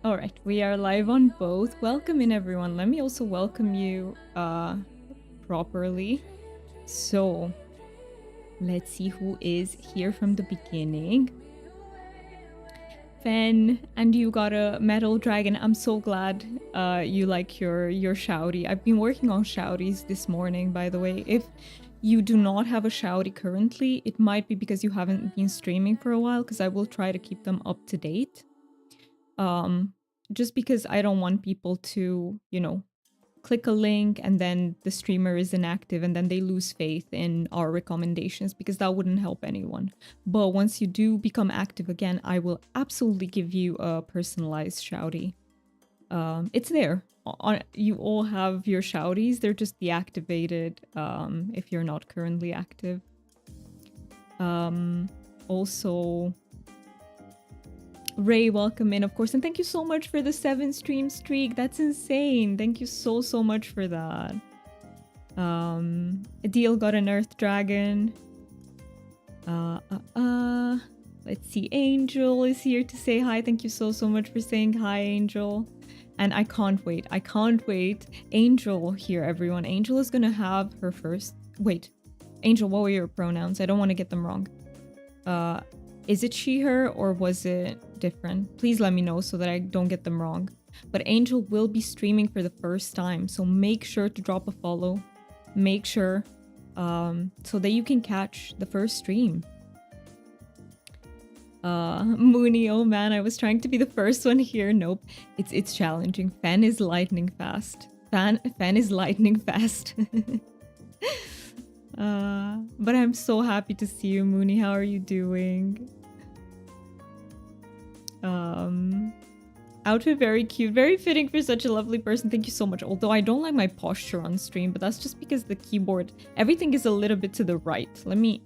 All right, we are live on both. Welcome in, everyone. Let me also welcome you properly. So, let's see who is here from the beginning. Fen, and you got a metal dragon. I'm so glad you like your shouty. I've been working on shouties this morning, by the way. If you do not have a shouty currently, it might be because you haven't been streaming for a while, because I will try to keep them up to date. Just because I don't want people to, click a link and then the streamer is inactive and then they lose faith in our recommendations, because that wouldn't help anyone. But once you do become active again, I will absolutely give you a personalized shouty. It's there. You all have your shouties. They're just deactivated if you're not currently active. Also, Ray, welcome in, of course, and thank you so much for the 7 stream streak. That's insane. Thank you so much for that. Adil got an earth dragon. Let's see, Angel is here to say hi. Thank you so much for saying hi, Angel. And I can't wait. Angel here, everyone. Angel is gonna have her first... Wait, Angel, what were your pronouns? I don't want to get them wrong. Is it she, her, or was it different? Please let me know so that I don't get them wrong. But Angel will be streaming for the first time, so make sure to drop a follow. Make sure so that you can catch the first stream. Mooney, oh man, I was trying to be the first one here. Nope, it's challenging. Fan is lightning fast. Fan is lightning fast. But I'm so happy to see you, Mooney. How are you doing? Outfit very cute, very fitting for such a lovely person. Thank you so much. Although I don't like my posture on stream, but that's just because the keyboard, everything is a little bit to the right. Let me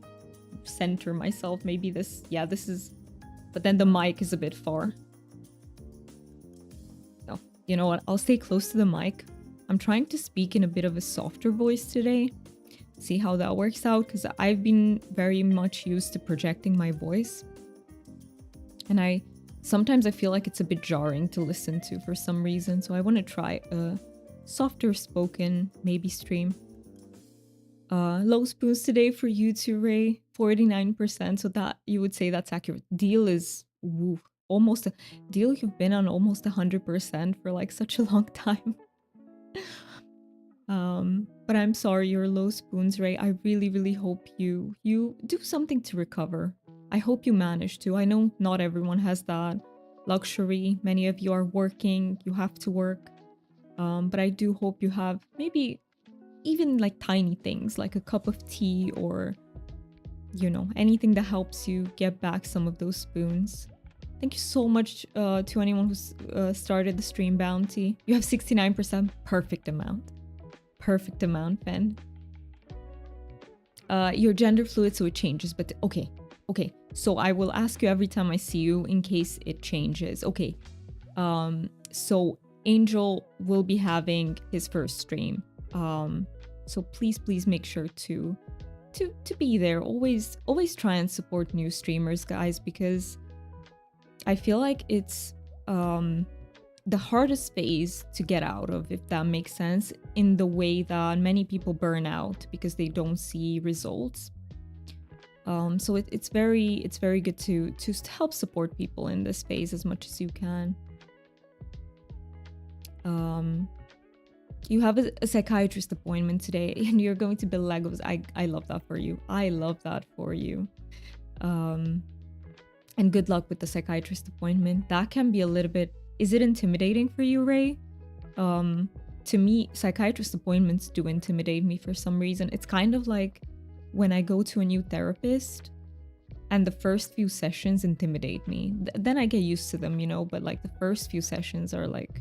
center myself. Maybe this, yeah, this is, but then the mic is a bit far. Oh, you know what? I'll stay close to the mic. I'm trying to speak in a bit of a softer voice today. See how that works out, because I've been very much used to projecting my voice. And sometimes I feel like it's a bit jarring to listen to for some reason, so I want to try a softer spoken, maybe stream. Low spoons today for you too, Ray. 49%, so that you would say that's accurate. Deal is almost a deal. You've been on almost 100% for like such a long time. But I'm sorry you're low spoons, Ray. I really hope you do something to recover. I hope you manage to. I know not everyone has that luxury. Many of you are working, you have to work. But I do hope you have maybe even like tiny things like a cup of tea or, anything that helps you get back some of those spoons. Thank you so much to anyone who's started the stream bounty. You have 69%. Perfect amount. Perfect amount, Ben. You're gender fluid, so it changes, but okay. So I will ask you every time I see you in case it changes. Okay. So Angel will be having his first stream. So please make sure to be there. Always try and support new streamers, guys, because I feel like it's the hardest phase to get out of, if that makes sense, in the way that many people burn out because they don't see results. So it's very good to help support people in this phase as much as you can. You have a psychiatrist appointment today and you're going to build Legos. I love that for you. I love that for you. And good luck with the psychiatrist appointment. That can be a little bit... Is it intimidating for you, Ray? To me, psychiatrist appointments do intimidate me for some reason. It's kind of like when I go to a new therapist and the first few sessions intimidate me. Then I get used to them, but like the first few sessions are like...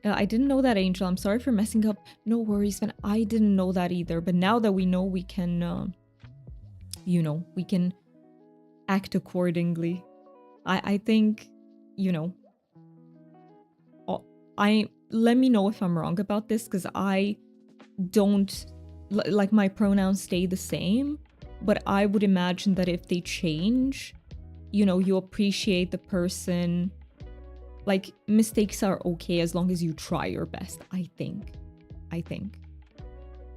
I didn't know that, Angel. I'm sorry for messing up. No worries, man. I didn't know that either. But now that we know, we can, we can act accordingly. I think, let me know if I'm wrong about this, because I don't, like, my pronouns stay the same, but I would imagine that if they change, you appreciate the person like mistakes are okay as long as you try your best. I think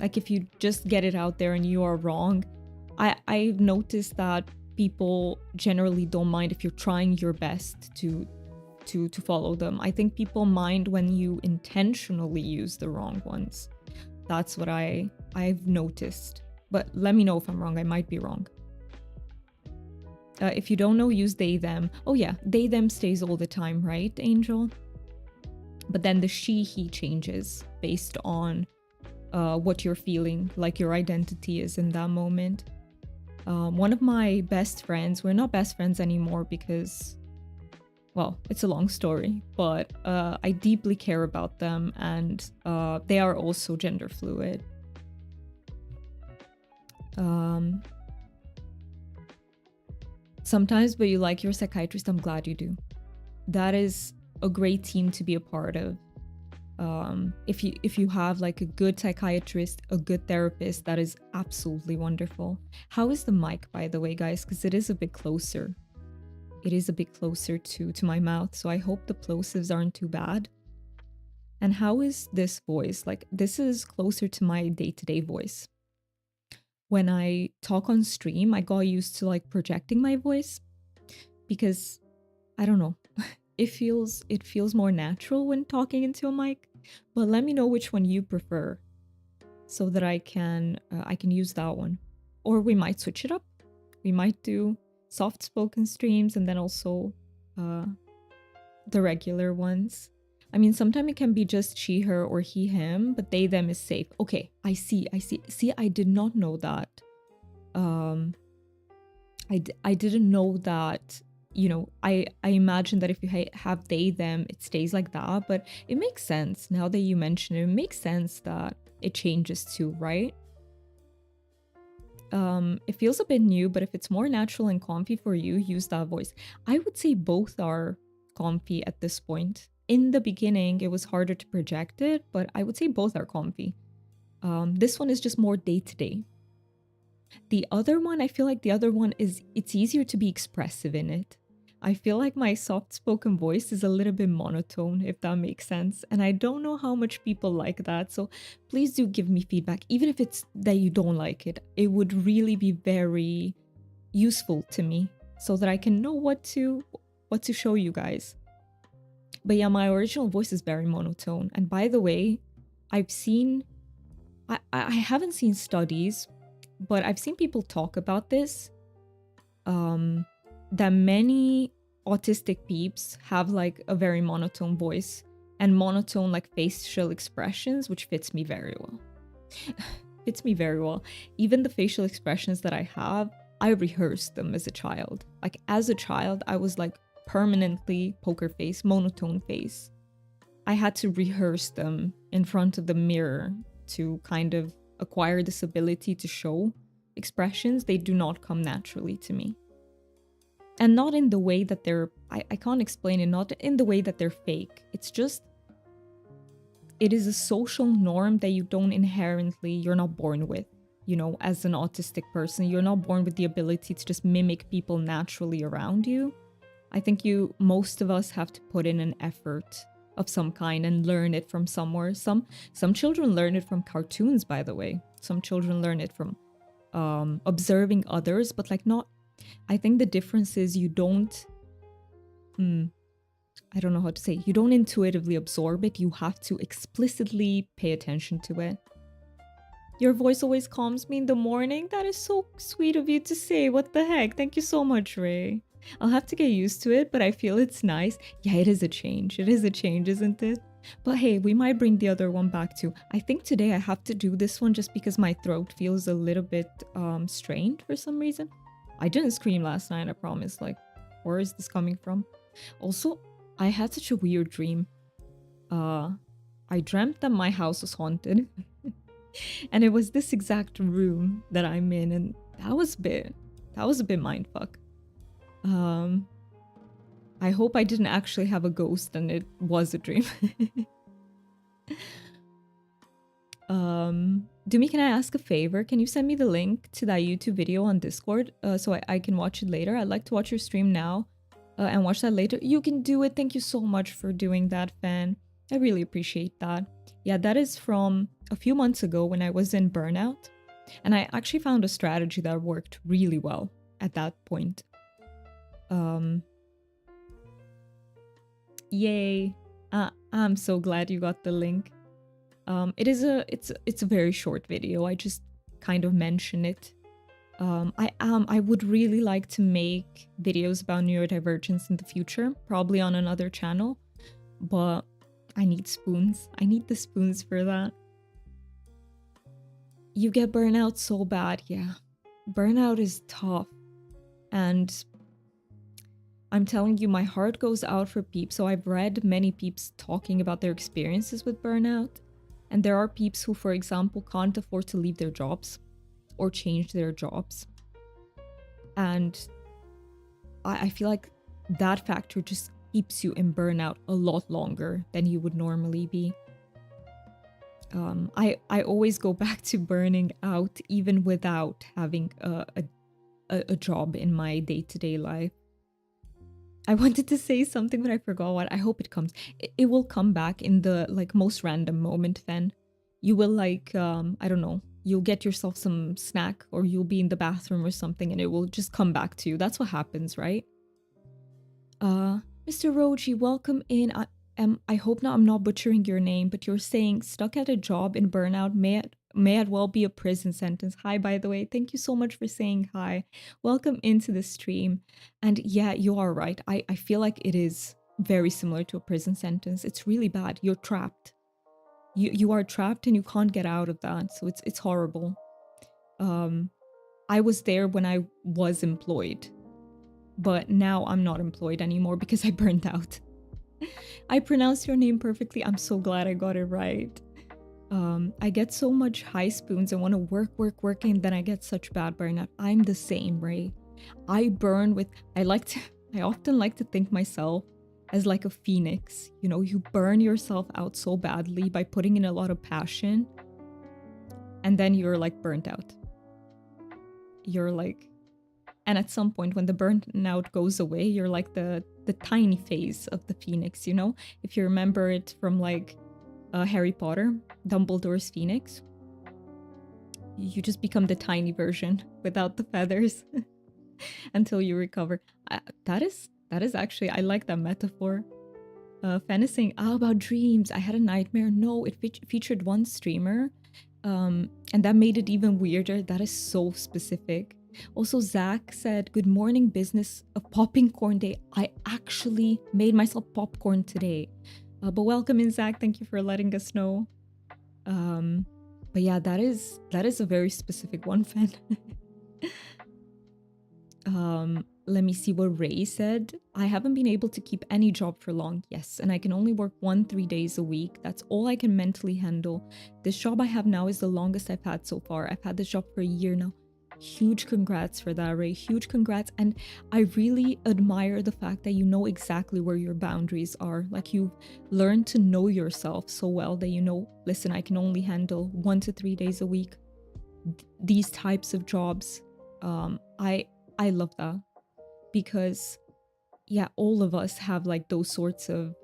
like if you just get it out there and you are wrong, I've noticed that people generally don't mind if you're trying your best to follow them. I think people mind when you intentionally use the wrong ones. That's what I've noticed. But let me know if I'm wrong. I might be wrong. If you don't know, use they, them. Oh yeah, they, them stays all the time, right, Angel? But then the she, he changes based on what you're feeling, like your identity is in that moment. One of my best friends, we're not best friends anymore because, well, it's a long story, but I deeply care about them, and they are also gender fluid. Sometimes, but you like your psychiatrist. I'm glad you do. That is a great team to be a part of. If you have like a good psychiatrist, a good therapist, that is absolutely wonderful. How is the mic, by the way, guys? Because it is a bit closer. It is a bit closer to my mouth, so I hope the plosives aren't too bad. And how is this voice? Like, this is closer to my day-to-day voice. When I talk on stream, I got used to like projecting my voice because I don't know. It feels more natural when talking into a mic. But let me know which one you prefer so that I can use that one. Or we might switch it up. We might do soft spoken streams and then also the regular ones. I mean, sometimes it can be just she, her, or he, him, but they, them is safe. Okay, I see. See, I did not know that. I didn't know that, you know, I imagine that if you have they, them, it stays like that, but it makes sense. Now that you mention it, it makes sense that it changes too, right? It feels a bit new, but if it's more natural and comfy for you, use that voice. I would say both are comfy at this point. In the beginning, it was harder to project it, but I would say both are comfy. This one is just more day-to-day. The other one, I feel like the other one it's easier to be expressive in it. I feel like my soft-spoken voice is a little bit monotone, if that makes sense. And I don't know how much people like that. So please do give me feedback. Even if it's that you don't like it, it would really be very useful to me so that I can know what to show you guys. But yeah, my original voice is very monotone. And by the way, I haven't seen studies, but I've seen people talk about this. That many autistic peeps have like a very monotone voice and monotone like facial expressions, which fits me very well. Fits me very well. Even the facial expressions that I have, I rehearsed them as a child. Like as a child, I was like permanently poker face, monotone face. I had to rehearse them in front of the mirror to kind of acquire this ability to show expressions. They do not come naturally to me. And not in the way that they're, I can't explain it, not in the way that they're fake. It's just, it is a social norm that you don't inherently, you're not born with. You know, as an autistic person, you're not born with the ability to just mimic people naturally around you. I think most of us have to put in an effort of some kind and learn it from somewhere. Some children learn it from cartoons, by the way. Some children learn it from observing others, but like not, I think the difference is you don't, I don't know how to say, you don't intuitively absorb it. You have to explicitly pay attention to it. Your voice always calms me in the morning. That is so sweet of you to say. What the heck? Thank you so much, Ray. I'll have to get used to it, but I feel it's nice. Yeah, it is a change. It is a change, isn't it? But hey, we might bring the other one back too. I think today I have to do this one just because my throat feels a little bit strained for some reason. I didn't scream last night, I promise. Like, where is this coming from? Also, I had such a weird dream. I dreamt that my house was haunted. And it was this exact room that I'm in, and that was a bit mindfuck. I hope I didn't actually have a ghost and it was a dream. Dumi, can I ask a favor? Can you send me the link to that YouTube video on Discord so I can watch it later? I'd like to watch your stream now. and watch that later, you can do it. Thank you so much for doing that, Fan. I really appreciate that. Yeah, that is from a few months ago when I was in burnout. And I actually found a strategy that worked really well at that point. Yay. I'm so glad you got the link. It's a very short video. I just kind of mention it. I would really like to make videos about neurodivergence in the future, probably on another channel, but I need spoons. I need the spoons for that. You get burnout so bad, yeah. Burnout is tough. And I'm telling you, my heart goes out for peeps. So I've read many peeps talking about their experiences with burnout. And there are peeps who, for example, can't afford to leave their jobs or change their jobs. And I feel like that factor just keeps you in burnout a lot longer than you would normally be. I always go back to burning out even without having a job in my day-to-day life. I wanted to say something, but I forgot what. I hope it comes. It will come back in the like most random moment, Fen. You will like, I don't know, you'll get yourself some snack or you'll be in the bathroom or something and it will just come back to you. That's what happens, right? Mr. Roji, welcome in. I hope I'm not butchering your name, but you're saying stuck at a job in burnout may as well be a prison sentence. Hi, by the way. Thank you so much for saying hi. Welcome into the stream. And yeah, you are right. I feel like it is very similar to a prison sentence. It's really bad. You're trapped. You are trapped and you can't get out of that. So it's horrible. I was there when I was employed, but now I'm not employed anymore because I burned out. I pronounced your name perfectly. I'm so glad I got it right. I get so much high spoons and want to work, and then I get such bad burnout. I'm the same, Ray. I burn with, I often like to think myself as like a phoenix. You know, you burn yourself out so badly by putting in a lot of passion, and then you're like burnt out. You're like, and at some point when the burnout goes away, you're like the tiny phase of the phoenix, you know? If you remember it from like Harry Potter, Dumbledore's phoenix. You just become the tiny version without the feathers until you recover. That is actually, I like that metaphor. Fan is saying, about dreams. I had a nightmare. No, it featured one streamer. And that made it even weirder. That is so specific. Also, Zach said, good morning, business of popping corn day. I actually made myself popcorn today. But welcome in, Zach. Thank you for letting us know. But yeah, that is a very specific one, Fan. Let me see what Ray said. I haven't been able to keep any job for long. Yes, and I can only work 3 days a week. That's all I can mentally handle. This job I have now is the longest I've had so far. I've had this job for a year now. Huge congrats for that, Ray. Huge congrats. And I really admire the fact that you know exactly where your boundaries are. Like, you've learned to know yourself so well that you know, listen, I can only handle 1 to 3 days a week. These types of jobs. I love that. Because, yeah, all of us have like those sorts of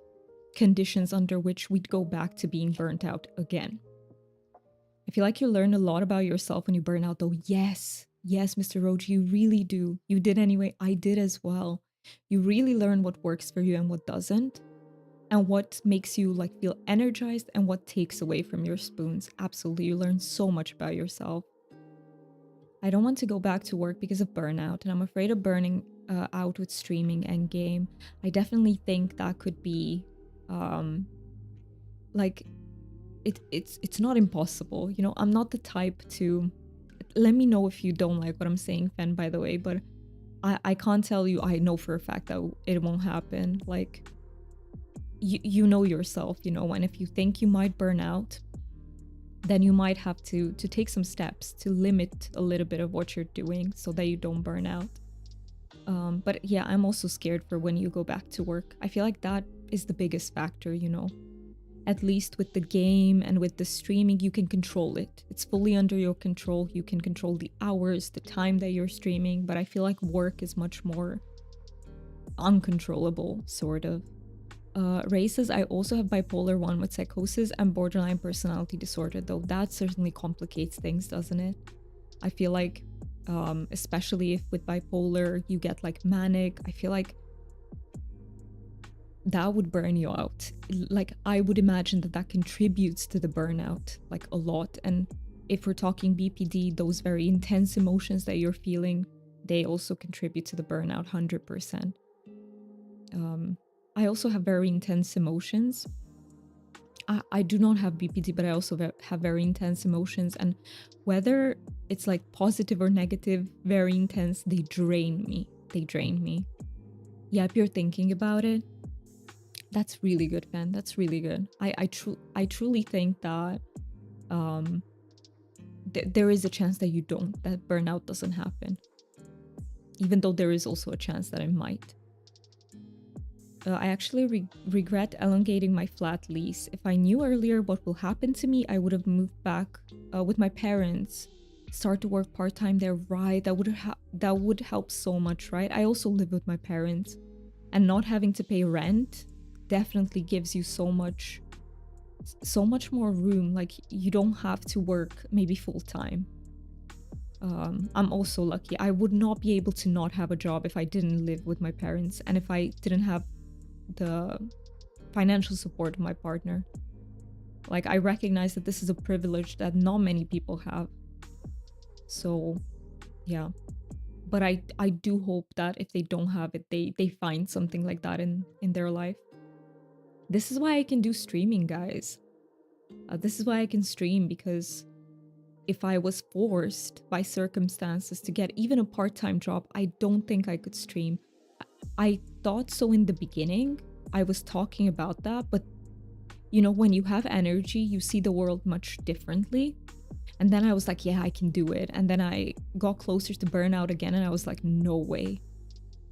conditions under which we'd go back to being burnt out again. I feel like you learn a lot about yourself when you burn out, though. Yes, Mr. Roach, you really do. You did anyway. I did as well. You really learn what works for you and what doesn't, and what makes you like feel energized and what takes away from your spoons. Absolutely, you learn so much about yourself. I don't want to go back to work because of burnout, and I'm afraid of burning out with streaming and game. I definitely think that could be like it's not impossible, you know. I'm not the type to, let me know if you don't like what I'm saying, Fen, by the way, but I can't tell you I know for a fact that it won't happen. Like, you know yourself, you know, and if you think you might burn out, then you might have to take some steps to limit a little bit of what you're doing so that you don't burn out. But yeah, I'm also scared for when you go back to work. I feel like that is the biggest factor, you know. At least with the game and with the streaming, you can control it. It's fully under your control. You can control the hours, the time that you're streaming. But I feel like work is much more uncontrollable, sort of. Ray says, I also have bipolar 1 with psychosis and borderline personality disorder, though that certainly complicates things, doesn't it? I feel like, especially if with bipolar you get like manic, I feel like that would burn you out. Like, I would imagine that that contributes to the burnout, like, a lot. And if we're talking BPD, those very intense emotions that you're feeling, they also contribute to the burnout 100%. I also have very intense emotions. I do not have BPD, but I also have very intense emotions. And whether it's like positive or negative, very intense, they drain me. They drain me. Yeah, if you're thinking about it, that's really good, Fan. That's really good. I truly think that there is a chance that that burnout doesn't happen. Even though there is also a chance that it might. I actually regret elongating my flat lease. If I knew earlier what will happen to me, I would have moved back with my parents, start to work part-time there, right? That would help so much, right? I also live with my parents, and not having to pay rent definitely gives you so much more room. Like, you don't have to work maybe full-time. I'm also lucky. I would not be able to not have a job if I didn't live with my parents, and if I didn't have the financial support of my partner. Like, I recognize that this is a privilege that not many people have. So yeah, but I do hope that if they don't have it, they find something like that in their life. This is why I can do streaming, guys. This is why I can stream, because if I was forced by circumstances to get even a part-time job, I don't think I could stream. I thought so in the beginning. I was talking about that, but you know, when you have energy, you see the world much differently. And then I was like, yeah, I can do it. And then I got closer to burnout again, and I was like, no way.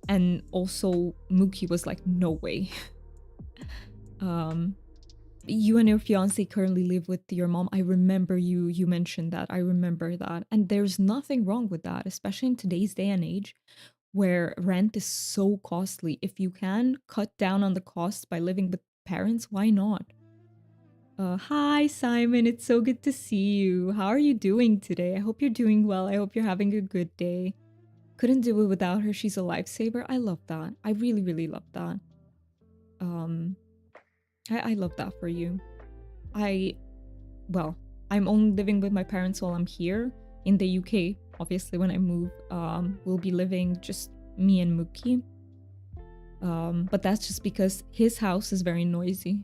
And also Mookie was like, no way. You and your fiance currently live with your mom. I remember you mentioned that. I remember that. And there's nothing wrong with that, especially in today's day and age where rent is so costly. If you can cut down on the costs by living with parents, why not? Hi, Simon. It's so good to see you. How are you doing today? I hope you're doing well. I hope you're having a good day. Couldn't do it without her. She's a lifesaver. I love that. I really, really love that. I love that for you. Well, I'm only living with my parents while I'm here in the UK. Obviously, when I move, we'll be living just me and Mookie. But that's just because his house is very noisy.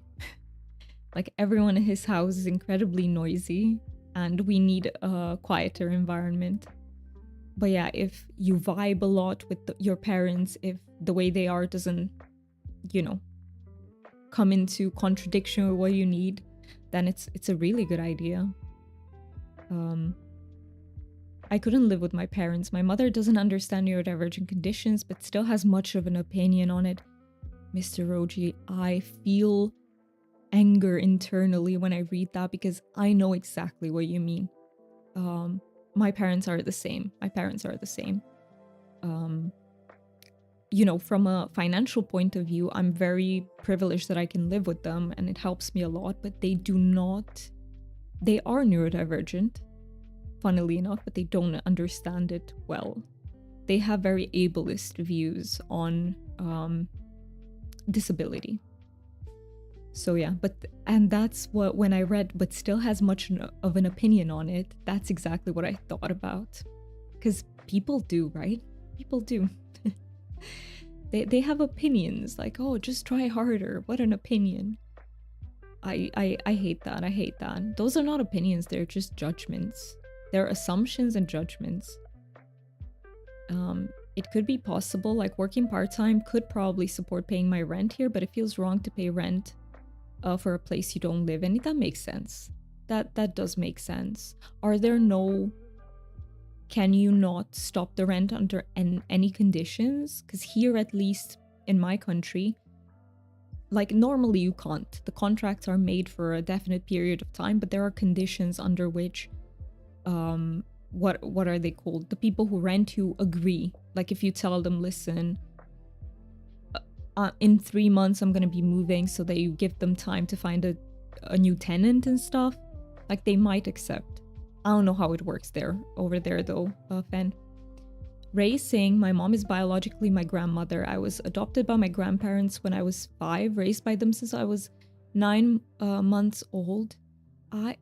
Like, everyone in his house is incredibly noisy, and we need a quieter environment. But yeah, if you vibe a lot with your parents, if the way they are doesn't, you know, come into contradiction with what you need, then it's a really good idea. I couldn't live with my parents. My mother doesn't understand neurodivergent conditions, but still has much of an opinion on it. Mr. Roji, I feel anger internally when I read that, because I know exactly what you mean. My parents are the same. You know, from a financial point of view, I'm very privileged that I can live with them, and it helps me a lot, but they are neurodivergent, funnily enough, but they don't understand it well. They have very ableist views on disability. So yeah, and that's what, when I read, but still has much of an opinion on it, that's exactly what I thought about. Because people do, right? People do. They have opinions, like, oh, just try harder. What an opinion. I hate that. I hate that. Those are not opinions, they're just judgments. They're assumptions and judgments. It could be possible, like working part-time could probably support paying my rent here, but it feels wrong to pay rent for a place you don't live in. That makes sense. That does make sense. Can you not stop the rent under any conditions? Because here, at least in my country, like, normally you can't. The contracts are made for a definite period of time, but there are conditions under which, what are they called? The people who rent you agree. Like, if you tell them, listen, in 3 months I'm gonna be moving, so that you give them time to find a new tenant and stuff, like they might accept. I don't know how it works there over there though, Fen. Ray saying, my mom is biologically my grandmother. I was adopted by my grandparents when I was 5, raised by them since I was 9 months old. I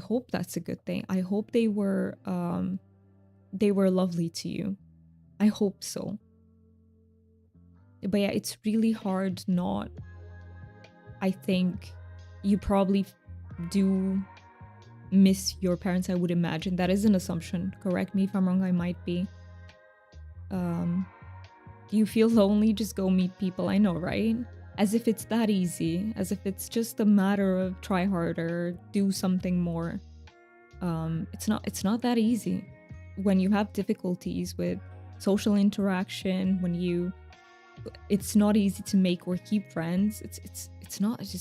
hope that's a good thing. I hope they were lovely to you. I hope so. But yeah, it's really hard not. I think you probably do miss your parents, I would imagine. That is an assumption. Correct me if I'm wrong, I might be. Do you feel lonely? Just go meet people. I know, right? As if it's that easy. As if it's just a matter of try harder, do something more. It's not that easy. When you have difficulties with social interaction, it's not easy to make or keep friends. It's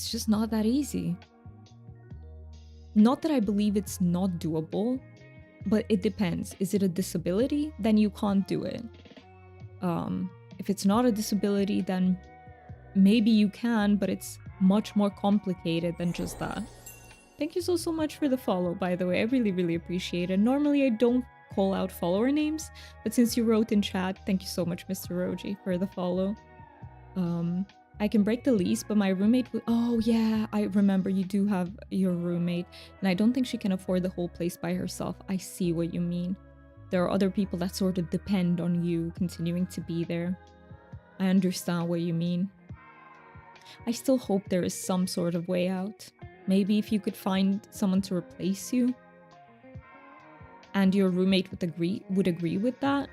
just not that easy. Not that I believe it's not doable, but it depends. Is it a disability? Then you can't do it. If it's not a disability, then maybe you can, but it's much more complicated than just that. Thank you so much for the follow, by the way. I really appreciate it. Normally I don't call out follower names, but since you wrote in chat, thank you so much, Mr. Roji, for the follow. I can break the lease, but my roommate oh yeah, I remember you do have your roommate, and I don't think she can afford the whole place by herself. I see what you mean. There are other people that sort of depend on you continuing to be there. I understand what you mean. I still hope there is some sort of way out. Maybe if you could find someone to replace you, and your roommate would agree with that.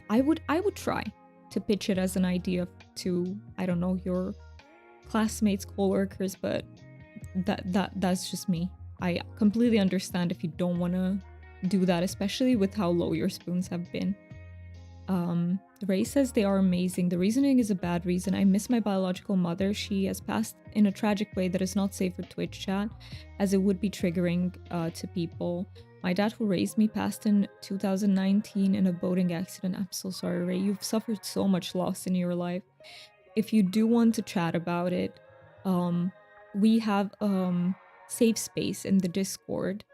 I would try to pitch it as an idea to, I don't know, your classmates, co-workers, but that's just me. I completely understand if you don't want to do that, especially with how low your spoons have been. Ray says they are amazing. The reasoning is a bad reason. I miss my biological mother. She has passed in a tragic way that is not safe for Twitch chat, as it would be triggering to people. My dad, who raised me, passed in 2019 in a boating accident. I'm so sorry, Ray. You've suffered so much loss in your life. If you do want to chat about it, we have safe space in the Discord.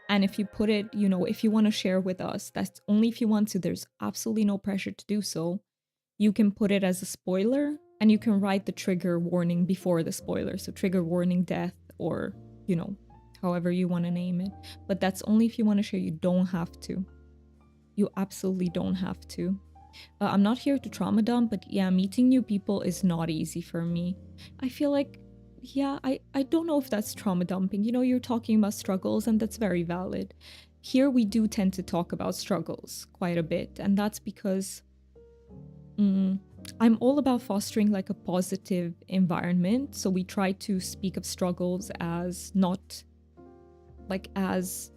And if you put it, if you want to share with us, that's only if you want to. There's absolutely no pressure to do so. You can put it as a spoiler, and you can write the trigger warning before the spoiler. So trigger warning death, or, however you want to name it. But that's only if you want to share. You don't have to. You absolutely don't have to. I'm not here to trauma dump, but yeah, meeting new people is not easy for me. I feel like, yeah, I don't know if that's trauma dumping. You're talking about struggles, and that's very valid. Here we do tend to talk about struggles quite a bit, and that's because I'm all about fostering like a positive environment. So we try to speak of struggles as not like as,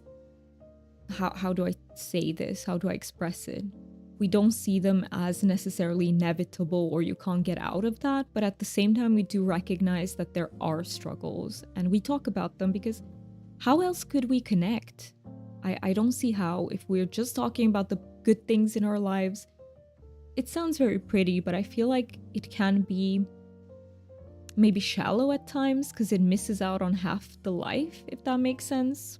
how do I say this? How do I express it? We don't see them as necessarily inevitable or you can't get out of that. But at the same time, we do recognize that there are struggles and we talk about them, because how else could we connect? I don't see how, if we're just talking about the good things in our lives. It sounds very pretty, but I feel like it can be maybe shallow at times because it misses out on half the life, if that makes sense.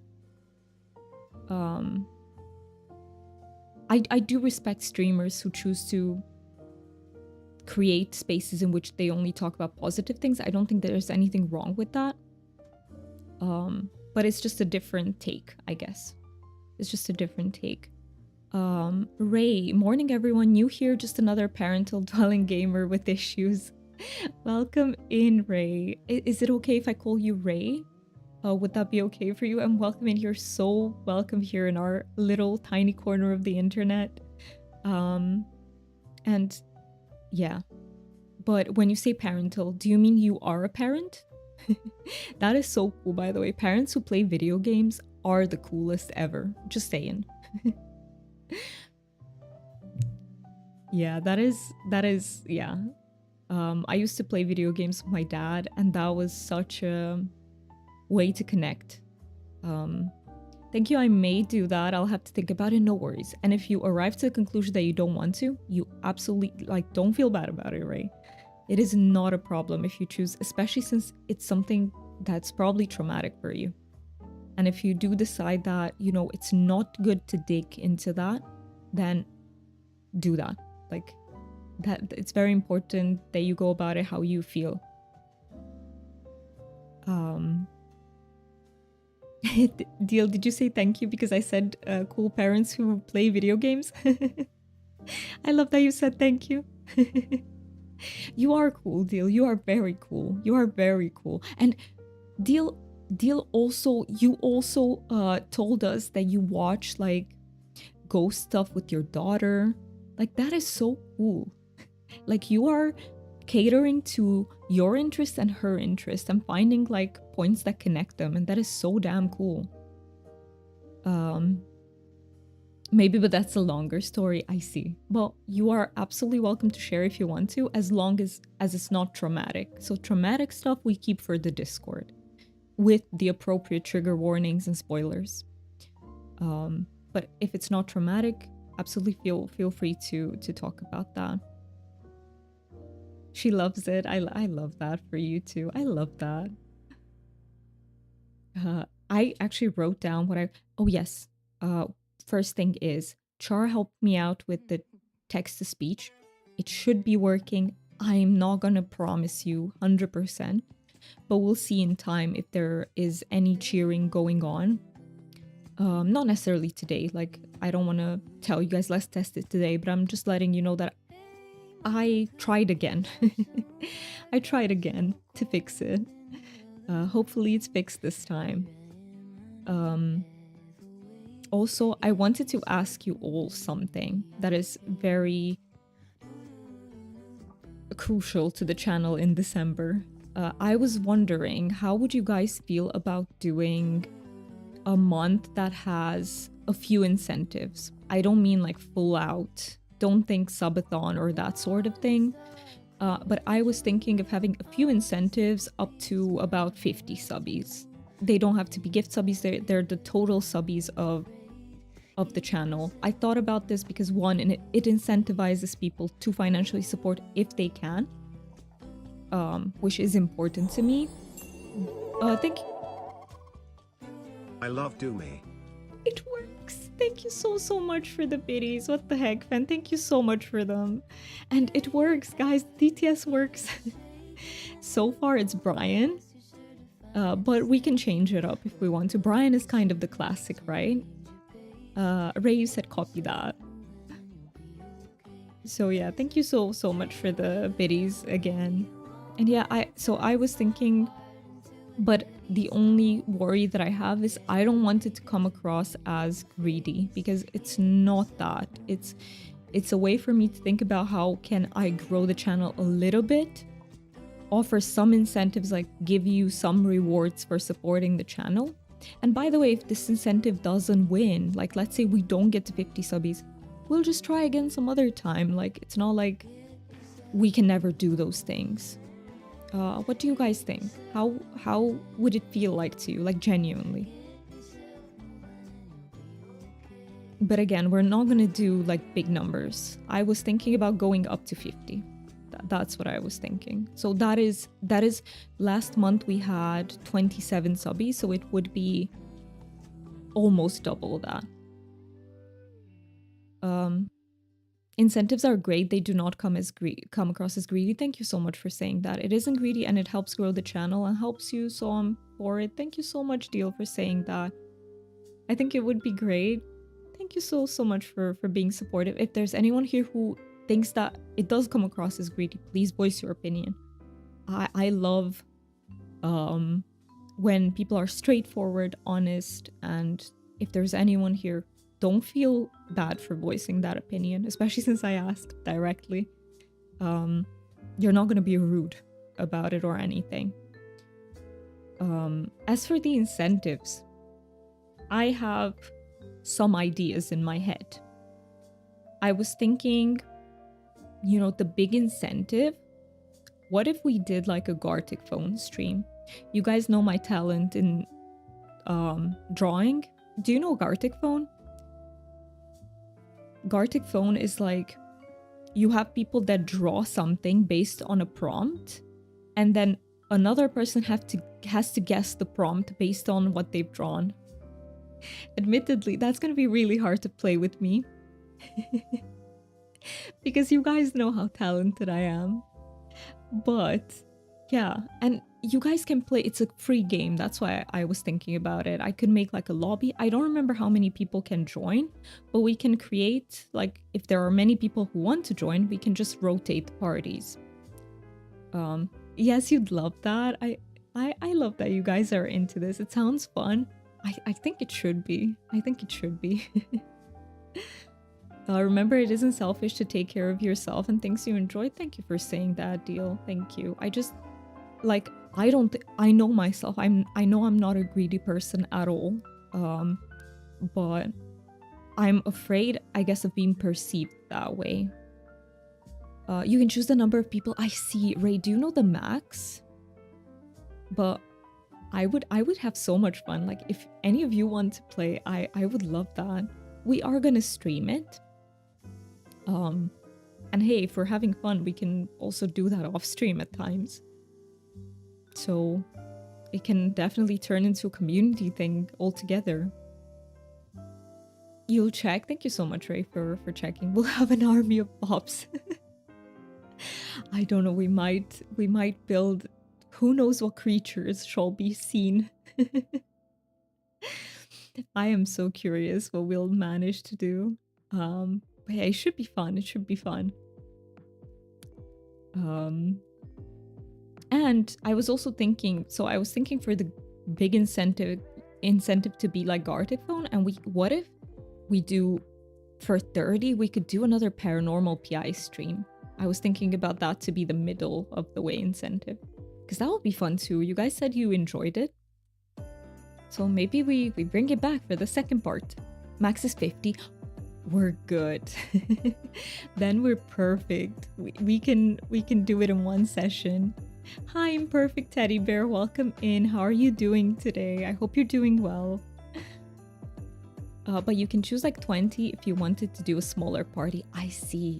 I do respect streamers who choose to create spaces in which they only talk about positive things. I don't think there's anything wrong with that. But it's just a different take, I guess. It's just a different take. Ray, morning everyone, new here, just another parental dwelling gamer with issues. Welcome in, Ray. Is it okay if I call you Ray? Would that be okay for you? And welcome in. You're so welcome here in our little tiny corner of the internet. And yeah, but when you say parental, do you mean you are a parent? That is so cool, by the way. Parents who play video games are the coolest ever. Just saying. Yeah, that is yeah. I used to play video games with my dad, and that was such a way to connect. There Thank you, I may do that. I'll have to think about it, no worries. And if you arrive to the conclusion that you don't want to, you absolutely, like, don't feel bad about it, right? It is not a problem if you choose, especially since it's something that's probably traumatic for you. And if you do decide that, you know, it's not good to dig into that, then do that. Like, that it's very important that you go about it how you feel. Deal, did you say thank you because I said cool parents who play video games? I love that you said thank you. You are cool, Deal. You are very cool. You are very cool. And Deal also, you also told us that you watch like ghost stuff with your daughter. Like, that is so cool. Like, you are catering to your interest and her interest and finding like points that connect them, and that is so damn cool. Maybe, but that's a longer story. I see. Well, you are absolutely welcome to share if you want to, as long as it's not traumatic. So traumatic stuff we keep for the Discord with the appropriate trigger warnings and spoilers. But if it's not traumatic, absolutely feel free to talk about that. She loves it. I love that for you too. I love that. I actually wrote down what oh yes. First thing is, Char helped me out with the text-to-speech. It should be working. I'm not gonna promise you 100%, but we'll see in time if there is any cheering going on. Not necessarily today. Like, I don't want to tell you guys let's test it today, but I'm just letting you know that I tried again. I tried again to fix it. Hopefully it's fixed this time. Also, I wanted to ask you all something that is very crucial to the channel in December. I was wondering, how would you guys feel about doing a month that has a few incentives? I don't mean like full out. Don't think subathon or that sort of thing. But I was thinking of having a few incentives up to about 50 subbies. They don't have to be gift subbies. They're the total subbies of the channel. I thought about this because one, and it incentivizes people to financially support if they can, which is important to me. Thank you. I love Doomy. It works. Thank you so much for the biddies. What the heck, fan? Thank you so much for them. And it works, guys. DTS works. So far, it's Brian. But we can change it up if we want to. Brian is kind of the classic, right? Ray, you said copy that. So yeah, thank you so much for the biddies again. And yeah, I was thinking, but the only worry that I have is I don't want it to come across as greedy, because it's not that. It's a way for me to think about how can I grow the channel a little bit, offer some incentives, like give you some rewards for supporting the channel. And by the way, if this incentive doesn't win, like let's say we don't get to 50 subbies, we'll just try again some other time. Like, it's not like we can never do those things. What do you guys think? How would it feel like to you, like genuinely? But again, we're not gonna do like big numbers. I was thinking about going up to 50. That's what I was thinking. So that is last month we had 27 subbies, so it would be almost double that. Incentives are great. They do not come across as greedy. Thank you so much for saying that. It isn't greedy, and it helps grow the channel and helps you, so I'm for it. Thank you so much, Deal, for saying that. I think it would be great. Thank you so much for being supportive. If there's anyone here who thinks that it does come across as greedy, please voice your opinion. I love when people are straightforward, honest, and if there's anyone here, don't feel bad for voicing that opinion, especially since I asked directly. You're not going to be rude about it or anything. As for the incentives, I have some ideas in my head. I was thinking, you know, the big incentive, what if we did like a Gartic phone stream? You guys know my talent in drawing. Do you know Gartic phone? Gartic phone is like, you have people that draw something based on a prompt, and then another person has to guess the prompt based on what they've drawn. Admittedly, that's gonna be really hard to play with me. Because you guys know how talented I am. But yeah, and you guys can play, it's a free game, that's why I was thinking about it. I could make like a lobby. I don't remember how many people can join, but we can create, like, if there are many people who want to join, we can just rotate the parties. Yes, you'd love that. I love that you guys are into this. It sounds fun. I think it should be. I think it should be. Remember, it isn't selfish to take care of yourself and things you enjoy. Thank you for saying that, Deal. Thank you. I just, like, I know myself. I know I'm not a greedy person at all. But I'm afraid, I guess, of being perceived that way. You can choose the number of people. I see. Ray, do you know the max? But I would have so much fun. Like, if any of you want to play, I would love that. We are gonna stream it. And hey, if we're having fun, we can also do that off stream at times. So it can definitely turn into a community thing altogether. You'll check. Thank you so much, Ray, for checking. We'll have an army of pops. I don't know. We might build who knows what creatures shall be seen. I am so curious what we'll manage to do. But yeah, it should be fun. It should be fun. And I was also thinking, so I was thinking for the big incentive to be like Gartic phone, and what if we do for 30, we could do another paranormal PI stream. I was thinking about that to be the middle of the way incentive, because that would be fun too. You guys said you enjoyed it, so maybe we bring it back for the second part. Max is 50. We're good. Then we're perfect. We can do it in one session. Hi, Imperfect Teddy Bear. Welcome in. How are you doing today? I hope you're doing well. But you can choose like 20 if you wanted to do a smaller party. I see.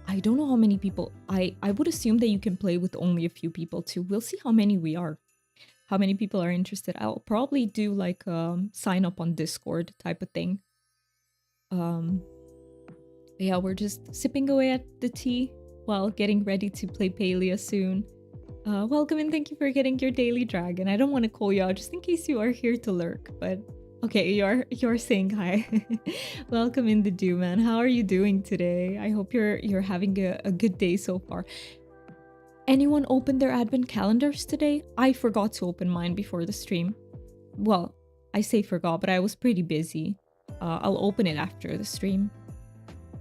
I don't know how many people. I would assume that you can play with only a few people too. We'll see how many we are. How many people are interested. I'll probably do like sign up on Discord type of thing. Yeah, we're just sipping away at the tea while getting ready to play Palia soon. Welcome and thank you for getting your daily dragon. I don't want to call you out just in case you are here to lurk, but okay, you're saying hi. Welcome in the Dew Man. How are you doing today? I hope you're having a good day so far. Anyone open their advent calendars today? I forgot to open mine before the stream. Well, I say forgot, but I was pretty busy. I'll open it after the stream.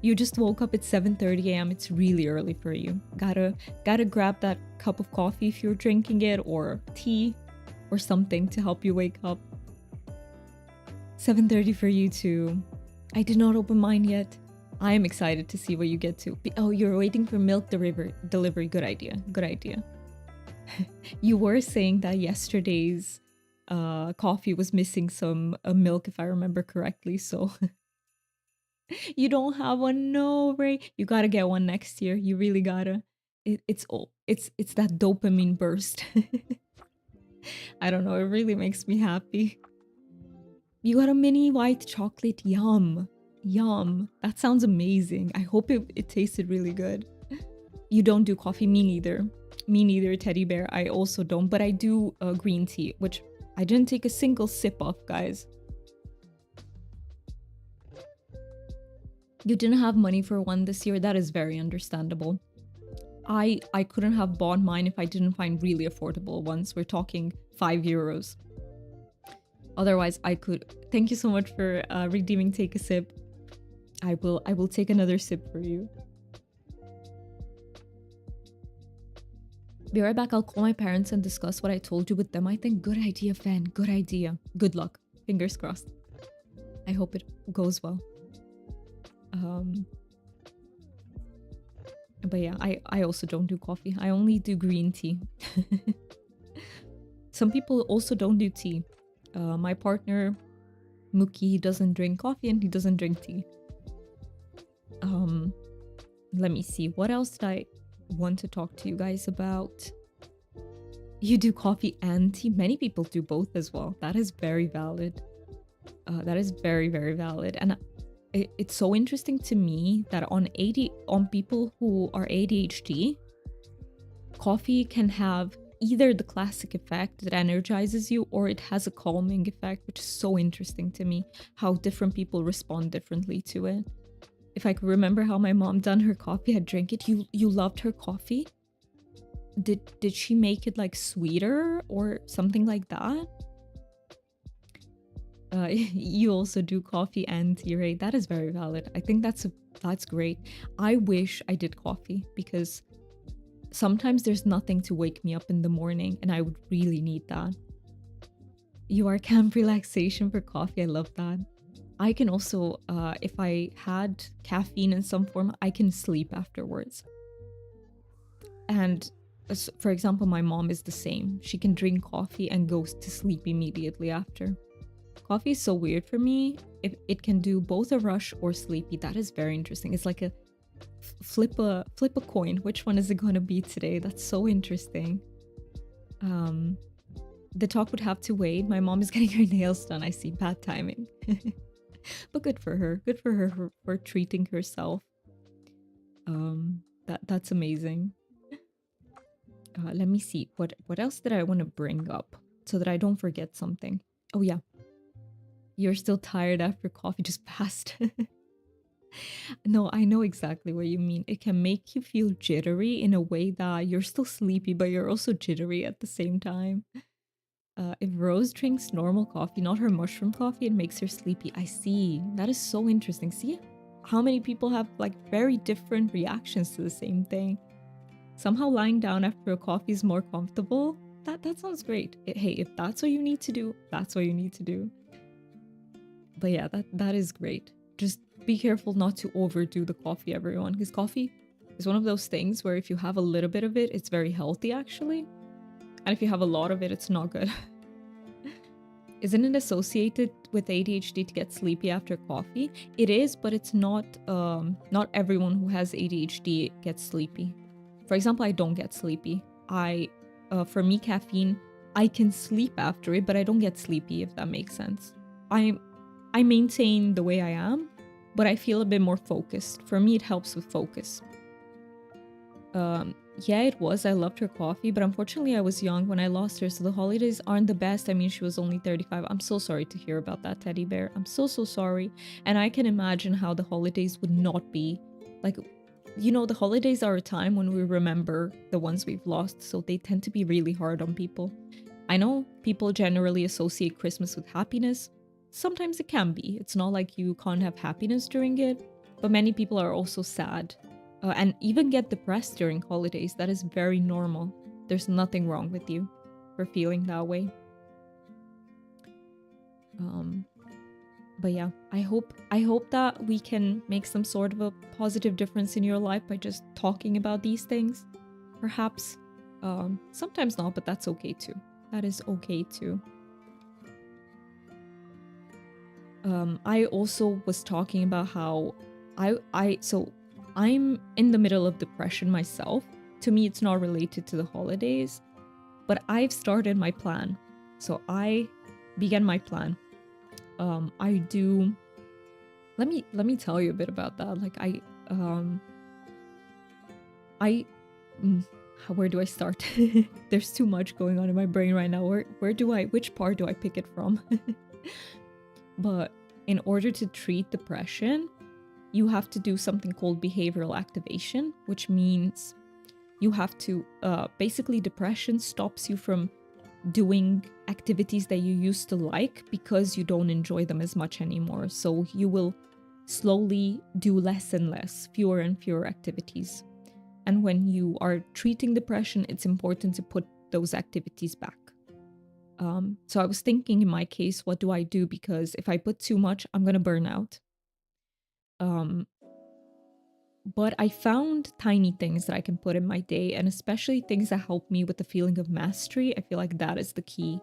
You just woke up at 7:30 a.m. It's really early for you. Gotta grab that cup of coffee if you're drinking it, or tea, or something to help you wake up. 7:30 for you too. I did not open mine yet. I am excited to see what you get to. Oh, you're waiting for milk delivery. Good idea. You were saying that yesterday's coffee was missing some milk, if I remember correctly, so you don't have one. No, Ray, you gotta get one next year. You really gotta. It's that dopamine burst. I don't know, it really makes me happy. You got a mini white chocolate. Yum, that sounds amazing. I hope it tasted really good. You don't do coffee. Me neither, Teddy Bear. I also don't, but I do green tea, which I didn't take a single sip of, guys. You didn't have money for one this year. That is very understandable. I couldn't have bought mine if I didn't find really affordable ones. We're talking €5. Otherwise, I could. Thank you so much for redeeming Take a Sip. I will take another sip for you. Be right back. I'll call my parents and discuss what I told you with them. I think good idea, Fan. Good idea. Good luck. Fingers crossed. I hope it goes well. But yeah, I also don't do coffee. I only do green tea. Some people also don't do tea. My partner Mookie, he doesn't drink coffee and he doesn't drink tea. Let me see. What else did I want to talk to you guys about? You do coffee and tea. Many people do both as well. That is very valid. That is very, very valid. And it's so interesting to me that on people who are ADHD, coffee can have either the classic effect that energizes you, or it has a calming effect, which is so interesting to me, how different people respond differently to it. If I could remember how my mom done her coffee, I'd drink it. You loved her coffee? Did she make it like sweeter or something like that? You also do coffee and tea, right? That is very valid. I think that's great. I wish I did coffee because sometimes there's nothing to wake me up in the morning and I would really need that. You are camp relaxation for coffee. I love that. I can also, if I had caffeine in some form, I can sleep afterwards. And for example, my mom is the same. She can drink coffee and goes to sleep immediately after. Coffee is so weird for me. If it can do both a rush or sleepy, that is very interesting. It's like a flip a coin. Which one is it going to be today? That's so interesting. The talk would have to wait. My mom is getting her nails done. I see, bad timing. But good for her. Good for her for treating herself. That's amazing. Let me see. What else did I want to bring up so that I don't forget something? Oh yeah. You're still tired after coffee just passed. No, I know exactly what you mean. It can make you feel jittery in a way that you're still sleepy, but you're also jittery at the same time. If Rose drinks normal coffee, not her mushroom coffee, it makes her sleepy. I see. That is so interesting. See how many people have like very different reactions to the same thing. Somehow lying down after a coffee is more comfortable. That sounds great. Hey, if that's what you need to do, that's what you need to do. But yeah, that is great. Just be careful not to overdo the coffee, everyone, because coffee is one of those things where if you have a little bit of it, it's very healthy actually. And if you have a lot of it, it's not good. Isn't it associated with ADHD to get sleepy after coffee? It is, but it's not not everyone who has ADHD gets sleepy. For example, I don't get sleepy. For me, caffeine, I can sleep after it, but I don't get sleepy, if that makes sense. I maintain the way I am, but I feel a bit more focused. For me, it helps with focus. Yeah, it was. I loved her coffee, but unfortunately I was young when I lost her, so the holidays aren't the best. I mean, she was only 35. I'm so sorry to hear about that, teddy bear. I'm so sorry. And I can imagine how the holidays would not be. Like, you know, the holidays are a time when we remember the ones we've lost, so they tend to be really hard on people. I know people generally associate Christmas with happiness. Sometimes it can be. It's not like you can't have happiness during it, but many people are also sad. And even get depressed during holidays. That is very normal. There's nothing wrong with you for feeling that way. But yeah, I hope that we can make some sort of a positive difference in your life by just talking about these things. Perhaps. Sometimes not, but that's okay too. That is okay too. I also was talking about how I'm in the middle of depression myself. To me, it's not related to the holidays, but I've started my plan. So I began my plan. I do. Let me tell you a bit about that. Like where do I start? There's too much going on in my brain right now. Which part do I pick it from? But in order to treat depression, you have to do something called behavioral activation, which means you have to, basically depression stops you from doing activities that you used to like because you don't enjoy them as much anymore. So you will slowly do less and less, fewer and fewer activities. And when you are treating depression, it's important to put those activities back. So I was thinking in my case, what do I do? Because if I put too much, I'm gonna burn out. But I found tiny things that I can put in my day, and especially things that help me with the feeling of mastery. I feel like that is the key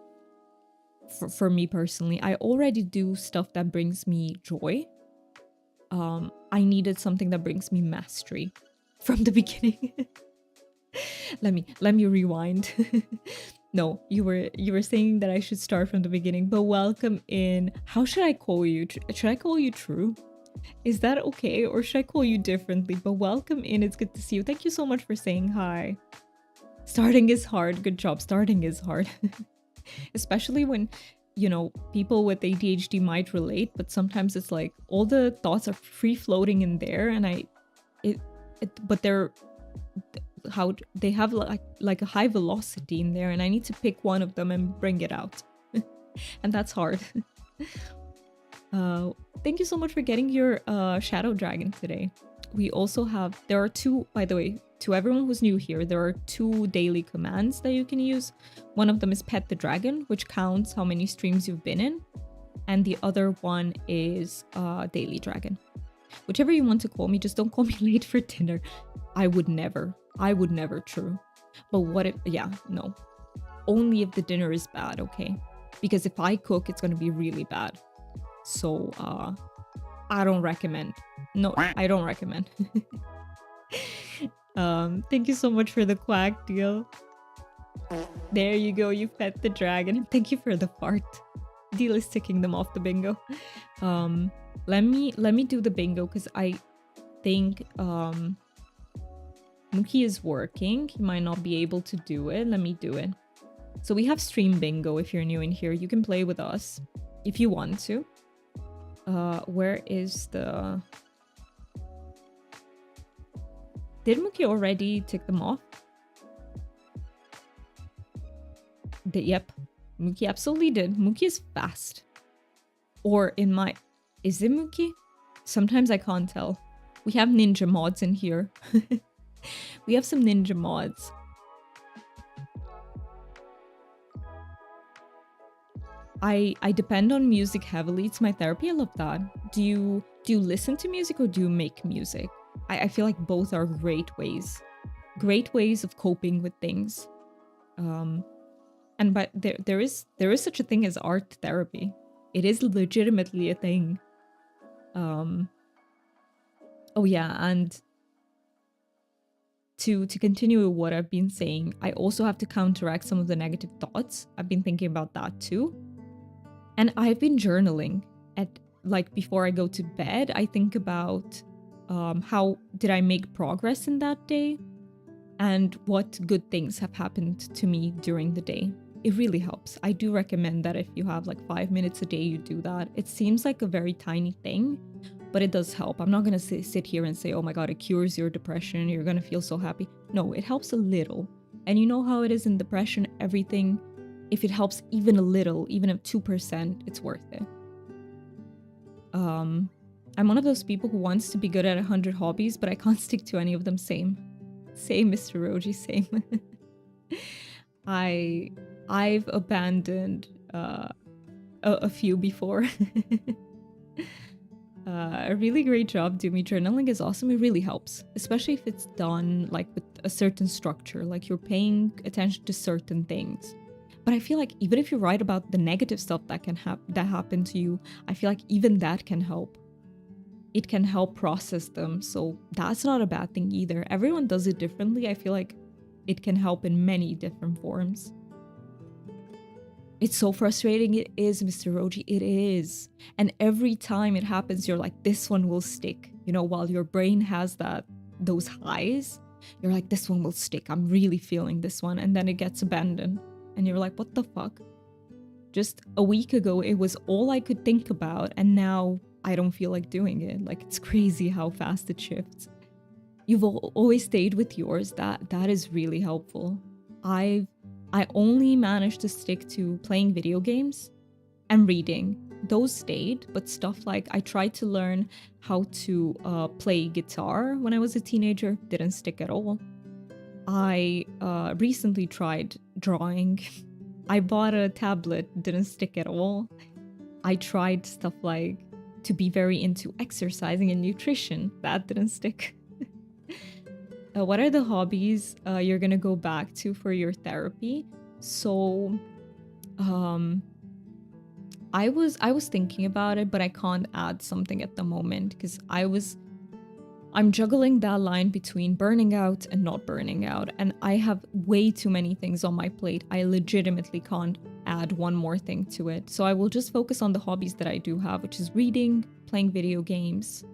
for me personally. I already do stuff that brings me joy. I needed something that brings me mastery from the beginning. let me rewind. No, you were saying that I should start from the beginning, but welcome in. How should I call you? Should I call you True? Is that okay, or should I call you differently? But welcome in. It's good to see you. Thank you so much for saying hi. Starting is hard. Good job. Starting is hard. Especially when, you know, people with ADHD might relate, but sometimes it's like all the thoughts are free floating in there, and but they're how they have like a high velocity in there, and I need to pick one of them and bring it out. And that's hard. Thank you so much for getting your shadow dragon today. We also have, there are two, by the way, to everyone who's new here, there are 2 daily commands that you can use. One of them is pet the dragon, which counts how many streams you've been in, and the other one is daily dragon. Whichever you want to call me, just don't call me late for dinner. I would never, True. But what if, yeah, no. Only if the dinner is bad, okay? Because if I cook, it's gonna be really bad. So, I don't recommend. No, I don't recommend. Thank you so much for the quack deal. There you go, you pet the dragon. Thank you for the fart. Deal is ticking them off the bingo. Let me do the bingo, because I think Mookie is working. He might not be able to do it. Let me do it. So we have stream bingo. If you're new in here, you can play with us if you want to. Where is the... Did Mookie already tick them off? Yep, Mookie absolutely did. Mookie is fast. Or in my... Is it Mookie? Sometimes I can't tell. We have ninja mods in here. We have some ninja mods. I depend on music heavily. It's my therapy. I love that. Do you listen to music, or do you make music? I feel like both are great ways of coping with things. But there is such a thing as art therapy. It is legitimately a thing. Oh yeah, and to continue what I've been saying, I also have to counteract some of the negative thoughts. I've been thinking about that too. And I've been journaling before I go to bed. I think about how did I make progress in that day, and what good things have happened to me during the day. It really helps. I do recommend that if you have like 5 minutes a day, you do that. It seems like a very tiny thing, but it does help. I'm not going to sit here and say, oh my God, it cures your depression, you're going to feel so happy. No, it helps a little. And you know how it is in depression, everything, if it helps even a little, even if 2%, it's worth it. I'm one of those people who wants to be good at 100 hobbies, but I can't stick to any of them. Same, Mr. Roji, same. I've abandoned a few before. A really great job, Doomy. Journaling is awesome. It really helps, especially if it's done like with a certain structure, like you're paying attention to certain things. But I feel like even if you write about the negative stuff that can that happened to you, I feel like even that can help. It can help process them. So that's not a bad thing either. Everyone does it differently. I feel like it can help in many different forms. It's so frustrating. It is, Mr. Roji. It is. And every time it happens, you're like, this one will stick. You know, while your brain has those highs, you're like, this one will stick. I'm really feeling this one. And then it gets abandoned. And you're like, what the fuck? Just a week ago, it was all I could think about. And now I don't feel like doing it. Like, it's crazy how fast it shifts. You've always stayed with yours. That is really helpful. I only managed to stick to playing video games and reading. Those stayed, but stuff like I tried to learn how to play guitar when I was a teenager. Didn't stick at all. I recently tried drawing. I bought a tablet. Didn't stick at all. I tried stuff like to be very into exercising and nutrition. That didn't stick. What are the hobbies you're gonna go back to for your therapy? So, I was thinking about it, but I can't add something at the moment because I'm juggling that line between burning out and not burning out, and I have way too many things on my plate. I legitimately can't add one more thing to it. So I will just focus on the hobbies that I do have, which is reading, playing video games,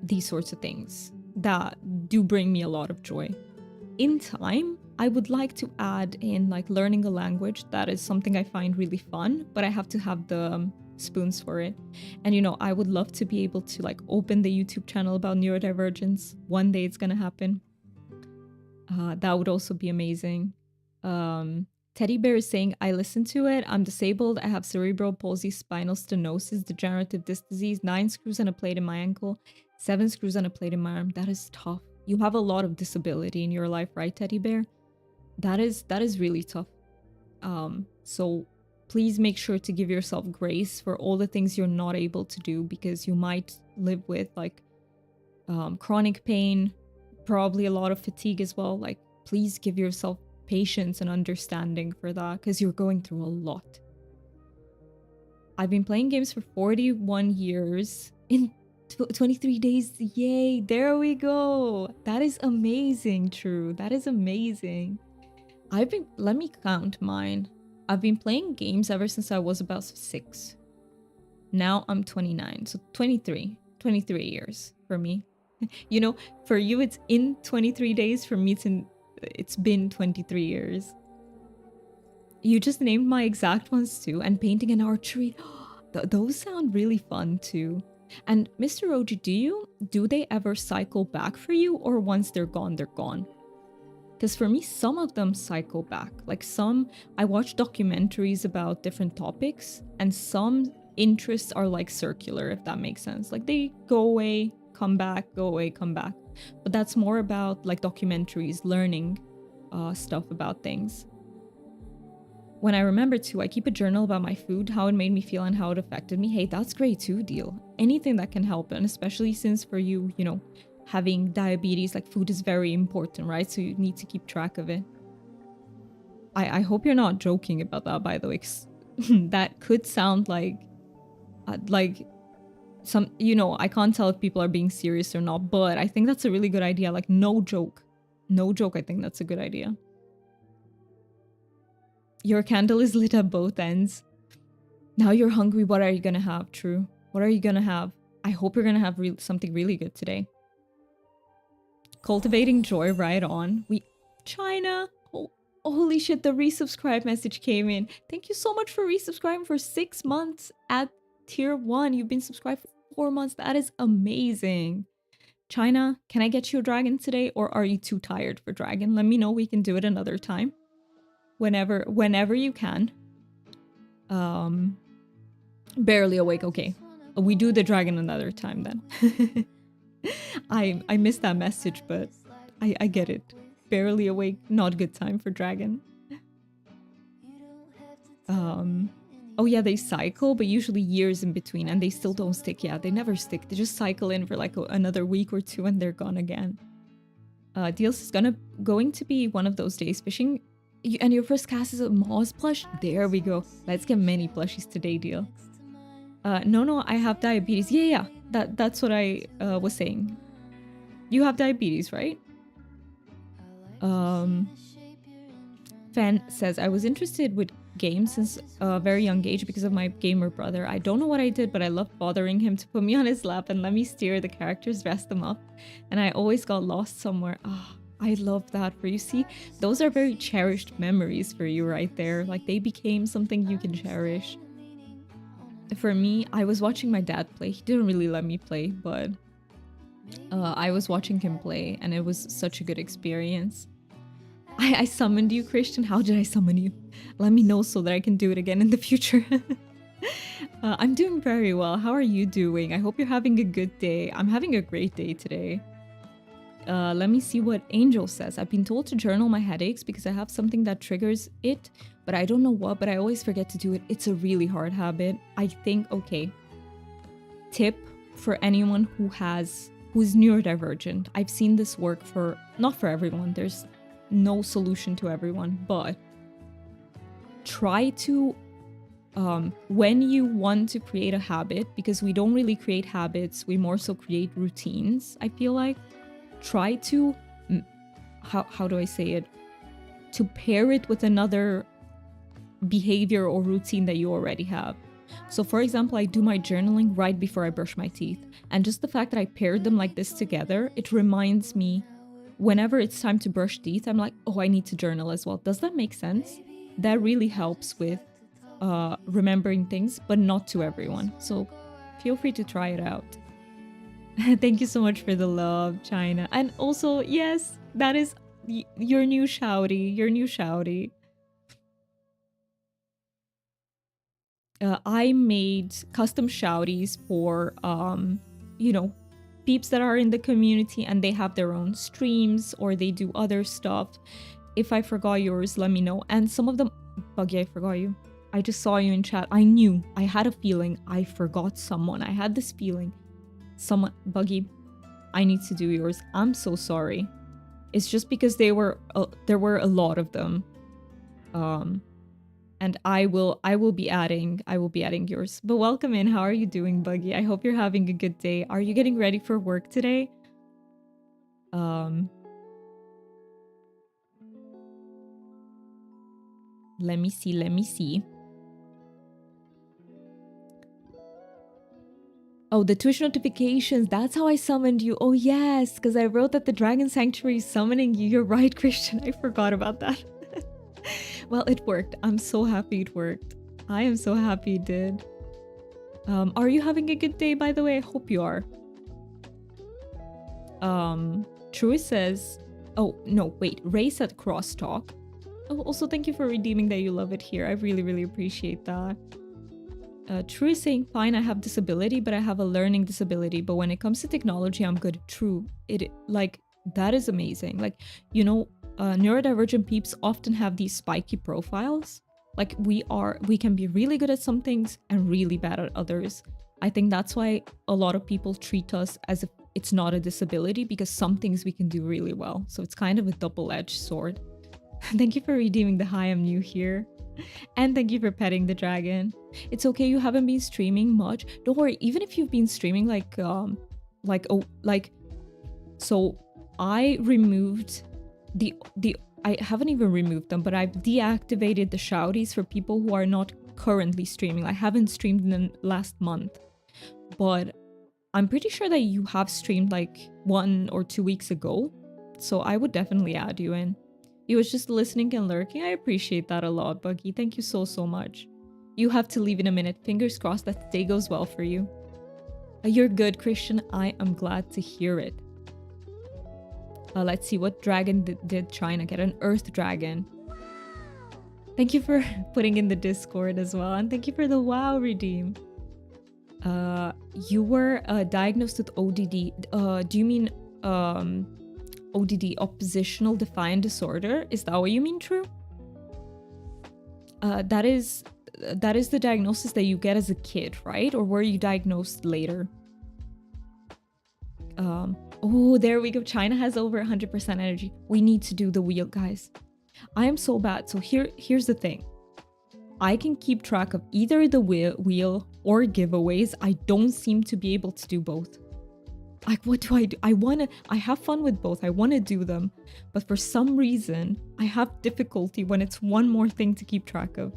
these sorts of things that do bring me a lot of joy. In time, I would like to add in like learning a language. That is something I find really fun, but I have to have the spoons for it. And you know, I would love to be able to like open the YouTube channel about neurodivergence. One day it's gonna happen. That would also be amazing. Teddy Bear is saying, I listen to it. I'm disabled. I have cerebral palsy, spinal stenosis, degenerative disc disease, 9 screws and a plate in my ankle, 7 screws and a plate in my arm. That is tough. You have a lot of disability in your life, right, Teddy Bear? That is really tough. So please make sure to give yourself grace for all the things you're not able to do, because you might live with like chronic pain, probably a lot of fatigue as well. Like, please give yourself patience and understanding for that, because you're going through a lot. I've been playing games for 41 years in 23 days. Yay, there we go. That is amazing, True. That is amazing. Let me count mine. I've been playing games ever since I was about 6. Now I'm 29, so 23 years for me. You know, for you it's in 23 days, for me it's been 23 years. You just named my exact ones too, and painting and archery. Those sound really fun too. And Mr. Oji, do they ever cycle back for you, or once they're gone, they're gone? Because for me, some of them cycle back. Like some, I watch documentaries about different topics, and some interests are like circular, if that makes sense. Like they go away, come back, go away, come back. But that's more about like documentaries, learning stuff about things. When I remember too, I keep a journal about my food, how it made me feel and how it affected me. Hey, that's great too, Deal. Anything that can help, and especially since for you, you know, having diabetes, like food is very important, right? So you need to keep track of it. I hope you're not joking about that, by the way, 'cause that could sound like some, you know, I can't tell if people are being serious or not, but I think that's a really good idea. Like no joke, I think that's a good idea. Your candle is lit at both ends. Now you're hungry. What are you gonna have, True? What are you gonna have? I hope you're gonna have something really good today. Cultivating joy, right on. China. Oh, holy shit, the resubscribe message came in. Thank you so much for resubscribing for 6 months at tier 1. You've been subscribed for 4 months. That is amazing. China, can I get you a dragon today, or are you too tired for dragon? Let me know. We can do it another time. Whenever you can. Barely awake. Okay. We do the dragon another time then. I missed that message, but I get it. Barely awake, not good time for dragon. Oh yeah, they cycle, but usually years in between, and they still don't stick. Yeah, they never stick. They just cycle in for like another week or 2 and they're gone again. Deals is going to be one of those days fishing. And your first cast is a Moz plush? There we go. Let's get many plushies today, Deal. No, I have diabetes. Yeah. That's what I was saying. You have diabetes, right? Fan says, I was interested with games since a very young age because of my gamer brother. I don't know what I did, but I loved bothering him to put me on his lap and let me steer the characters, rest them up. And I always got lost somewhere. I love that for you. See, those are very cherished memories for you right there. Like they became something you can cherish. For me, I was watching my dad play. He didn't really let me play, but I was watching him play and it was such a good experience. I summoned you, Christian. How did I summon you? Let me know so that I can do it again in the future. I'm doing very well. How are you doing? I hope you're having a good day. I'm having a great day today. Let me see what Angel says. I've been told to journal my headaches because I have something that triggers it, but I don't know what, but I always forget to do it. It's a really hard habit. I think, okay. Tip for anyone who's neurodivergent. I've seen this work not for everyone. There's no solution to everyone, but try to when you want to create a habit, because we don't really create habits, we more so create routines, I feel like, try to, how do I say it? To pair it with another behavior or routine that you already have. So for example, I do my journaling right before I brush my teeth. And just the fact that I paired them like this together, it reminds me whenever it's time to brush teeth, I'm like, oh, I need to journal as well. Does that make sense? That really helps with remembering things, but not to everyone. So feel free to try it out. Thank you so much for the love, China. And also, yes, that is your new shouty, your new shouty. I made custom shouties for, you know, peeps that are in the community and they have their own streams or they do other stuff. If I forgot yours, let me know. And some of them, Buggy, I forgot you. I just saw you in chat. I knew, I had a feeling I forgot someone. I had this feeling. Someone, Buggy, I need to do yours. I'm so sorry. It's just because there were a lot of them. And I will be adding yours. But welcome in. How are you doing, Buggy? I hope you're having a good day. Are you getting ready for work today? Let me see. Oh, the Twitch notifications. That's how I summoned you. Oh, yes, because I wrote that the Dragon Sanctuary is summoning you. You're right, Christian. I forgot about that. Well, it worked. I'm so happy it worked. I am so happy it did. Are you having a good day, by the way? I hope you are. True says... Oh, no, wait. Ray said crosstalk. Oh, also, thank you for redeeming that you love it here. I really, really appreciate that. True is saying, fine, I have disability, but I have a learning disability. But when it comes to technology, I'm good. True. That is amazing. Like, you know, neurodivergent peeps often have these spiky profiles. Like we can be really good at some things and really bad at others. I think that's why a lot of people treat us as if it's not a disability, because some things we can do really well. So it's kind of a double-edged sword. Thank you for redeeming the hi, I'm new here. And thank you for petting the dragon. It's okay, you haven't been streaming much. Don't worry, even if you've been streaming so I removed I haven't even removed them, but I've deactivated the shouties for people who are not currently streaming. I haven't streamed in the last month, but I'm pretty sure that you have streamed like 1 or 2 weeks ago. So I would definitely add you in. You was just listening and lurking. I appreciate that a lot, Buggy. Thank you so, so much. You have to leave in a minute. Fingers crossed that day goes well for you. You're good, Christian. I am glad to hear it. Let's see, what dragon did China get? An earth dragon. Thank you for putting in the Discord as well. And thank you for the WoW redeem. You were diagnosed with ODD. Do you mean ODD, oppositional defiant disorder? Is that what you mean, True? That is the diagnosis that you get as a kid, right? Or were you diagnosed later? Oh, there we go. China has over 100% energy. We need to do the wheel, guys. I am so bad. So here's the thing. I can keep track of either the wheel or giveaways. I don't seem to be able to do both. Like, what do I do? I have fun with both. I want to do them. But for some reason, I have difficulty when it's one more thing to keep track of.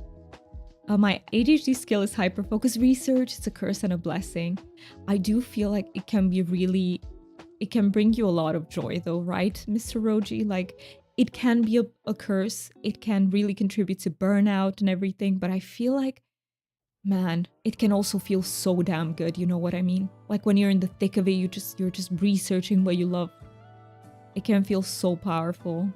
My ADHD skill is hyperfocus research. It's a curse and a blessing. I do feel like it can bring you a lot of joy though, right, Mr. Roji? Like, it can be a curse. It can really contribute to burnout and everything. But I feel like, man, it can also feel so damn good. You know what I mean? Like when you're in the thick of it, you're just researching what you love. It can feel so powerful.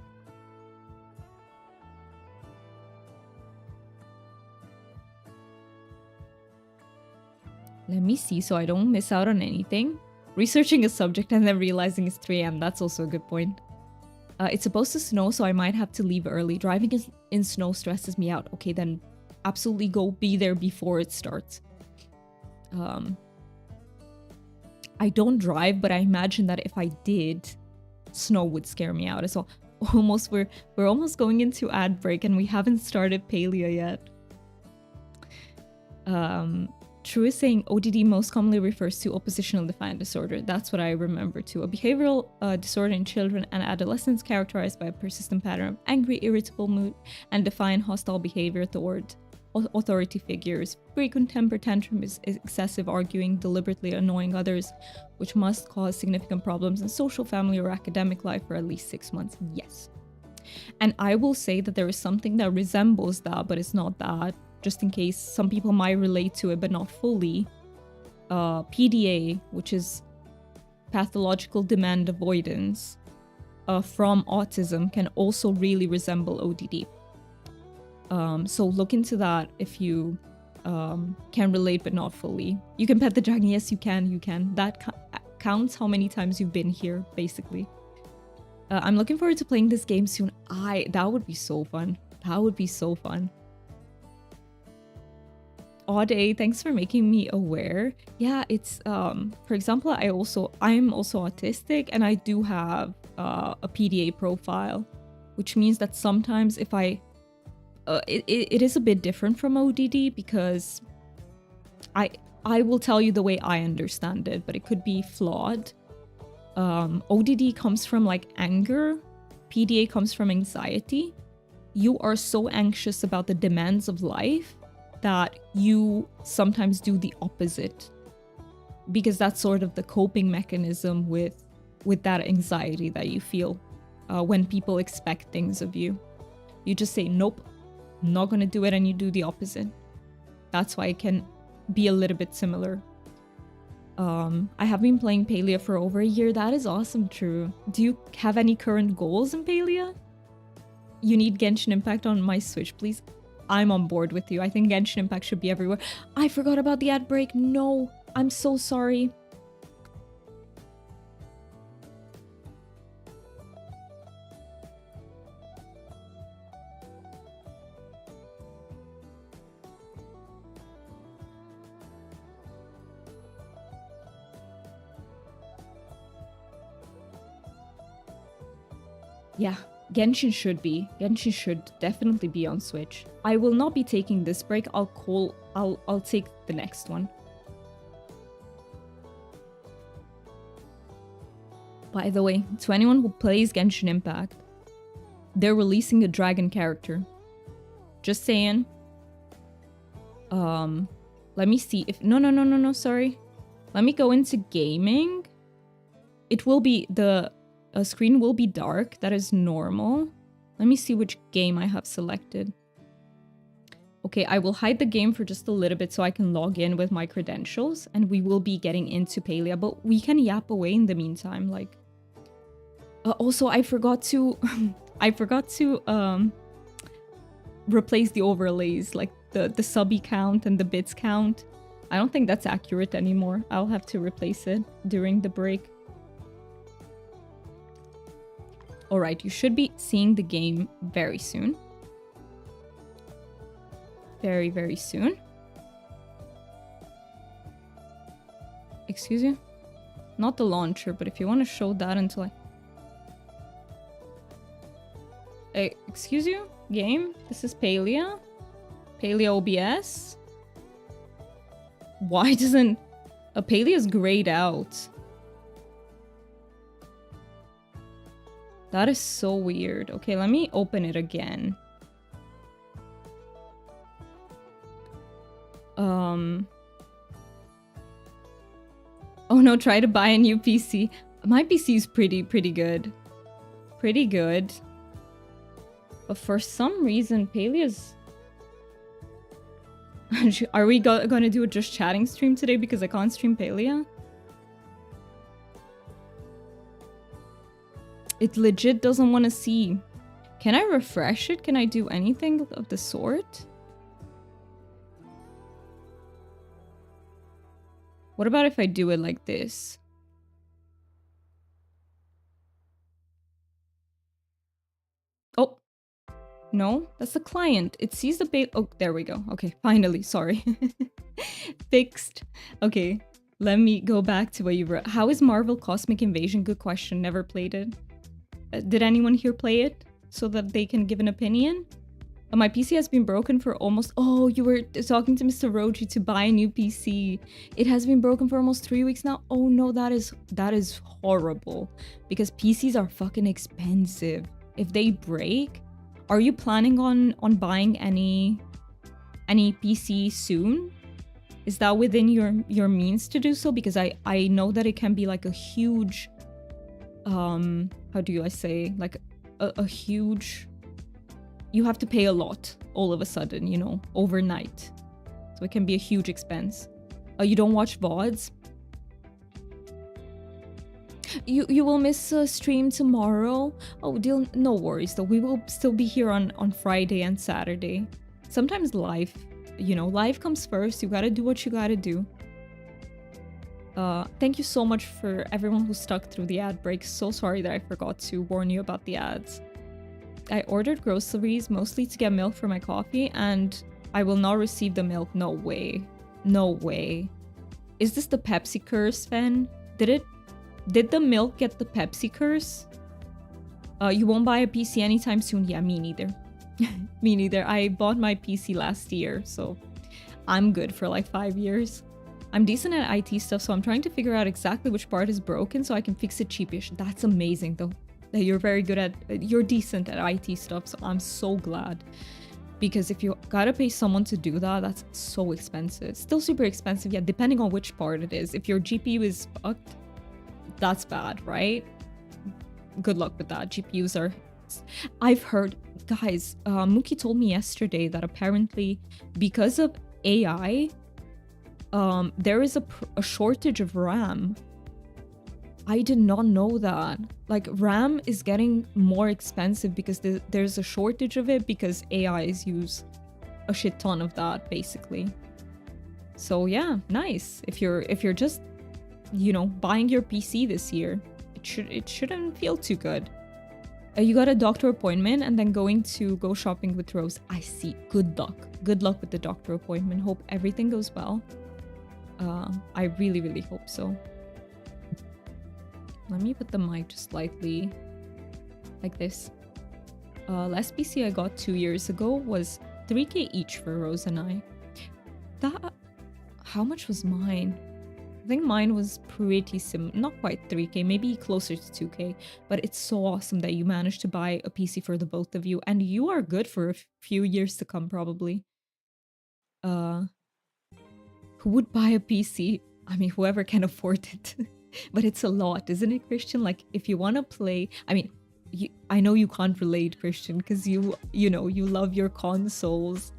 Let me see so I don't miss out on anything. Researching a subject and then realizing it's 3 a.m. That's also a good point. It's supposed to snow, so I might have to leave early. Driving in snow stresses me out. Okay, then absolutely go be there before it starts. I don't drive, but I imagine that if I did, snow would scare me out as well. We're almost going into ad break and we haven't started Palia yet. True is saying ODD most commonly refers to oppositional defiant disorder. That's what I remember too. A behavioral disorder in children and adolescents characterized by a persistent pattern of angry, irritable mood and defiant hostile behavior toward authority figures. Frequent temper tantrums, excessive arguing, deliberately annoying others, which must cause significant problems in social, family, or academic life for at least 6 months. Yes. And I will say that there is something that resembles that, but it's not that. Just in case some people might relate to it, but not fully. PDA, which is pathological demand avoidance from autism, can also really resemble ODD. So look into that if you can relate, but not fully. You can pet the dragon. Yes, you can. That counts how many times you've been here, basically. I'm looking forward to playing this game soon. That would be so fun. That would be so fun. Odd A, thanks for making me aware. Yeah, it's for example, I'm also autistic, and I do have a PDA profile, which means that sometimes if I it is a bit different from ODD, because I will tell you the way I understand it, but it could be flawed. ODD comes from like anger, PDA comes from anxiety. You are so anxious about the demands of life that you sometimes do the opposite, because that's sort of the coping mechanism with that anxiety that you feel when people expect things of you. You just say, nope, I'm not gonna do it, and you do the opposite. That's why it can be a little bit similar. I have been playing Palia for over a year. That is awesome, True. Do you have any current goals in Palia? You need Genshin Impact on my Switch, please. I'm on board with you. I think Genshin Impact should be everywhere. I forgot about the ad break. No, I'm so sorry. Yeah. Genshin should definitely be on Switch. I will not be taking this break. I'll take the next one. By the way, to anyone who plays Genshin Impact, they're releasing a dragon character. Just saying. Let me see if no, sorry. Let me go into gaming. It will be a screen will be dark. That is normal. Let me see which game I have selected. Okay, I will hide the game for just a little bit so I can log in with my credentials, and we will be getting into Palia, but we can yap away in the meantime. Like, also I forgot to replace the overlays, like the subby count and the bits count. I don't think that's accurate anymore. I'll have to replace it during the break. Alright, you should be seeing the game very soon. Very, very soon. Excuse you? Not the launcher, but if you want to show that until excuse you? Game? This is Palia? Palia OBS? Why doesn't... Palia's grayed out. That is so weird. Okay, let me open it again. Oh no, try to buy a new PC. My PC is pretty good. Pretty good. But for some reason, Palia's... Are we gonna do a just chatting stream today because I can't stream Palia? It legit doesn't want to see. Can I refresh it? Can I do anything of the sort? What about if I do it like this? Oh. No, that's the client. It sees the bait. Oh, there we go. Okay, finally. Sorry. Fixed. Okay, let me go back to what you wrote. How is Marvel Cosmic Invasion? Good question. Never played it. Did anyone here play it so that they can give an opinion? My PC has been broken for almost... Oh, you were talking to Mr. Roji to buy a new PC. It has been broken for almost 3 weeks now. Oh no, that is horrible. Because PCs are fucking expensive. If they break... Are you planning on buying any PC soon? Is that within your means to do so? Because I know that it can be like a huge... how do I say? Like a huge... You have to pay a lot all of a sudden, you know, overnight. So it can be a huge expense. You don't watch VODs? You will miss a stream tomorrow? Oh, deal, no worries though. We will still be here on Friday and Saturday. Sometimes life, you know, life comes first. You gotta do what you gotta do. Thank you so much for everyone who stuck through the ad break. So sorry that I forgot to warn you about the ads. I ordered groceries mostly to get milk for my coffee and I will not receive the milk. No way. No way. Is this the Pepsi curse, Fen? Did the milk get the Pepsi curse? You won't buy a PC anytime soon? Yeah, me neither. Me neither. I bought my PC last year, so I'm good for like 5 years. I'm decent at IT stuff, so I'm trying to figure out exactly which part is broken so I can fix it cheapish. That's amazing though. That you're very good at, you're decent at IT stuff, so I'm so glad. Because if you gotta pay someone to do that, that's so expensive. Still super expensive, yeah, depending on which part it is. If your GPU is fucked, that's bad, right? Good luck with that. GPUs are... I've heard... Guys, Mookie told me yesterday that apparently because of AI, there is a shortage of RAM. I did not know that. Like, RAM is getting more expensive because there's a shortage of it because AIs use a shit ton of that, basically. So yeah, nice. If you're just, you know, buying your PC this year, it shouldn't feel too good. You got a doctor appointment and then going to go shopping with Rose. I see. Good luck. Good luck with the doctor appointment. Hope everything goes well. I really, really hope so. Let me put the mic just slightly like this. Last PC I got 2 years ago was 3K each for Rose and I. How much was mine? I think mine was pretty not quite 3K, maybe closer to 2K, but it's so awesome that you managed to buy a PC for the both of you, and you are good for a few years to come, probably. Who would buy a PC? I mean, whoever can afford it. But it's a lot, isn't it, Christian? Like, if you want to play... I mean, I know you can't relate, Christian, because you know, you love your consoles.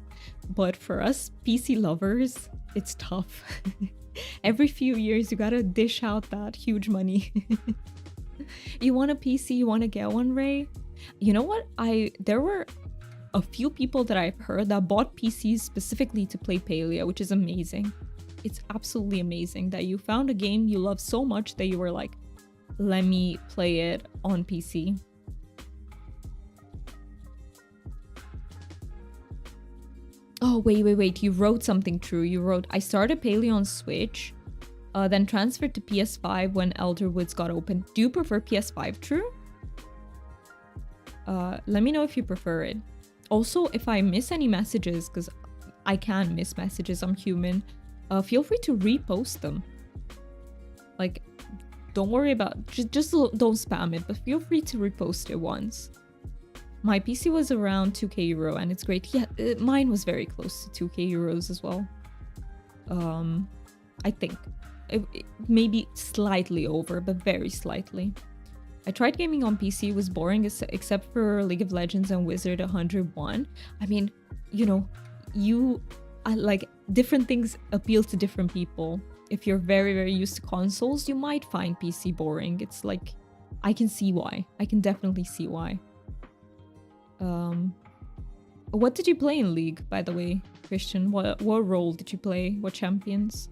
But for us PC lovers, it's tough. Every few years, you gotta dish out that huge money. You want a PC? You want to get one, Ray? You know what? There were a few people that I've heard that bought PCs specifically to play Palia, which is amazing. It's absolutely amazing that you found a game you love so much that you were like, let me play it on PC. Oh, wait. You wrote something true. You wrote, I started Paleo on Switch, then transferred to PS5 when Elder Woods got open. Do you prefer PS5, true? Let me know if you prefer it. Also, if I miss any messages, because I can miss messages, I'm human, feel free to repost them. Like, don't worry about... Just don't spam it, but feel free to repost it once. My PC was around 2k euro and it's great. Yeah, mine was very close to 2k euros as well. I think. It maybe slightly over, but very slightly. I tried gaming on PC, it was boring except for League of Legends and Wizard 101. I mean, you know, like, different things appeal to different people. If you're very, very used to consoles, you might find PC boring. It's like, I can see why. I can definitely see why. What did you play in League, by the way, Christian? What role did you play? What champions?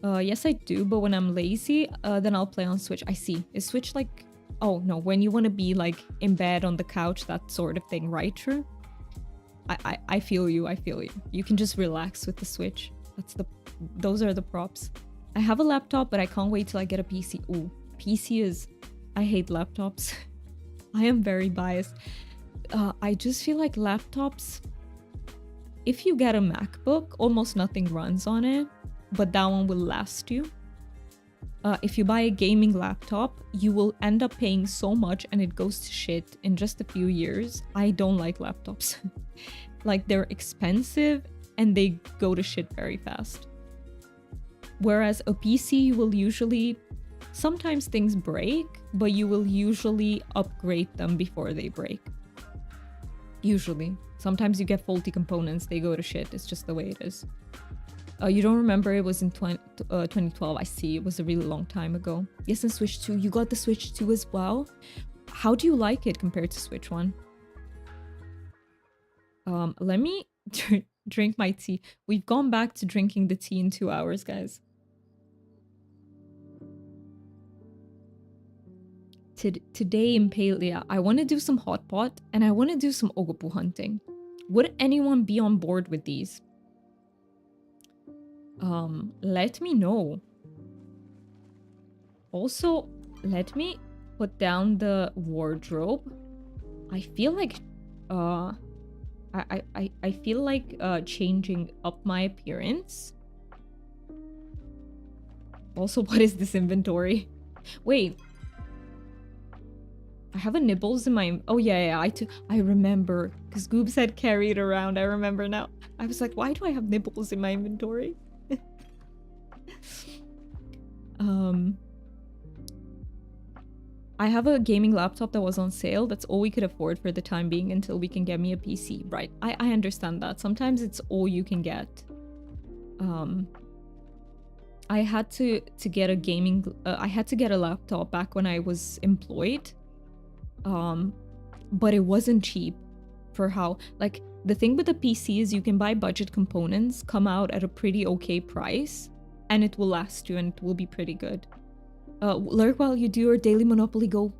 Yes, I do, but when I'm lazy, then I'll play on Switch. I see. Is Switch like... Oh, no, when you want to be, like, in bed on the couch, that sort of thing, right? True? I feel you, I feel you. You can just relax with the Switch. Those are the props. I have a laptop, but I can't wait till I get a PC. Ooh, PC is... I hate laptops. I am very biased. I just feel like laptops, if you get a MacBook, almost nothing runs on it, but that one will last you. If you buy a gaming laptop, you will end up paying so much and it goes to shit in just a few years. I don't like laptops. Like, they're expensive and they go to shit very fast. Whereas a PC, you will usually, sometimes things break, but you will usually upgrade them before they break. Usually. Sometimes you get faulty components, they go to shit. It's just the way it is. You don't remember it was in 2012. I see, it was a really long time ago. Yes, and Switch 2. You got the Switch 2 as well? How do you like it compared to Switch 1? Let me drink my tea. We've gone back to drinking the tea in 2 hours, guys. Today in Palia, I want to do some hotpot and I want to do some ogopuu hunting. Would anyone be on board with these? Let me know. Also, let me put down the wardrobe. I feel like I feel like changing up my appearance. Also, what is this inventory? Wait. I have a nibbles in my... Oh, yeah, I remember. Because Goob said carry it around. I remember now. I was like, why do I have nibbles in my inventory? I have a gaming laptop that was on sale. That's all we could afford for the time being until we can get me a PC. Right. I understand that. Sometimes it's all you can get. I had to get a gaming... I had to get a laptop back when I was employed. But it wasn't cheap for how... Like, the thing with the PC is you can buy budget components, come out at a pretty okay price, and it will last you and it will be pretty good. Lurk while you do your daily Monopoly. Go.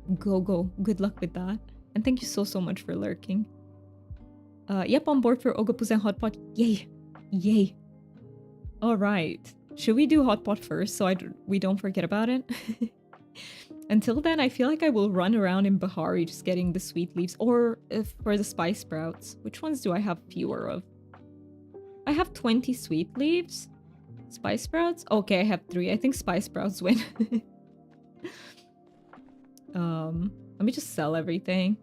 Good luck with that. And thank you so much for lurking. Yep, on board for ogopuu and hotpot. Yay. Alright. Should we do hotpot first so we don't forget about it? Until then, I feel like I will run around in Bahari just getting the sweet leaves. Or for the spice sprouts. Which ones do I have fewer of? I have 20 sweet leaves. Spice sprouts? Okay, I have 3. I think spice sprouts win. Let me just sell everything.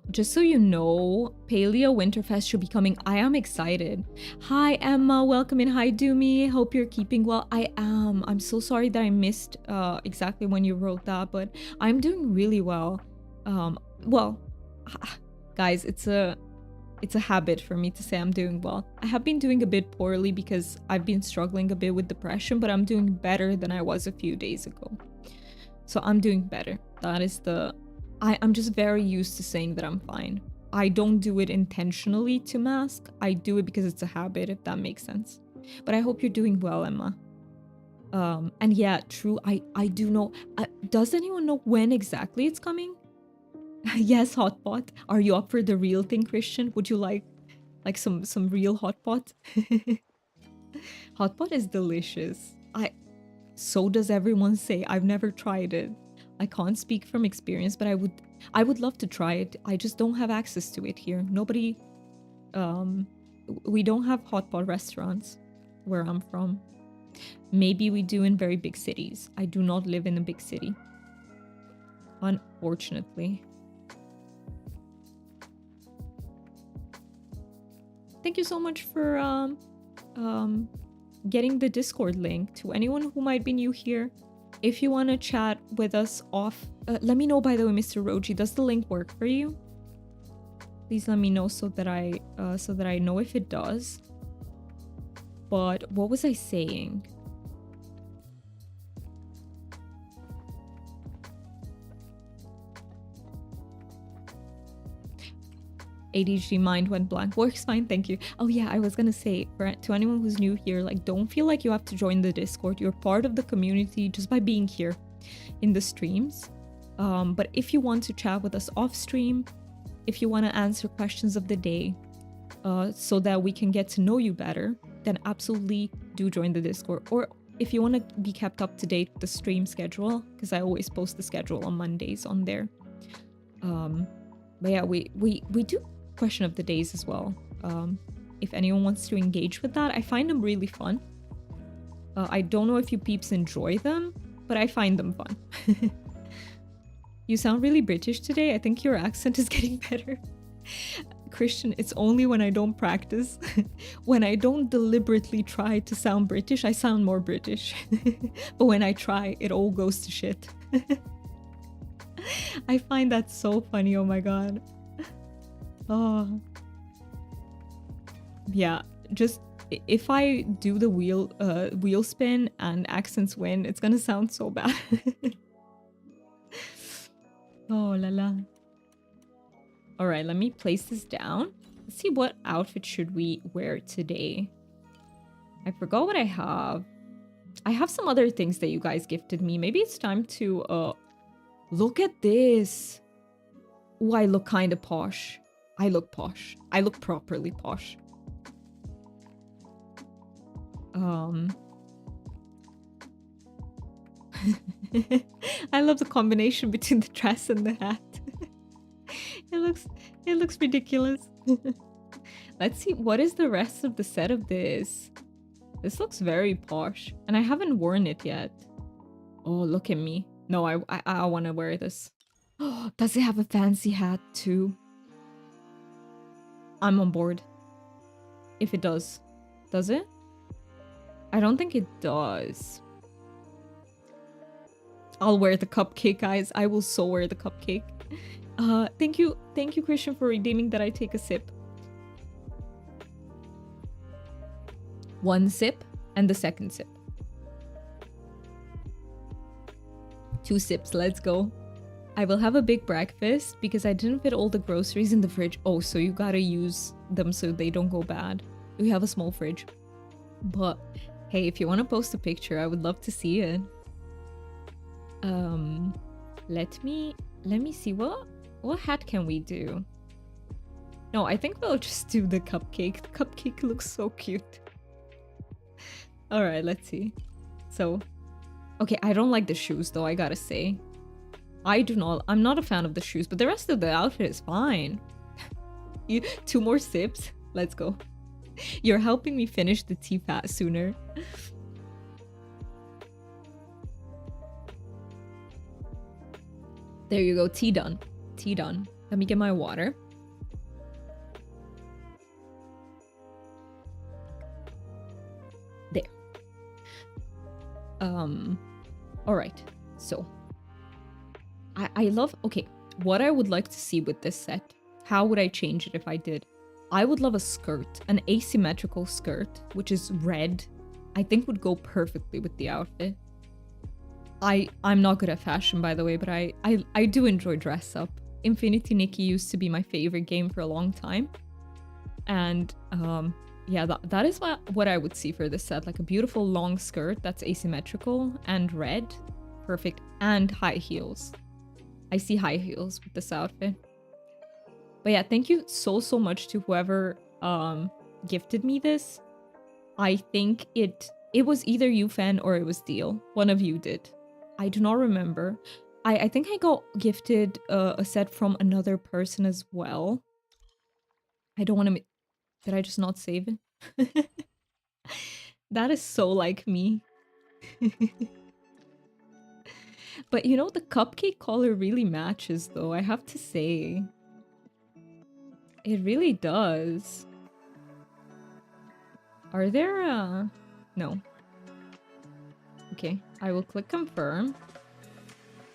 Just so you know, Paleo Winterfest should be coming. I am excited. Hi Emma, welcome in. Hi Doomy, hope you're keeping well. I am. I'm so sorry that I missed exactly when you wrote that, but I'm doing really well. Well, guys, it's a habit for me to say I'm doing well. I have been doing a bit poorly because I've been struggling a bit with depression, but I'm doing better than I was a few days ago. So I'm doing better. That is the... I'm just very used to saying that I'm fine. I don't do it intentionally to mask. I do it because it's a habit, if that makes sense. But I hope you're doing well, Emma. And yeah, true, I do know... does anyone know when exactly it's coming? Yes, hotpot. Are you up for the real thing, Christian? Would you like some real hotpot? Hotpot is delicious. So does everyone say. I've never tried it. I can't speak from experience, but I would love to try it. I just don't have access to it here. Nobody... we don't have hotpot restaurants where I'm from. Maybe we do in very big cities. I do not live in a big city. Unfortunately. Thank you so much for getting the Discord link. To anyone who might be new here, if you want to chat with us off, let me know, by the way, Mr. Roji. Does the link work for you? Please let me know so that I know if it does. But what was I saying? ADHD mind went blank. Works fine, thank you. Oh yeah, I was gonna say, to anyone who's new here, like, don't feel like you have to join the Discord. You're part of the community just by being here in the streams. But if you want to chat with us off stream, if you want to answer questions of the day, so that we can get to know you better, then absolutely do join the Discord. Or if you want to be kept up to date with the stream schedule, because I always post the schedule on Mondays on there, But yeah, we do question of the days as well. If anyone wants to engage with that, I find them really fun. I don't know if you peeps enjoy them, but I find them fun. You sound really British today. I think your accent is getting better. Christian, it's only when I don't practice. When I don't deliberately try to sound British, I sound more British. But when I try, it all goes to shit. I find that so funny, oh my god. Oh. Yeah, just if I do the wheel spin and accents win, it's gonna sound so bad. Oh la la. All right, let me place this down. Let's see, what outfit should we wear today? I forgot what I have. I have some other things that you guys gifted me. Maybe it's time to look at this. Oh, I look kind of posh. I look posh. I look properly posh. I love the combination between the dress and the hat. It looks ridiculous. Let's see, what is the rest of the set of this? This looks very posh, and I haven't worn it yet. Oh, look at me. No, I want to wear this. Oh, does it have a fancy hat too? I'm on board. If it does. Does it? I don't think it does. I'll wear the cupcake, guys. I will so wear the cupcake. Thank you, Christian, for redeeming that I take a sip. One sip and the second sip. 2 sips, let's go. I will have a big breakfast because I didn't fit all the groceries in the fridge. Oh, so you gotta use them so they don't go bad. We have a small fridge. But hey, if you want to post a picture, I would love to see it. Let me see, what hat can we do? No, I think we'll just do the cupcake. The cupcake looks so cute. All right, let's see. So, okay, I don't like the shoes though, I gotta say. I'm not a fan of the shoes, but the rest of the outfit is fine. 2 more sips. Let's go. You're helping me finish the tea fast sooner. There you go, tea done. Tea done. Let me get my water. There. All right. So, I love, okay, what I would like to see with this set, how would I change it if I did? I would love a skirt, an asymmetrical skirt, which is red. I think would go perfectly with the outfit. I'm not good at fashion, by the way, but I do enjoy dress up. Infinity Nikki used to be my favorite game for a long time. And yeah, that is what I would see for this set. Like a beautiful long skirt that's asymmetrical and red. Perfect. And high heels. I see high heels with this outfit. But yeah, thank you so much to whoever gifted me this. I think it was either you, Fan, or it was Deal. One of you did. I do not remember. I think I got gifted a set from another person as well. I don't want to... Did I just not save it? That is so like me. But you know, the cupcake color really matches though, I have to say. It really does. Are there no. Okay, I will click confirm.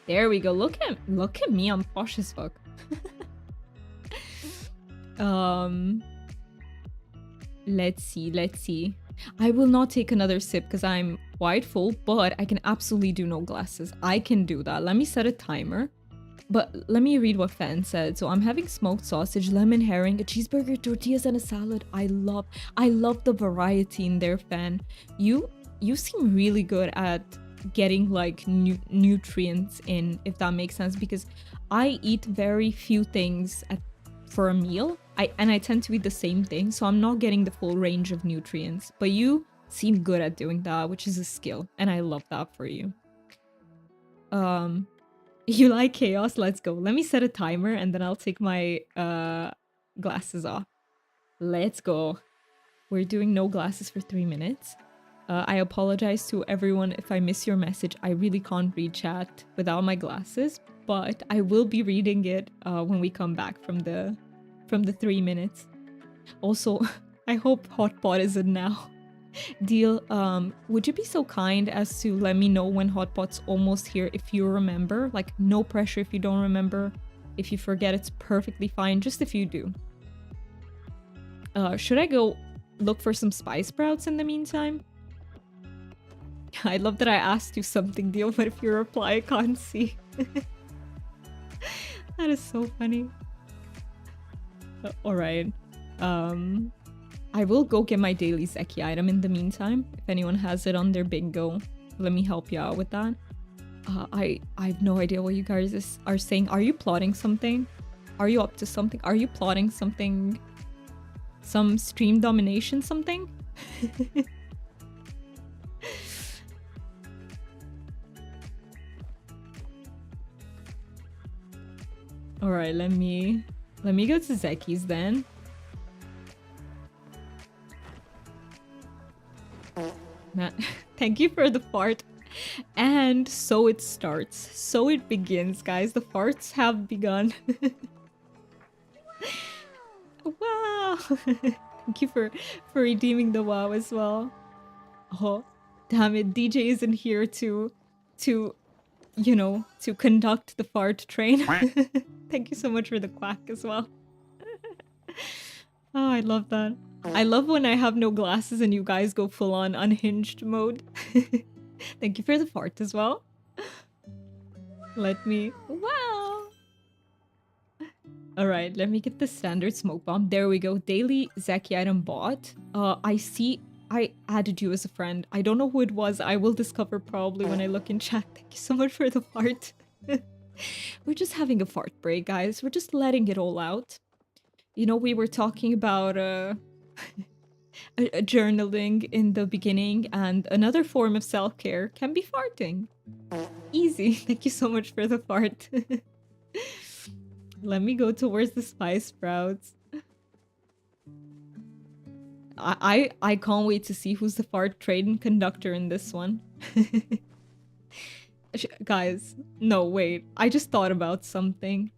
There we go. Look at me, I'm posh as fuck. Let's see. I will not take another sip because I'm quite full, but I can absolutely do no glasses. I can do that. Let me set a timer. But let me read what Fan said. So I'm having smoked sausage, lemon herring, a cheeseburger, tortillas, and a salad. I love the variety in there, Fan. You seem really good at getting like nutrients in, if that makes sense, because I eat very few things for a meal. I tend to eat the same thing, so I'm not getting the full range of nutrients. But you seem good at doing that, which is a skill, and I love that for you. You like chaos? Let's go. Let me set a timer and then I'll take my glasses off. Let's go. We're doing no glasses for 3 minutes. I apologize to everyone if I miss your message. I really can't read chat without my glasses, but I will be reading it when we come back from the 3 minutes. Also, I hope hotpot is in now. Deal, would you be so kind as to let me know when hotpot's almost here if you remember? Like, no pressure if you don't remember. If you forget, it's perfectly fine, just if you do. Should I go look for some spice sprouts in the meantime? I love that I asked you something, Deal, but if you reply, I can't see. That is so funny. Alright. I will go get my daily Zeki item in the meantime. If anyone has it on their bingo, let me help you out with that. I have no idea what you guys are saying. Are you plotting something? Are you up to something? Are you plotting something? Some stream domination something? Alright, let me go to Zeki's then. Matt, thank you for the fart. And so it starts. So it begins, guys. The farts have begun. Wow. Thank you for redeeming the wow as well. Oh, damn it. DJ isn't here to you know, to conduct the fart train. Thank you so much for the quack as well. Oh, I love that. I love when I have no glasses and you guys go full on unhinged mode. Thank you for the fart as well. Let me... Wow! Alright, let me get the standard smoke bomb. There we go. Daily Zeki item bought. I see... I added you as a friend. I don't know who it was. I will discover probably when I look in chat. Thank you so much for the fart. We're just having a fart break, guys. We're just letting it all out. You know, we were talking about journaling in the beginning, and another form of self-care can be farting. Easy. Thank you so much for the fart. Let me go towards the spice sprouts. I can't wait to see who's the fart train conductor in this one. Guys, no, wait. I just thought about something.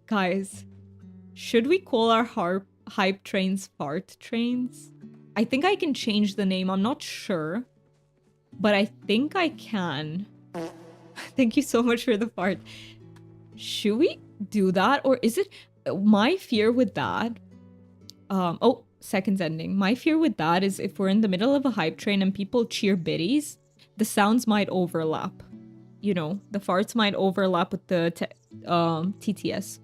Guys, should we call our hype trains fart trains? I think I can change the name. I'm not sure. But I think I can. Thank you so much for the fart. Should we do that? Or is it... My fear with that... oh, seconds ending. My fear with that is if we're in the middle of a hype train and people cheer biddies, the sounds might overlap. You know, the farts might overlap with the TTS.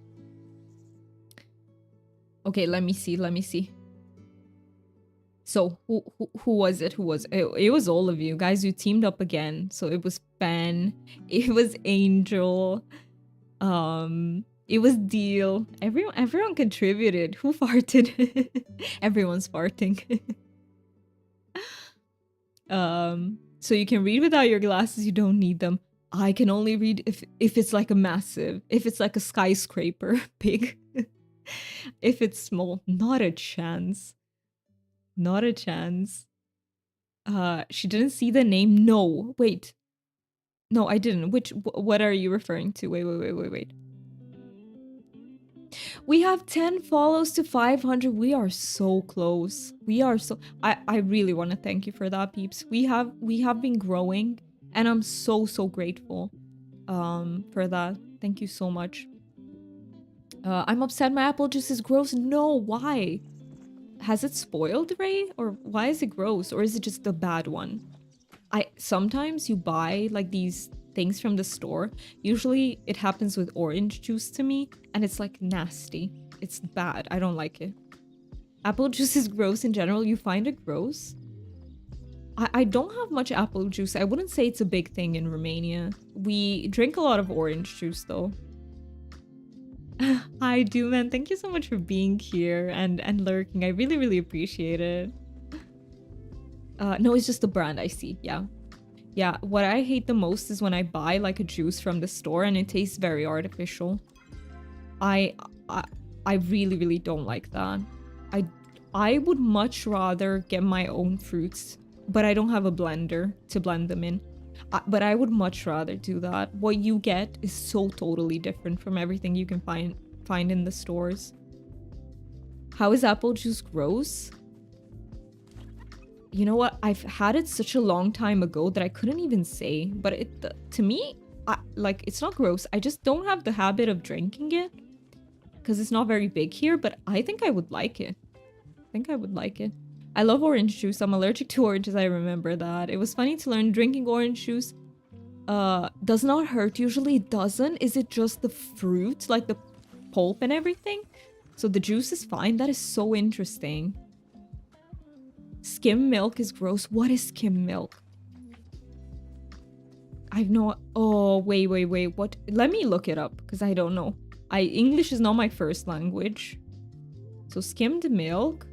Okay, let me see. So, who was it? It was all of you. Guys, you teamed up again. So it was Ben. It was Angel. It was Deal. Everyone contributed. Who farted? Everyone's farting. So you can read without your glasses, you don't need them. I can only read if it's like if it's like a skyscraper big. If it's small, not a chance. Not a chance. She didn't see the name. No, wait. No, I didn't. What are you referring to? Wait. We have 10 follows to 500. We are so close. We are so... I really want to thank you for that, peeps. We have been growing, and I'm so grateful for that. Thank you so much. I'm upset my apple juice is gross. No, why? Has it spoiled, Ray? Or why is it gross? Or is it just a bad one? Sometimes you buy like these things from the store. Usually it happens with orange juice to me, and it's like nasty. It's bad. I don't like it. Apple juice is gross in general. You find it gross? I don't have much apple juice. I wouldn't say it's a big thing in Romania. We drink a lot of orange juice though. Hi, Dooman. Thank you so much for being here and lurking. I really appreciate it. No, it's just the brand I see. Yeah. Yeah, what I hate the most is when I buy like a juice from the store and it tastes very artificial. I I really, really don't like that. I would much rather get my own fruits, but I don't have a blender to blend them in. But I would much rather do that. What you get is so totally different from everything you can find in the stores. How is apple juice gross? You know what? I've had it such a long time ago that I couldn't even say. But to me, like, it's not gross. I just don't have the habit of drinking it because it's not very big here. But I think I would like it. I love orange juice. I'm allergic to oranges. I remember that. It was funny to learn drinking orange juice does not hurt. Usually it doesn't. Is it just the fruit, like the pulp and everything? So the juice is fine. That is so interesting. Skim milk is gross. What is skim milk? I've no... Oh, wait. What? Let me look it up because I don't know. English is not my first language. So skimmed milk...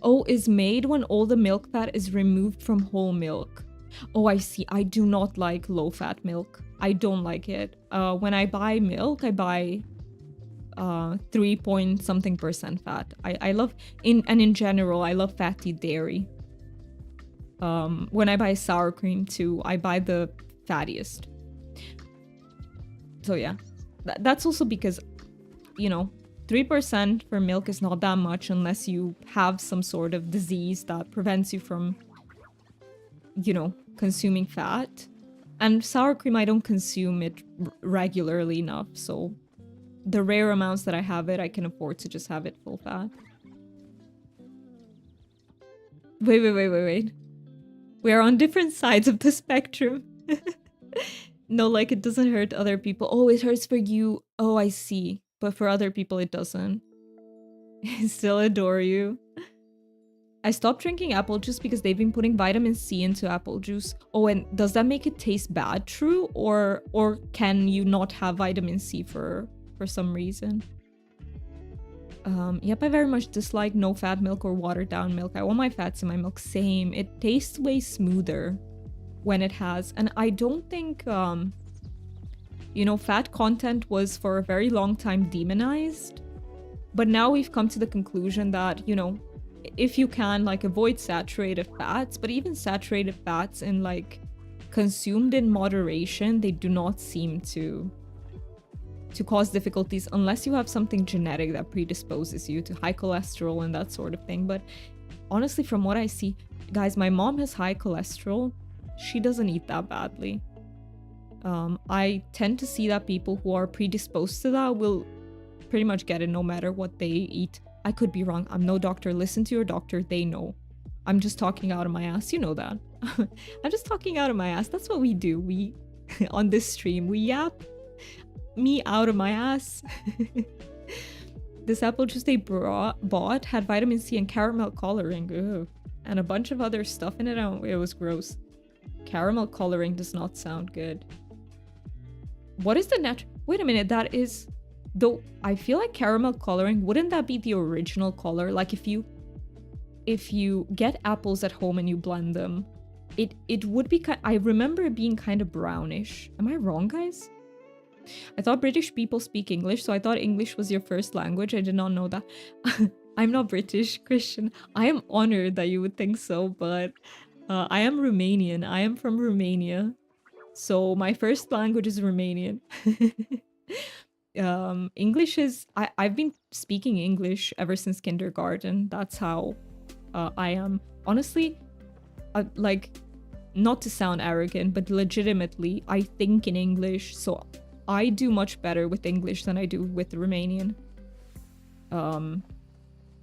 Oh, is made when all the milk fat is removed from whole milk. Oh, I see. I do not like low-fat milk. I don't like it. When I buy milk, I buy 3-point-something% fat. I love... in general, I love fatty dairy. When I buy sour cream too, I buy the fattiest. So yeah. That's also because, you know, 3% for milk is not that much unless you have some sort of disease that prevents you from, you know, consuming fat. And sour cream, I don't consume it regularly enough, so the rare amounts that I have it, I can afford to just have it full fat. Wait. We are on different sides of the spectrum. No, like, it doesn't hurt other people. Oh, it hurts for you. Oh, I see. But for other people, it doesn't. I still adore you. I stopped drinking apple juice because they've been putting vitamin C into apple juice. Oh, and does that make it taste bad, true? Or can you not have vitamin C for some reason? Yep, I very much dislike no-fat milk or watered-down milk. I want my fats in my milk. Same. It tastes way smoother when it has. And I don't think... you know, fat content was for a very long time demonized. But now we've come to the conclusion that, you know, if you can, like, avoid saturated fats, but even saturated fats in, like, consumed in moderation, they do not seem to cause difficulties unless you have something genetic that predisposes you to high cholesterol and that sort of thing. But honestly, from what I see, guys, my mom has high cholesterol. She doesn't eat that badly. I tend to see that people who are predisposed to that will pretty much get it no matter what they eat. I could be wrong. I'm no doctor. Listen to your doctor. They know. I'm just talking out of my ass. You know that. I'm just talking out of my ass. That's what we do. We, on this stream, we yap me out of my ass. This apple juice they bought had vitamin C and caramel coloring. Ugh. And a bunch of other stuff in it. It was gross. Caramel coloring does not sound good. What is the net? Wait a minute, that is... Though, I feel like caramel coloring, wouldn't that be the original color? Like, if you get apples at home and you blend them, it would be I remember it being kind of brownish. Am I wrong, guys? I thought British people speak English, so I thought English was your first language. I did not know that. I'm not British, Christian. I am honored that you would think so, but I am Romanian. I am from Romania. So my first language is Romanian. English is... I've been speaking English ever since kindergarten. That's how I am. Honestly, like, not to sound arrogant, but legitimately, I think in English. So I do much better with English than I do with Romanian.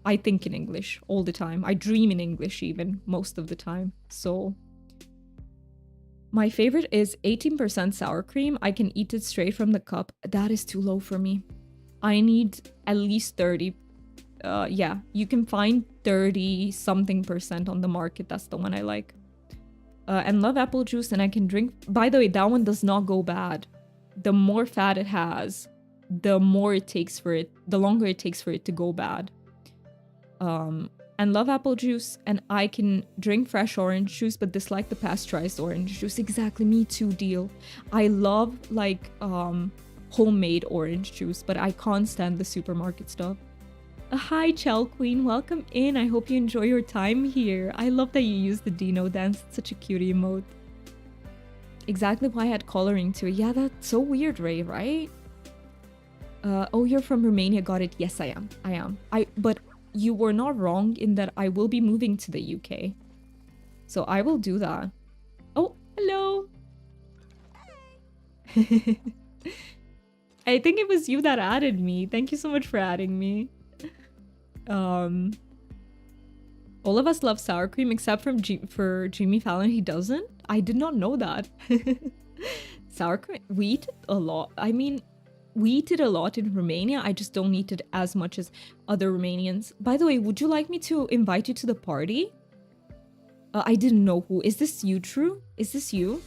I think in English all the time. I dream in English even most of the time. So... My favorite is 18% sour cream. I can eat it straight from the cup. That is too low for me. I need at least 30. Yeah, you can find 30-something% on the market. That's the one I like. And love apple juice, and I can drink... By the way, that one does not go bad. The more fat it has, the more it takes for it... The longer it takes for it to go bad. And and love apple juice, and I can drink fresh orange juice but dislike the pasteurized orange juice. Exactly, me too, deal. I love like homemade orange juice, but I can't stand the supermarket stuff. Hi, Chell Queen, welcome in. I hope you enjoy your time here. I love that you use the Dino dance. It's such a cutie emote. Exactly why I had coloring to it. Yeah, that's so weird, Ray, right? Oh, you're from Romania. Got it. Yes, I am. But you were not wrong in that I will be moving to the UK. So I will do that. Oh, hello. I think it was you that added me. Thank you so much for adding me. All of us love sour cream except for Jimmy Fallon. He doesn't. I did not know that. Sour cream, we eat it a lot. I mean, we eat it a lot in Romania. I just don't eat it as much as other Romanians. By the way, would you like me to invite you to the party? I didn't know who. Is this you, True? Is this you?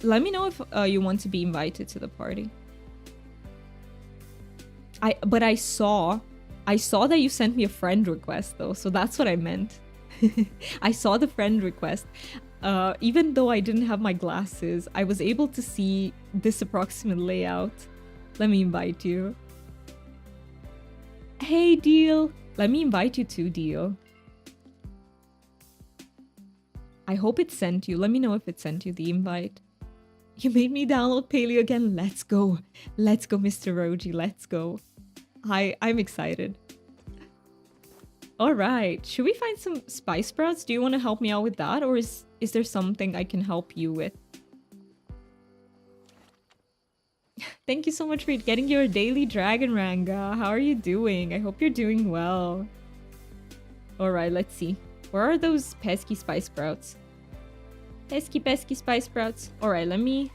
Let me know if you want to be invited to the party. But I saw that you sent me a friend request though, so that's what I meant. I saw the friend request. Even though I didn't have my glasses, I was able to see this approximate layout. Let me invite you. Hey, Deal. Let me invite you too, Deal. I hope it sent you. Let me know if it sent you the invite. You made me download Paleo again. Let's go. Let's go, Mr. Roji. Let's go. I'm excited. All right. Should we find some spice sprouts? Do you want to help me out with that? Or is there something I can help you with? Thank you so much for getting your daily dragon, Ranga. How are you doing? I hope you're doing well. All right, let's see. Where are those pesky spice sprouts? Pesky spice sprouts. All right, let me...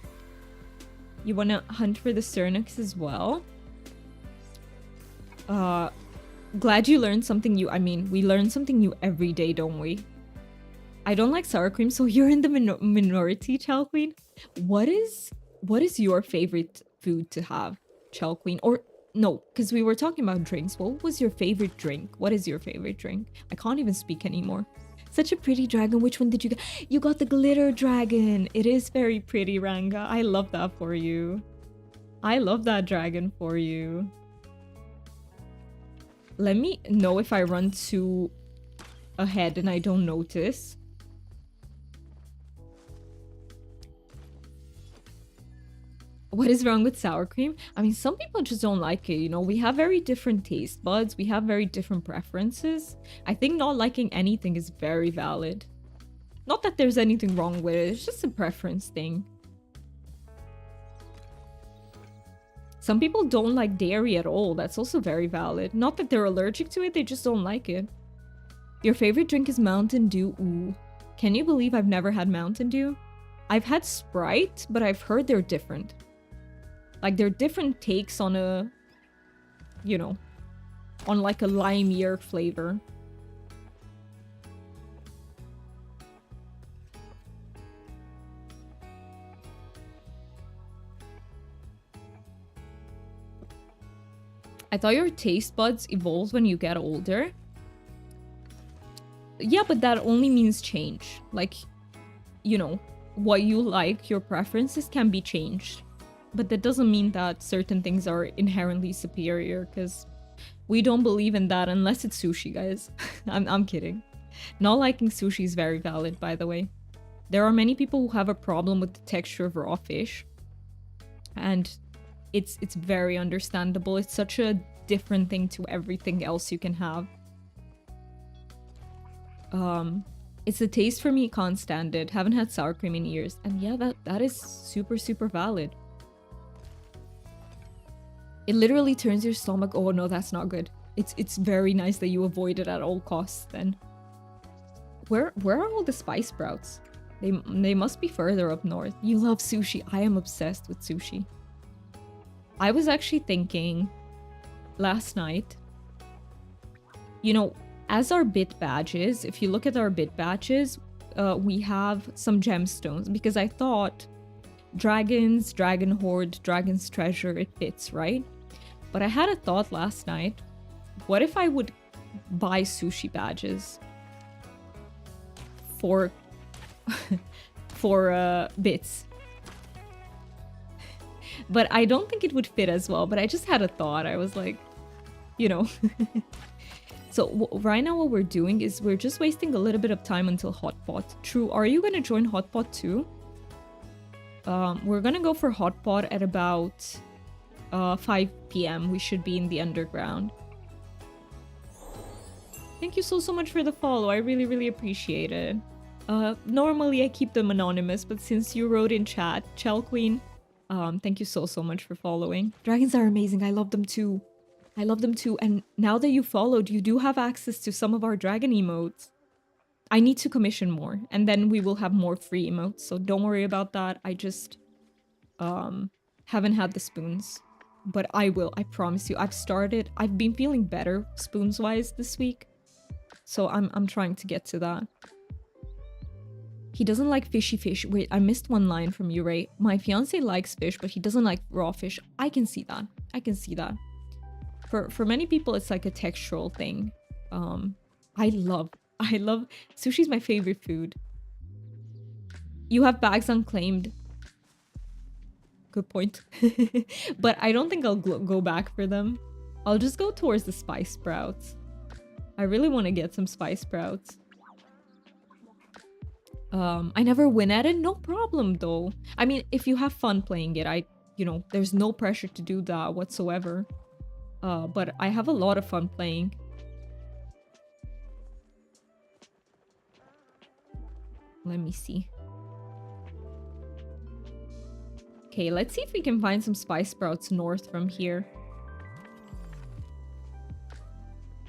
You want to hunt for the Cernix as well? Glad you learned something new. I mean, we learn something new every day, don't we? I don't like sour cream, so you're in the minority, Chell Queen. What is your favorite food to have, Chell Queen? Or no, because we were talking about drinks. What was your favorite drink? What is your favorite drink? I can't even speak anymore. Such a pretty dragon. Which one did you get? You got the glitter dragon. It is very pretty, Ranga. I love that for you. I love that dragon for you. Let me know if I run too ahead and I don't notice. What is wrong with sour cream? I mean, some people just don't like it, you know? We have very different taste buds. We have very different preferences. I think not liking anything is very valid. Not that there's anything wrong with it. It's just a preference thing. Some people don't like dairy at all. That's also very valid. Not that they're allergic to it, they just don't like it. Your favorite drink is Mountain Dew. Ooh. Can you believe I've never had Mountain Dew? I've had Sprite, but I've heard they're different. Like, they're different takes on a... You know, on like a lime-ear flavor. I thought your taste buds evolve when you get older. Yeah, but that only means change. Like, you know, what you like, your preferences can be changed. But that doesn't mean that certain things are inherently superior, because we don't believe in that unless it's sushi, guys. I'm kidding. Not liking sushi is very valid, by the way. There are many people who have a problem with the texture of raw fish. And it's very understandable. It's such a different thing to everything else you can have. It's a taste for me, can't stand it. Haven't had sour cream in years. And yeah, that is super, super valid. It literally turns your stomach. Oh no, that's not good. It's very nice that you avoid it at all costs then. Where are all the spice sprouts? They must be further up north. You love sushi. I am obsessed with sushi. I was actually thinking last night, you know, as our bit badges, if you look at our bit badges, we have some gemstones, because I thought dragons, dragon hoard, dragon's treasure, it fits, right? But I had a thought last night. What if I would buy sushi badges? 4 bits. But I don't think it would fit as well, but I just had a thought. I was like, you know. So right now what we're doing is we're just wasting a little bit of time until hotpot. True, are you gonna join hotpot too? We're gonna go for hotpot at about 5 p.m. We should be in the underground. Thank you so much for the follow. I really appreciate it. Normally I keep them anonymous, but since you wrote in chat, Chell Queen, thank you so much for following. Dragons are amazing. I love them too. I love them too. And now that you followed, you do have access to some of our dragon emotes. I need to commission more, and then we will have more free emotes, so don't worry about that. I just haven't had the spoons. But I will, I promise you. I've been feeling better spoons-wise this week. So I'm trying to get to that. He doesn't like fishy fish. Wait, I missed one line from you, Ray. My fiance likes fish, but he doesn't like raw fish. I can see that. I can see that. For many people, it's like a textural thing. I love sushi's my favorite food. You have bags unclaimed. Good point. But I don't think I'll go back for them. I'll just go towards the spice sprouts. I really want to get some spice sprouts. I never win at it. No problem though. I mean, if you have fun playing it, you know, there's no pressure to do that whatsoever. But I have a lot of fun playing. Let me see. Okay, let's see if we can find some spice sprouts north from here.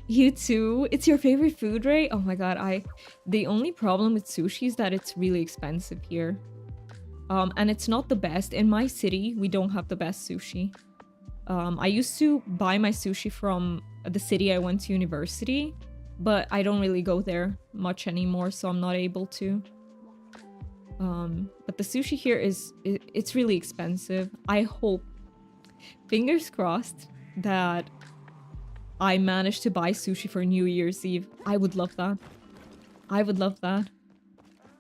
You too? It's your favorite food, Ray? Oh my god, the only problem with sushi is that it's really expensive here. And it's not the best. In my city, we don't have the best sushi. I used to buy my sushi from the city I went to university, but I don't really go there much anymore, so I'm not able to. But the sushi here it's really expensive. I hope, fingers crossed, that I managed to buy sushi for New Year's Eve. I would love that. I would love that.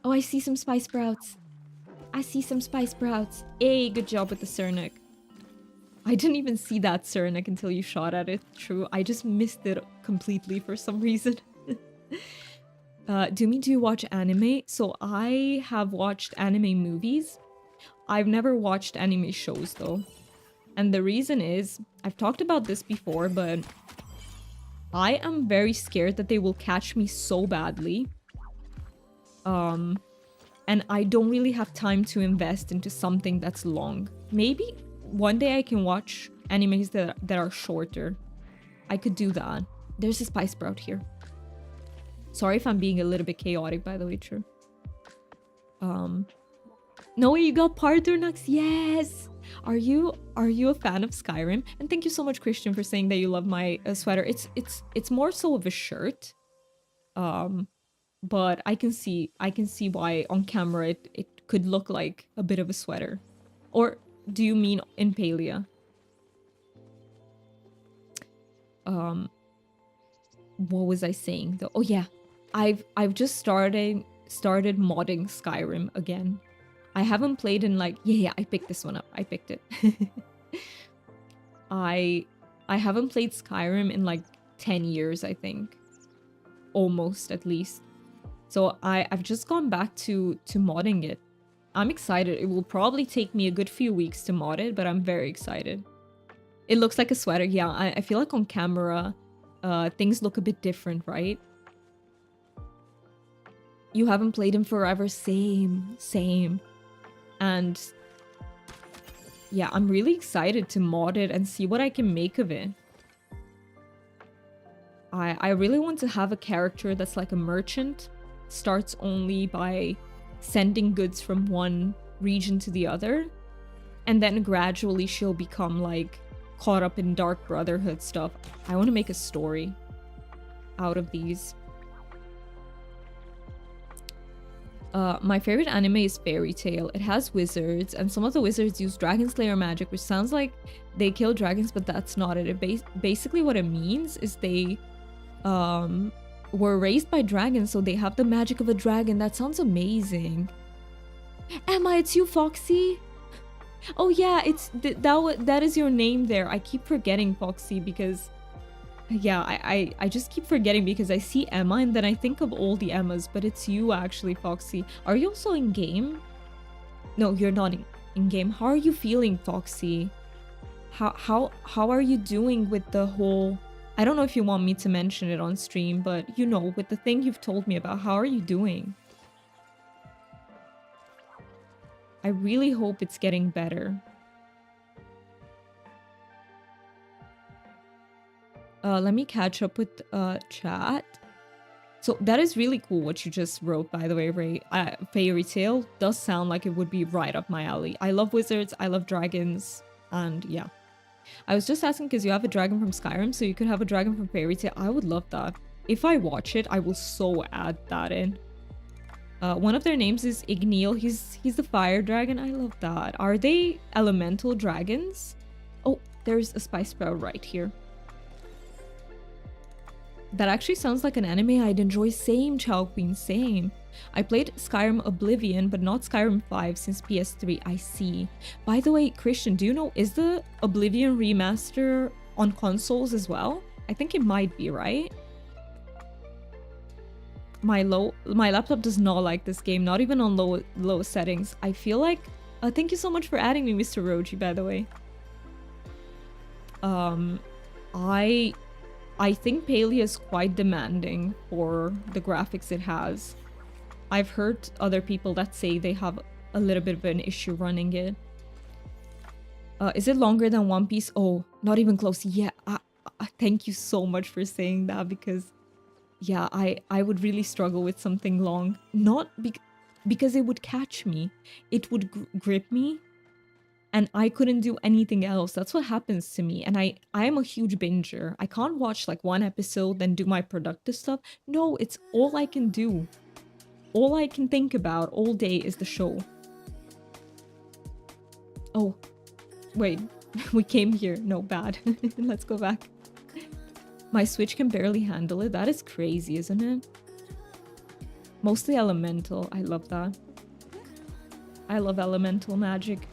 Oh, I see some spice sprouts. I see some spice sprouts. Hey, good job with the Cernic. I didn't even see that Cernic until you shot at it. True, I just missed it completely for some reason. Do you watch anime? So I have watched anime movies. I've never watched anime shows though. And the reason is, I've talked about this before, but I am very scared that they will catch me so badly. And I don't really have time to invest into something that's long. Maybe one day I can watch animes that are shorter. I could do that. There's a spice sprout here. Sorry if I'm being a little bit chaotic, by the way, true. No, you got Parternux, yes! Are you a fan of Skyrim? And thank you so much, Christian, for saying that you love my sweater. It's more so of a shirt. But I can see why on camera it could look like a bit of a sweater. Or do you mean in Palia? What was I saying though? Oh yeah, I've just started modding Skyrim again. I haven't played in like yeah, I picked this one up. I picked it. I haven't played Skyrim in like 10 years, I think. Almost, at least. So I've just gone back to modding it. I'm excited. It will probably take me a good few weeks to mod it, but I'm very excited. It looks like a sweater. Yeah, I feel like on camera, things look a bit different, right? You haven't played him forever. Same. And yeah, I'm really excited to mod it and see what I can make of it. I really want to have a character that's like a merchant. Starts only by sending goods from one region to the other. And then gradually she'll become like caught up in Dark Brotherhood stuff. I want to make a story out of these. My favorite anime is Fairy Tail. It has wizards, and some of the wizards use Dragon Slayer magic, which sounds like they kill dragons, but that's not it. Basically what it means is they were raised by dragons, so they have the magic of a dragon. That sounds amazing. Emma, it's you, Foxy. Oh yeah, it's that is your name there. I keep forgetting, Foxy, because yeah, I just keep forgetting because I see Emma and then I think of all the Emmas, but it's you actually, Foxy. Are you also in game? No, you're not in game. How are you feeling, Foxy? How are you doing with the whole, I don't know if you want me to mention it on stream, but you know, with the thing you've told me about, how are you doing? I really hope it's getting better. Let me catch up with chat. So that is really cool what you just wrote, by the way, Ray. Fairy tale does sound like it would be right up my alley. I love wizards, I love dragons, and yeah. I was just asking because you have a dragon from Skyrim, so you could have a dragon from Fairy Tail. I would love that. If I watch it, I will so add that in. One of their names is Igneal. He's the fire dragon. I love that. Are they elemental dragons? Oh, there's a spice sprout right here. That actually sounds like an anime I'd enjoy. Same, Chow Queen, same. I played Skyrim Oblivion, but not Skyrim 5 since PS3. I see. By the way, Christian, do you know, is the Oblivion remaster on consoles as well? I think it might be, right? My laptop does not like this game, not even on low settings. I feel like... thank you so much for adding me, Mr. Roji, by the way. I think Palia is quite demanding for the graphics it has. I've heard other people that say they have a little bit of an issue running it. Is it longer than One Piece? Oh, not even close. Yeah, thank you so much for saying that, because yeah, I would really struggle with something long. Not because it would catch me. It would grip me and I couldn't do anything else. That's what happens to me. And I am a huge binger. I can't watch like one episode then do my productive stuff. No, it's all I can do. All I can think about all day is the show. Oh, wait. We came here. No, bad. Let's go back. My Switch can barely handle it. That is crazy, isn't it? Mostly elemental. I love that. I love elemental magic.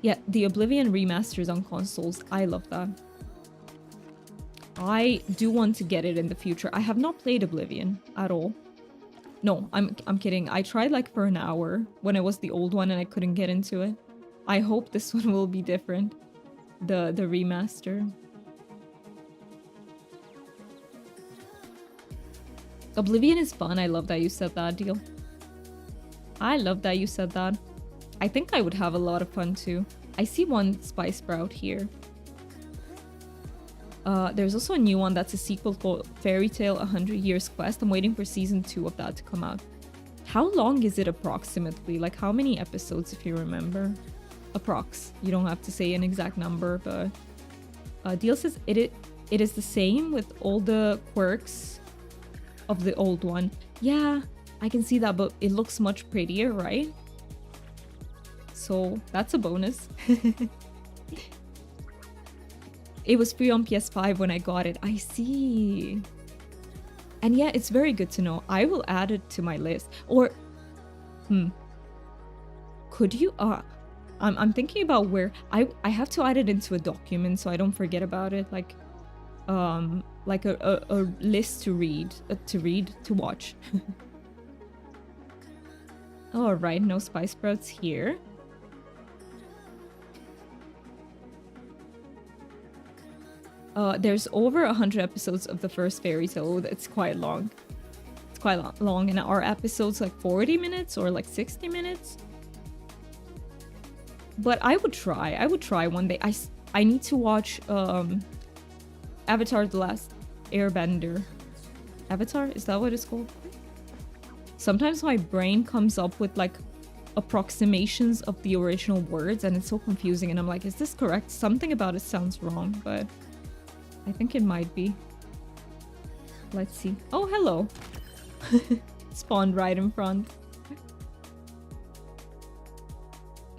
Yeah, the Oblivion remasters on consoles. I love that. I do want to get it in the future. I have not played Oblivion at all. No, I'm kidding. I tried like for an hour when it was the old one and I couldn't get into it. I hope this one will be different. The remaster. Oblivion is fun. I love that you said that, Deal. I love that you said that. I think I would have a lot of fun too. I see one spice sprout here. There's also a new one that's a sequel called Fairy Tale 100 Years Quest. I'm waiting for season 2 of that to come out. How long is it approximately? Like how many episodes, if you remember? Approx. You don't have to say an exact number, but Deal says it is the same with all the quirks of the old one. Yeah, I can see that, but it looks much prettier, right? So that's a bonus. It was free on PS5 when I got it. I see. And yeah, it's very good to know. I will add it to my list. Or, could you? I'm thinking about where I have to add it into a document so I don't forget about it. Like a list to read, to watch. All right, no spice sprouts here. There's over 100 episodes of the first fairy tale. It's quite long. It's quite long, and our episodes like 40 minutes or like 60 minutes. But I would try. I would try one day. I need to watch Avatar: The Last Airbender. Avatar? Is that what it's called? Sometimes my brain comes up with like approximations of the original words and it's so confusing and I'm like, is this correct? Something about it sounds wrong, but I think it might be. Let's see. Oh, hello. Spawned right in front.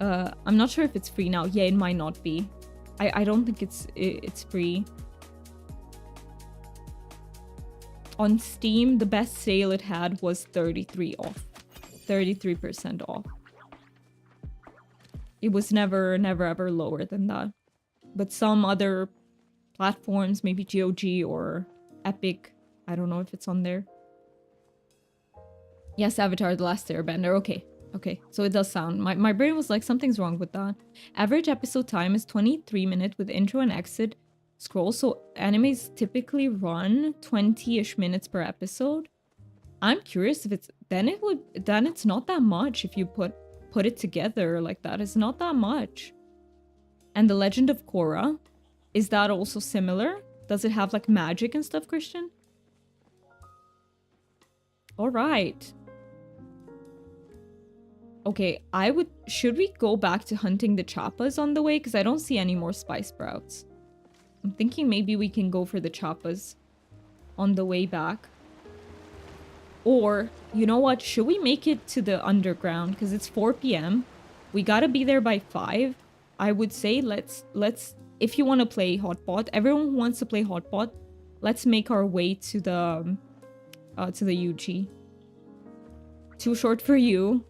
I'm not sure if it's free now. Yeah, it might not be. I don't think it's free. On Steam, the best sale it had was 33 off. 33% off. It was never ever lower than that. But some other platforms, maybe GOG or Epic, I don't know if it's on there. Yes, Avatar: The Last Airbender. Okay, so it does sound. My brain was like, something's wrong with that. Average episode time is 23 minutes with intro and exit scroll. So animes typically run 20-ish minutes per episode. I'm curious if it's then it's not that much if you put it together like that. It's not that much. And The Legend of Korra, is that also similar? Does it have like magic and stuff, Christian? All right. Okay, should we go back to hunting the chappas on the way? Because I don't see any more spice sprouts. I'm thinking maybe we can go for the chappas on the way back. Or, you know what? Should we make it to the underground? Because it's 4 p.m. We gotta be there by 5. I would say let's if you want to play hotpot, everyone who wants to play hotpot, let's make our way to the UG. Too short for you.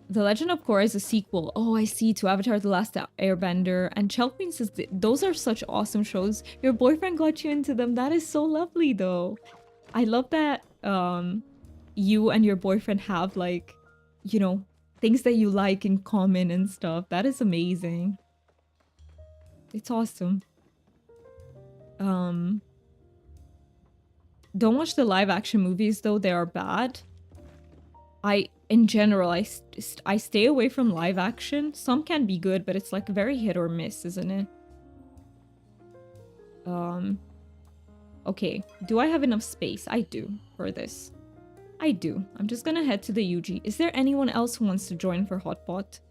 The Legend of Korra is a sequel. Oh, I see. To Avatar: The Last Airbender. And Chelqueen says those are such awesome shows. Your boyfriend got you into them. That is so lovely, though. I love that you and your boyfriend have, like, you know, things that you like in common and stuff. That is amazing. It's awesome. Don't watch the live action movies, though. They are bad. In general, I stay away from live action. Some can be good, but it's like very hit or miss, isn't it? Okay. Do I have enough space? I do for this. I do. I'm just gonna head to the UG. Is there anyone else who wants to join for hotpot?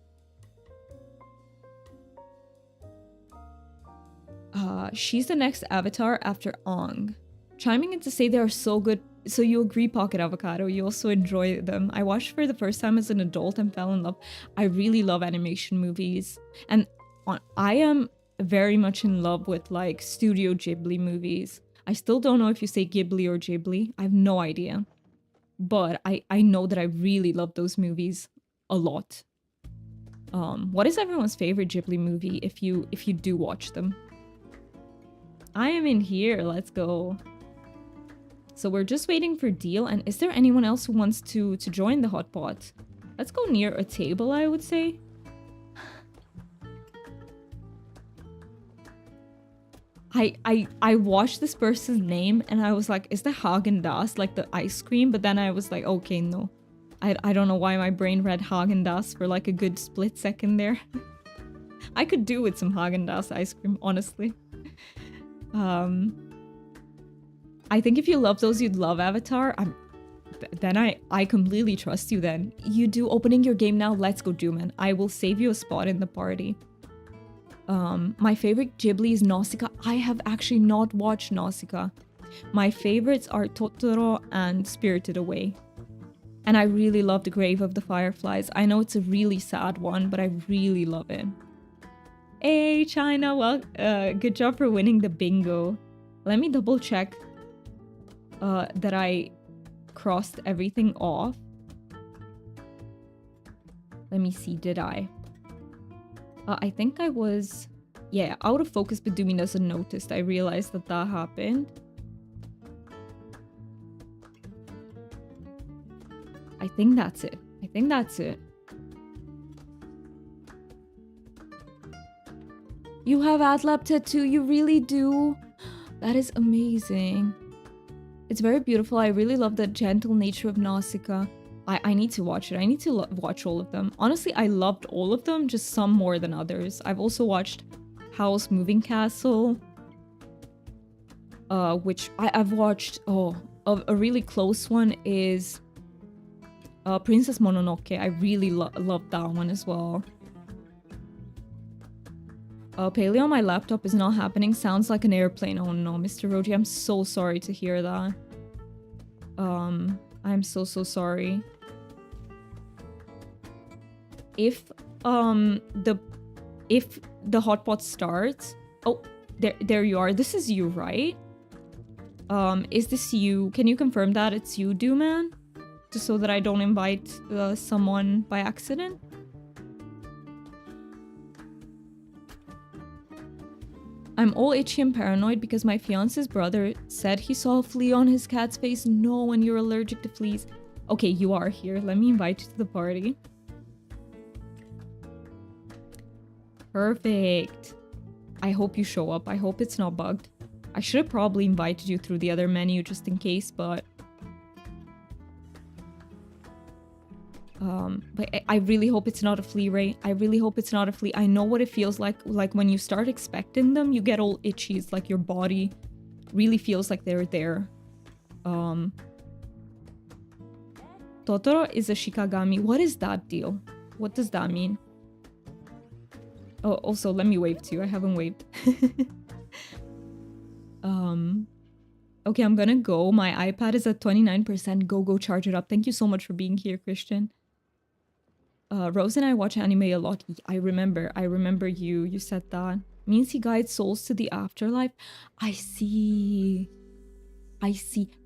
She's the next avatar after Ong. Chiming in to say they are so good. So you agree, Pocket Avocado, you also enjoy them. I watched for the first time as an adult and fell in love. I really love animation movies. And I am very much in love with like Studio Ghibli movies. I still don't know if you say Ghibli or Ghibli. I have no idea. But I know that I really love those movies a lot. What is everyone's favorite Ghibli movie if you do watch them? I am in here, let's go. So we're just waiting for Deal, and is there anyone else who wants to join the hotpot? Let's go near a table, I would say. I watched this person's name and I was like, is that Haagen-Dazs, like the ice cream? But then I was like, okay, no. I don't know why my brain read Haagen-Dazs for like a good split second there. I could do with some Haagen-Dazs ice cream, honestly. I think if you love those, you'd love Avatar. Then I completely trust you then. You do opening your game now? Let's go, Juman. I will save you a spot in the party. My favorite Ghibli is Nausicaa. I have actually not watched Nausicaa. My favorites are Totoro and Spirited Away. And I really love The Grave of the Fireflies. I know it's a really sad one, but I really love it. Hey, China, well, good job for winning the bingo. Let me double check that I crossed everything off. Let me see, did I? I think I was, yeah, out of focus, but Doomy doesn't notice. I realized that happened. I think that's it. You have Adlab tattoo, you really do? That is amazing. It's very beautiful. I really love the gentle nature of Nausicaa. I need to watch it. I need to watch all of them. Honestly, I loved all of them, just some more than others. I've also watched Howl's Moving Castle. Which I've watched... Oh, a really close one is... Princess Mononoke. I really loved that one as well. Paleo on my laptop is not happening. Sounds like an airplane. Oh no, Mr. Roji, I'm so sorry to hear that. I'm so sorry. If the hotpot starts, Oh, there you are. This is you, right? Is this you? Can you confirm that it's you, Man? Just so that I don't invite someone by accident. I'm all itchy and paranoid because my fiance's brother said he saw a flea on his cat's face. No, when you're allergic to fleas. Okay, you are here. Let me invite you to the party. Perfect. I hope you show up. I hope it's not bugged. I should have probably invited you through the other menu just in case, but I really hope it's not a flea, Ray. I really hope it's not a flea. I know what it feels like when you start expecting them, you get all itchy. It's like your body really feels like they're there. Totoro is a shikagami. What is that deal? What does that mean? Oh, also, let me wave to you. I haven't waved. Okay, I'm gonna go. My iPad is at 29%. Go charge it up. Thank you so much for being here, Christian. Rose and I watch anime a lot. I remember you said that. Means he guides souls to the afterlife. I see.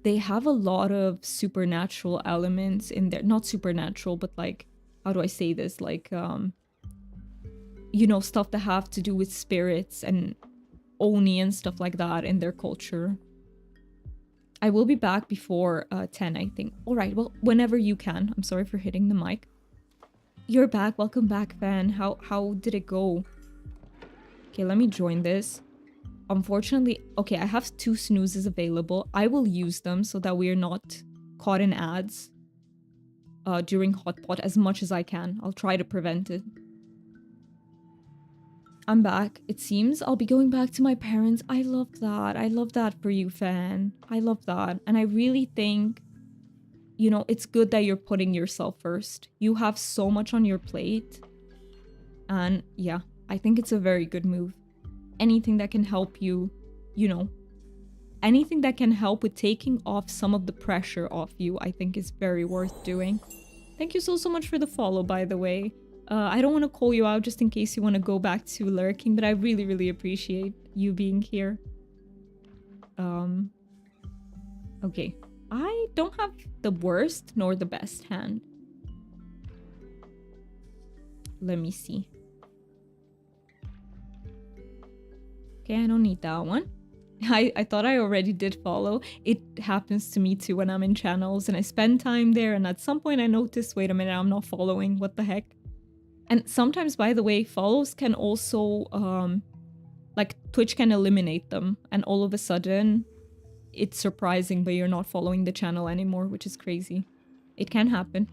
They have a lot of supernatural elements in there. Not supernatural, but like, how do I say this? Like, you know, stuff that have to do with spirits and oni and stuff like that in their culture. I will be back before 10, I think. All right, well, whenever you can. I'm sorry for hitting the mic. You're back. Welcome back, fan. How did it go? Okay, let me join this. Unfortunately, okay, I have 2 snoozes available. I will use them so that we are not caught in ads during hotpot as much as I can. I'll try to prevent it. I'm back. It seems I'll be going back to my parents. I love that. I love that for you, fan. I love that. And I really think, you know, it's good that you're putting yourself first. You have so much on your plate. And yeah, I think it's a very good move. Anything that can help you, you know, anything that can help with taking off some of the pressure off you, I think is very worth doing. Thank you so much for the follow, by the way. I don't want to call you out just in case you want to go back to lurking, but I really appreciate you being here. Okay. I don't have the worst nor the best hand. Let me see. Okay, I don't need that one. I thought I already did follow. It happens to me too when I'm in channels and I spend time there, and at some point I notice, wait a minute, I'm not following. What the heck? And sometimes, by the way, follows can also, like, Twitch can eliminate them. And all of a sudden, it's surprising, but you're not following the channel anymore, which is crazy. It can happen.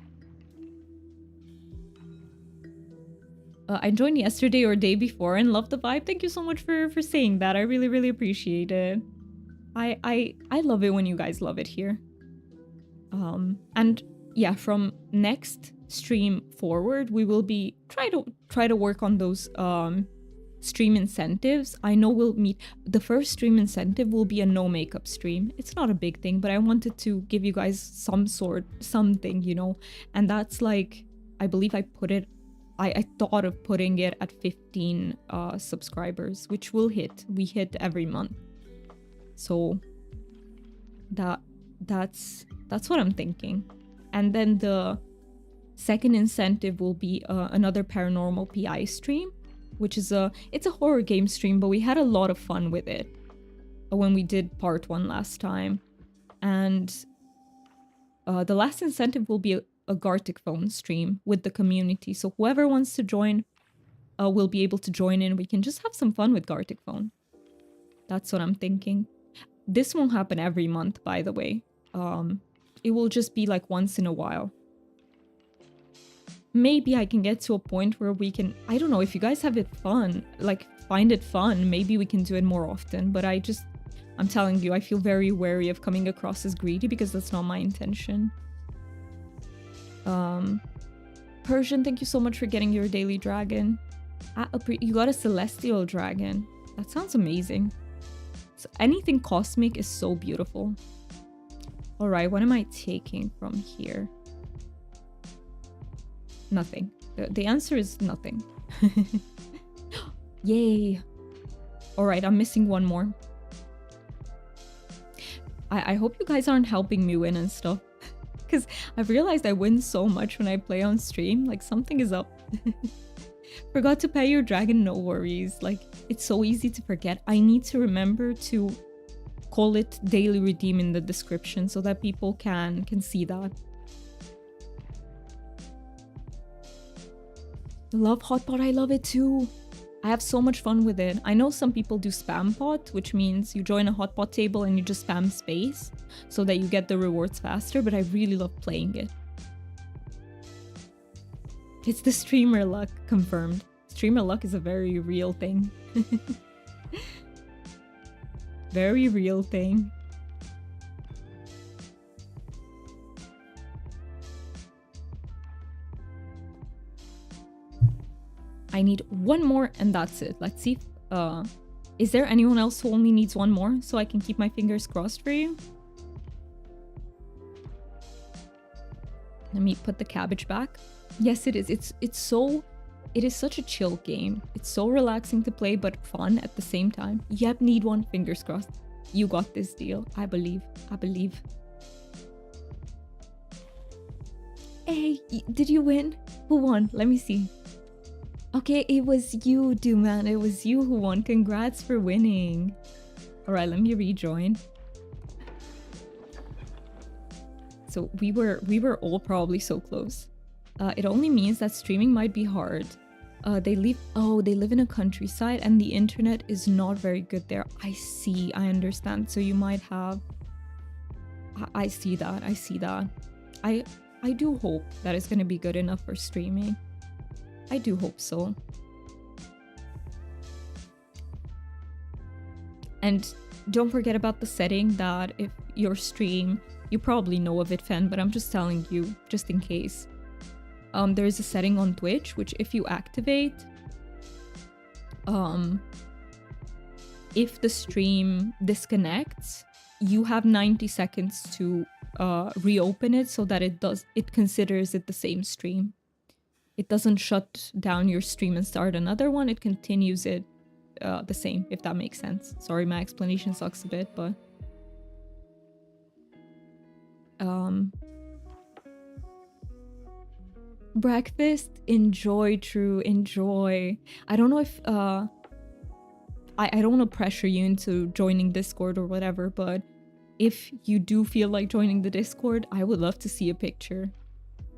I joined yesterday or day before and loved the vibe. Thank you so much for saying that. I really appreciate it. I love it when you guys love it here. And yeah, from next stream forward, we will be try to work on those stream incentives. I know we'll meet. The first stream incentive will be a no makeup stream. It's not a big thing, but I wanted to give you guys something, you know. And that's like, I believe I put it, I thought of putting it at 15 subscribers, which will hit. We hit every month. So that's what I'm thinking. And then the second incentive will be another paranormal PI stream, which is it's a horror game stream, but we had a lot of fun with it when we did part 1 last time. And the last incentive will be a Gartic phone stream with the community. So whoever wants to join will be able to join in. We can just have some fun with Gartic phone. That's what I'm thinking. This won't happen every month, by the way. It will just be like once in a while. Maybe I can get to a point where we can, I don't know, if you guys have it fun, like find it fun, maybe we can do it more often. But I'm telling you, I feel very wary of coming across as greedy because that's not my intention. Persian, thank you so much for getting your daily dragon. You got a celestial dragon. That sounds amazing. So anything cosmic is so beautiful. All right, what am I taking from here? Nothing. The answer is nothing. Yay. All right, I'm missing one more. I hope you guys aren't helping me win and stuff. Because I've realized I win so much when I play on stream. Like, something is up. Forgot to pay your dragon, no worries. Like, it's so easy to forget. I need to remember to call it daily redeem in the description so that people can see that. Love hotpot, I love it too. I have so much fun with it. I know some people do spam pot, which means you join a hotpot table and you just spam space so that you get the rewards faster, but I really love playing it. It's the streamer luck, confirmed. Streamer luck is a very real thing. Very real thing. I need one more and that's it. Let's see. Is there anyone else who only needs one more so I can keep my fingers crossed for you? Let me put the cabbage back. Yes, it is. It is such a chill game. It's so relaxing to play, but fun at the same time. Yep, need one. Fingers crossed. You got this deal. I believe. I believe. Hey, did you win? Who won? Let me see. Okay, it was you, man. It was you who won. Congrats for winning. All right, let me rejoin. So we were all probably so close. It only means that streaming might be hard. They live in a countryside and the internet is not very good there. I see, I understand. So you might have... I see that, I see that. I do hope that it's gonna be good enough for streaming. I do hope so. And don't forget about the setting that if your stream, you probably know of it, Fen, but I'm just telling you, just in case. There is a setting on Twitch, which if you activate, if the stream disconnects, you have 90 seconds to reopen it so that it considers it the same stream. It doesn't shut down your stream and start another one. It continues it the same, if that makes sense. Sorry, my explanation sucks a bit, but... Breakfast, enjoy, True, enjoy. I don't know if... I don't want to pressure you into joining Discord or whatever, but if you do feel like joining the Discord, I would love to see a picture.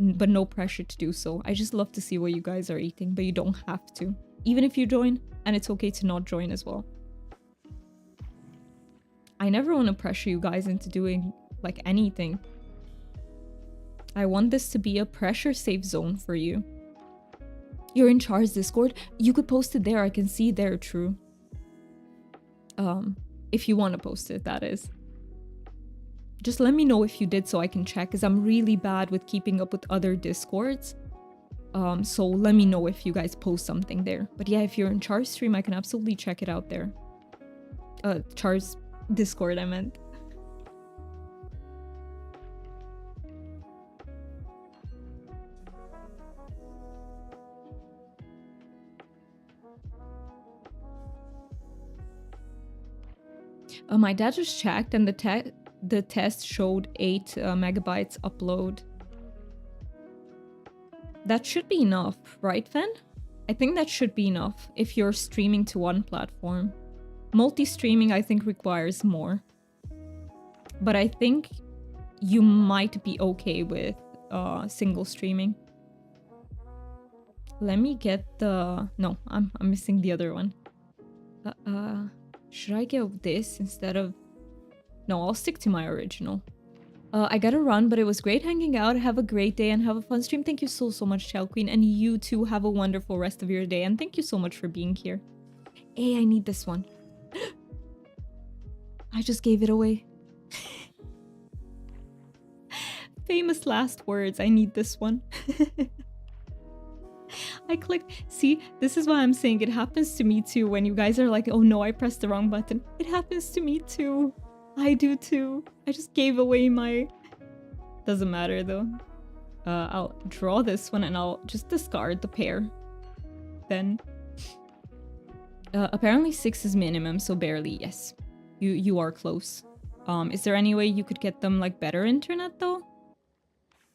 But no pressure to do so. I just love to see what you guys are eating, but you don't have to. Even if you join, and it's okay to not join as well. I never want to pressure you guys into doing, like, anything. I want this to be a pressure safe zone for you. You're in Char's Discord? You could post it there. I can see there, True. If you want to post it, that is. Just let me know if you did so I can check, because I'm really bad with keeping up with other Discords. So let me know if you guys post something there. But yeah, if you're in Char's stream, I can absolutely check it out there. Char's Discord, I meant. My dad just checked and the test showed 8 megabytes upload. That should be enough, right, Fen? I think that should be enough if you're streaming to one platform. Multi-streaming, I think, requires more. But I think you might be okay with single streaming. Let me get the... No, I'm missing the other one. Should I get this instead of... No, I'll stick to my original. I gotta run, but it was great hanging out. Have a great day and have a fun stream. Thank you so much, Shell Queen. And you too, have a wonderful rest of your day. And thank you so much for being here. Hey, I need this one. I just gave it away. Famous last words. I need this one. I clicked. See, this is why I'm saying it happens to me too when you guys are like, oh no, I pressed the wrong button. It happens to me too. I do too. I just gave away my... Doesn't matter though. I'll draw this one and I'll just discard the pair. Then Apparently 6 is minimum, so barely, yes. You are close. Is there any way you could get them like better internet though?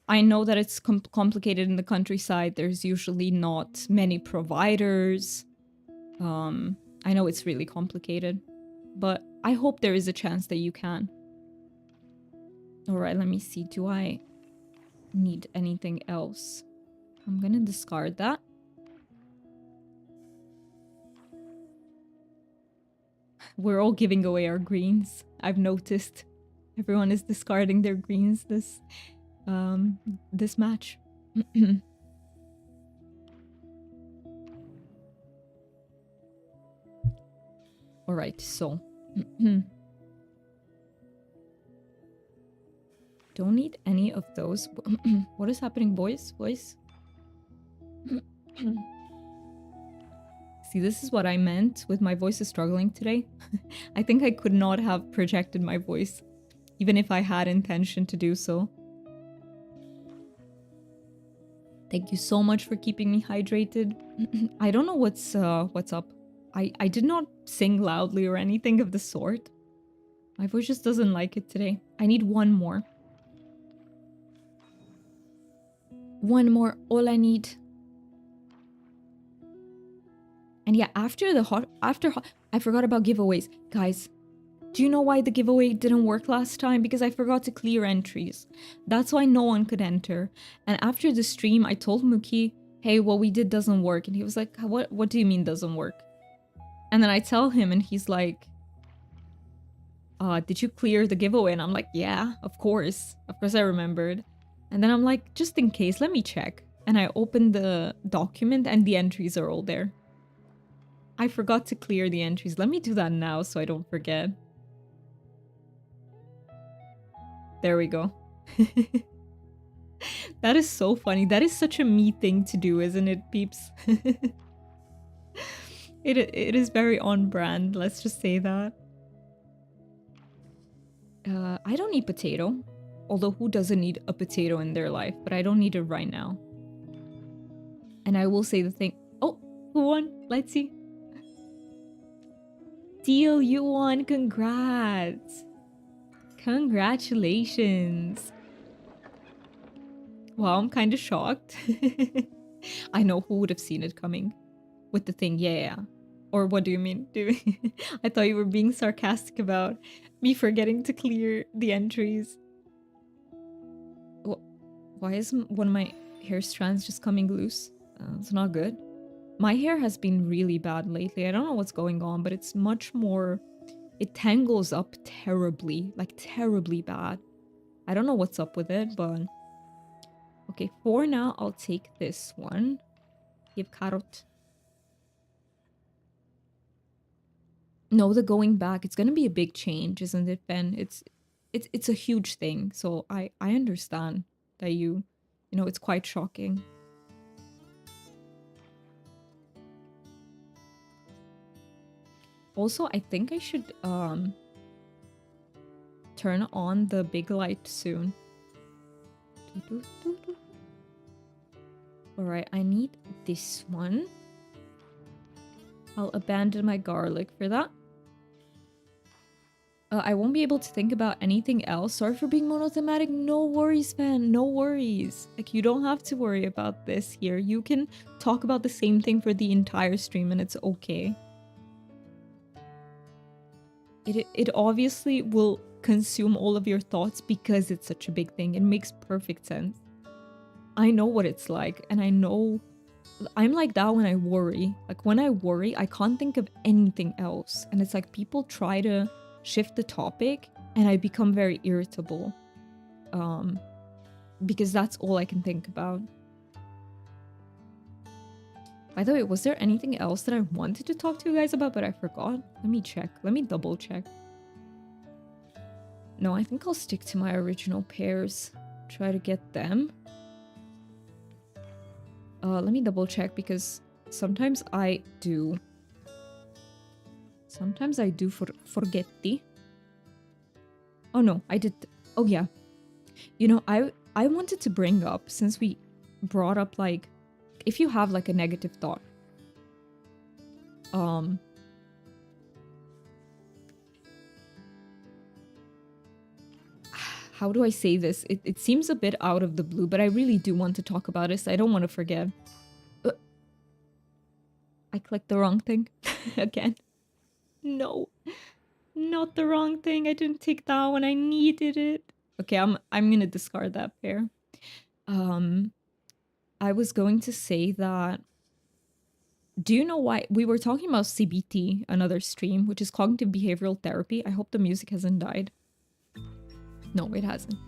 I know that it's complicated in the countryside. There's usually not many providers. I know it's really complicated, but I hope there is a chance that you can. All right, let me see. Do I need anything else? I'm gonna discard that. We're all giving away our greens. I've noticed everyone is discarding their greens this match. All right, so don't need any of those. What is happening, boys? See, this is what I meant with my voice is struggling today. I think I could not have projected my voice, even if I had intention to do so. Thank you so much for keeping me hydrated. I don't know what's up. I did not sing loudly or anything of the sort. My voice just doesn't like it today. I need one more. One more, all I need. And yeah, I forgot about giveaways. Guys, do you know why the giveaway didn't work last time? Because I forgot to clear entries. That's why no one could enter. And after the stream, I told Mookie, hey, what we did doesn't work. And he was like, what do you mean doesn't work? And then I tell him and he's like, did you clear the giveaway? And I'm like, yeah, of course. Of course I remembered. And then I'm like, just in case, let me check. And I opened the document and the entries are all there. I forgot to clear the entries. Let me do that now so I don't forget. There we go. That is so funny. That is such a me thing to do, isn't it, peeps? It is very on brand. Let's just say that. I don't need potato. Although who doesn't need a potato in their life? But I don't need it right now. And I will say the thing. Oh, who won? Let's see. Deal, you won. Congrats. Congratulations. Wow, I'm kind of shocked. I know who would have seen it coming with the thing. Yeah. Or what do you mean? I thought you were being sarcastic about me forgetting to clear the entries. Why is one of my hair strands just coming loose? It's not good. My hair has been really bad lately. I don't know what's going on, but it's much more... It tangles up terribly, like terribly bad. I don't know what's up with it, but... Okay, for now, I'll take this one. Give carrot. No, the going back, it's gonna be a big change, isn't it, Ben? It's a huge thing, so I understand that you know, it's quite shocking. Also, I think I should turn on the big light soon. Alright, I need this one. I'll abandon my garlic for that. I won't be able to think about anything else. Sorry for being monothematic. No worries, fan. No worries. Like, you don't have to worry about this here. You can talk about the same thing for the entire stream and it's okay. It obviously will consume all of your thoughts because it's such a big thing. It makes perfect sense. I know what it's like, and I know... I'm like that when I worry. Like, when I worry, I can't think of anything else. And it's like people try to shift the topic, and I become very irritable. Because that's all I can think about. By the way, was there anything else that I wanted to talk to you guys about, but I forgot? Let me check. Let me double check. No, I think I'll stick to my original pairs. Try to get them. Let me double check because sometimes I do. Sometimes I do forget the. Oh no, I did. Oh yeah. You know, I wanted to bring up, since we brought up like, if you have like a negative thought, how do I say this? It seems a bit out of the blue, but I really do want to talk about it, so I don't want to forget. I clicked the wrong thing again. No, not the wrong thing. I didn't take that one. I needed it. Okay, I'm gonna discard that pair. I was going to say that. Do you know why we were talking about CBT, another stream, which is cognitive behavioral therapy? I hope the music hasn't died. No, it hasn't.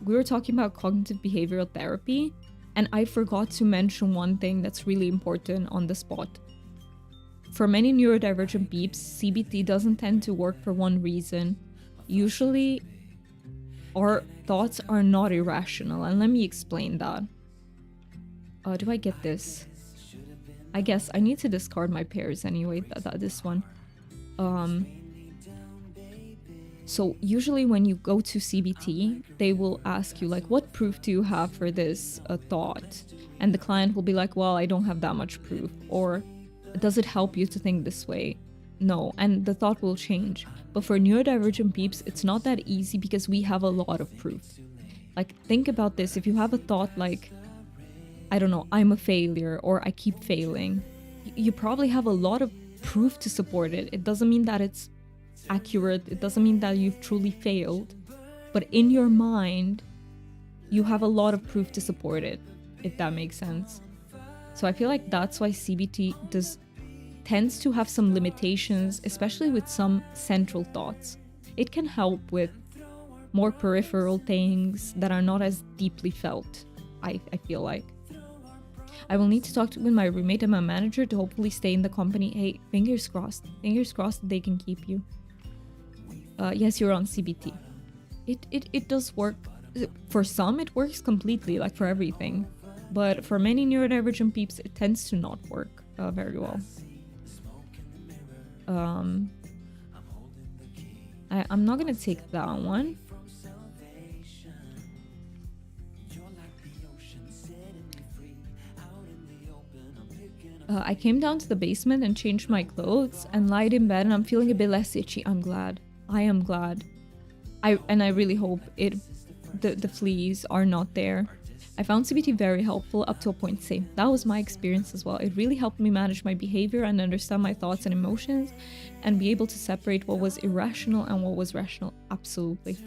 We were talking about cognitive behavioral therapy, and I forgot to mention one thing that's really important on the spot. For many neurodivergent peeps, CBT doesn't tend to work for one reason. Usually, our thoughts are not irrational, and let me explain that. Do I get this? I guess I need to discard my pairs anyway, this one. So usually when you go to CBT, they will ask you like, what proof do you have for this thought? And the client will be like, well, I don't have that much proof. Or does it help you to think this way? No, and the thought will change. But for neurodivergent peeps, it's not that easy because we have a lot of proof. Like, think about this. If you have a thought like, I don't know, I'm a failure or I keep failing, you probably have a lot of proof to support it. It doesn't mean that it's accurate. It doesn't mean that you've truly failed. But in your mind, you have a lot of proof to support it, if that makes sense. So I feel like that's why CBT tends to have some limitations, especially with some central thoughts. It can help with more peripheral things that are not as deeply felt, I feel like. I will need to talk with my roommate and my manager to hopefully stay in the company. Hey, fingers crossed. Fingers crossed that they can keep you. Yes, you're on CBT. It does work. For some, it works completely, like for everything. But for many neurodivergent peeps, it tends to not work very well. I'm not gonna take that one. I came down to the basement and changed my clothes and lied in bed, and I'm feeling a bit less itchy. I'm glad. I am glad. I really hope the fleas are not there. I found CBT very helpful up to a point. Same. That was my experience as well. It really helped me manage my behavior and understand my thoughts and emotions and be able to separate what was irrational and what was rational. Absolutely.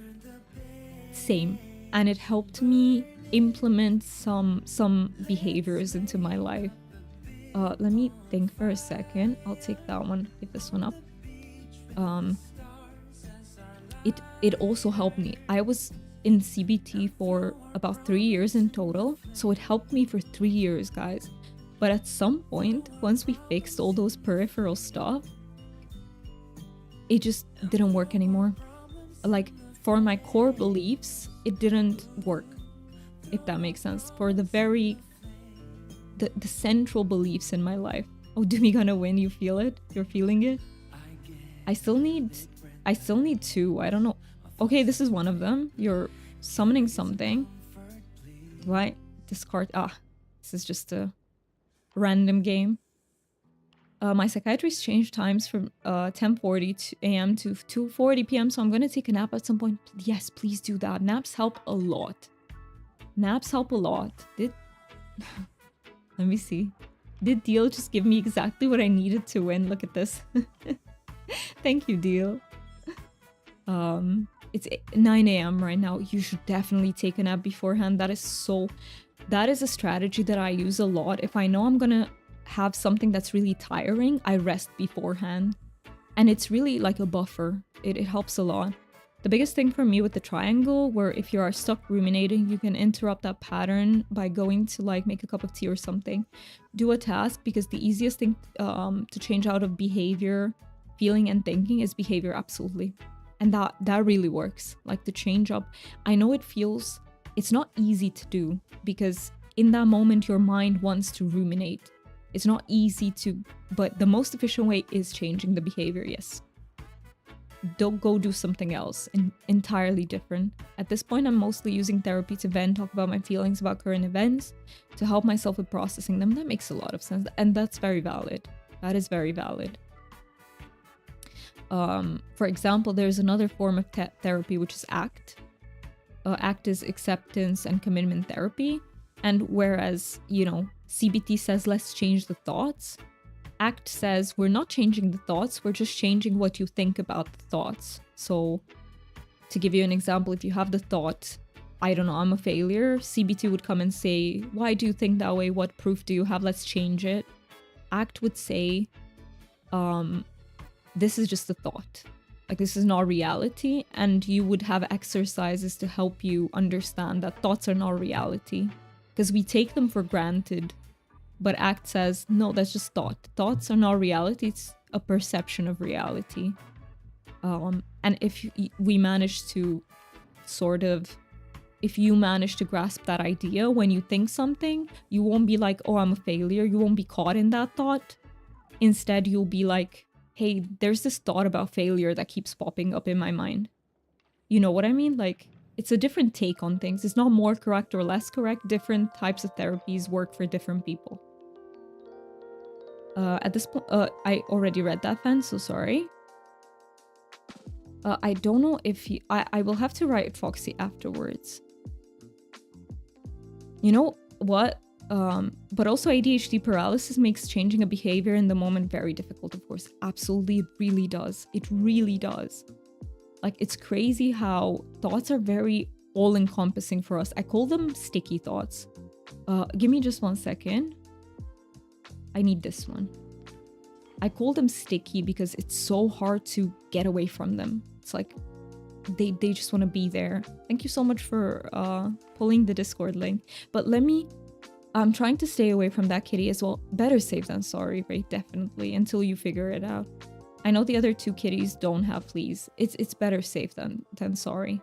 Same. And it helped me implement some behaviors into my life. Let me think for a second. I'll take that one, pick this one up. It also helped me. I was in CBT for about 3 years in total, so it helped me for 3 years, guys. But at some point, once we fixed all those peripheral stuff, it just didn't work anymore. Like, for my core beliefs, it didn't work, if that makes sense. For the central beliefs in my life. Oh, Dumi gonna win, you feel it? You're feeling it? I still need 2. I don't know. Okay, this is one of them. You're summoning something. Do I discard? This is just a random game. My psychiatrist changed times from 10:40 a.m. to 2:40 p.m. So I'm gonna take a nap at some point. Yes, please do that. Naps help a lot. Naps help a lot. Let me see. Did Deal just give me exactly what I needed to win? Look at this. Thank you, Deal. It's 9 a.m. right now. You should definitely take a nap beforehand. That is a strategy that I use a lot. If I know I'm gonna have something that's really tiring, I rest beforehand. And it's really like a buffer. It helps a lot. The biggest thing for me with the triangle, where if you are stuck ruminating, you can interrupt that pattern by going to like make a cup of tea or something. Do a task, because the easiest thing to change out of behavior, feeling and thinking is behavior, absolutely. And that really works. Like the change up. I know it's not easy to do, because in that moment your mind wants to ruminate. It's not easy but the most efficient way is changing the behavior, yes. Don't go do something else, entirely different. At this point, I'm mostly using therapy to vent, talk about my feelings about current events, to help myself with processing them. That makes a lot of sense, and that's very valid. That is very valid. For example, there's another form of therapy, which is ACT, ACT is acceptance and commitment therapy. And whereas, CBT says let's change the thoughts, ACT says we're not changing the thoughts, we're just changing what you think about the thoughts. So to give you an example, if you have the thought, I don't know, I'm a failure, CBT would come and say, why do you think that way? What proof do you have? Let's change it. ACT would say, this is just a thought. Like, this is not reality. And you would have exercises to help you understand that thoughts are not reality. Because we take them for granted. But ACT says, no, that's just thought. Thoughts are not reality. It's a perception of reality. And if we manage to if you manage to grasp that idea, when you think something, you won't be like, oh, I'm a failure. You won't be caught in that thought. Instead, you'll be like, hey, there's this thought about failure that keeps popping up in my mind. You know what I mean? Like, it's a different take on things. It's not more correct or less correct. Different types of therapies work for different people. At this point, I already read that, fan, so sorry. I don't know if I will have to write Foxy afterwards. You know what? But also ADHD paralysis makes changing a behavior in the moment very difficult, of course. Absolutely, it really does. It really does. Like, it's crazy how thoughts are very all-encompassing for us. I call them sticky thoughts. Give me just 1 second. I need this one. I call them sticky because it's so hard to get away from them. It's like they just want to be there. Thank you so much for pulling the Discord link. But I'm trying to stay away from that kitty as well. Better safe than sorry, right? Definitely, until you figure it out. I know the other two kitties don't have fleas. It's better safe than sorry.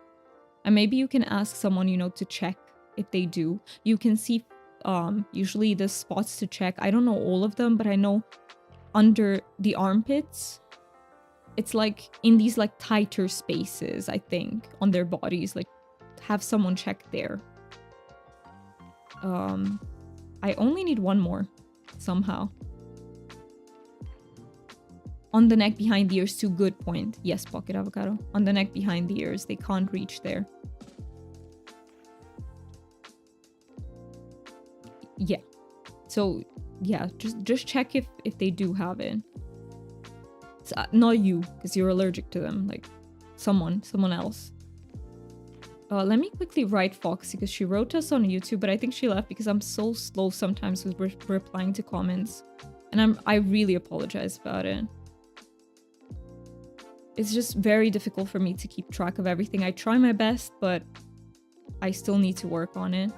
And maybe you can ask someone, to check if they do. You can see usually the spots to check. I don't know all of them, but I know under the armpits, it's like in these like tighter spaces, I think, on their bodies. Like, have someone check there. I only need one more somehow. On the neck behind the ears too. Good point. Yes, Pocket Avocado. On the neck behind the ears. They can't reach there. Yeah. So, yeah, just check if they do have it. It's, not you, because you're allergic to them. Like, someone else. Let me quickly write Foxy, because she wrote us on YouTube, but I think she left because I'm so slow sometimes with replying to comments. And I really apologize about it. It's just very difficult for me to keep track of everything. I try my best, but I still need to work on it.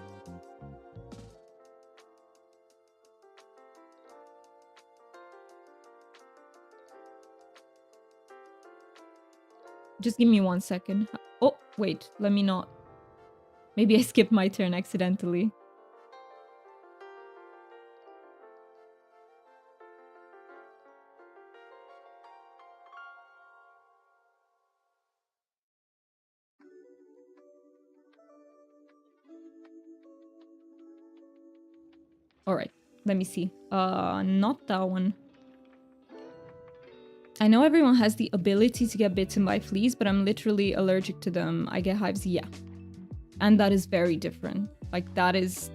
Just give me 1 second. Oh, wait, let me not. Maybe I skipped my turn accidentally. Alright, let me see. Not that one. I know everyone has the ability to get bitten by fleas, but I'm literally allergic to them. I get hives, yeah. And that is very different. Like, that is...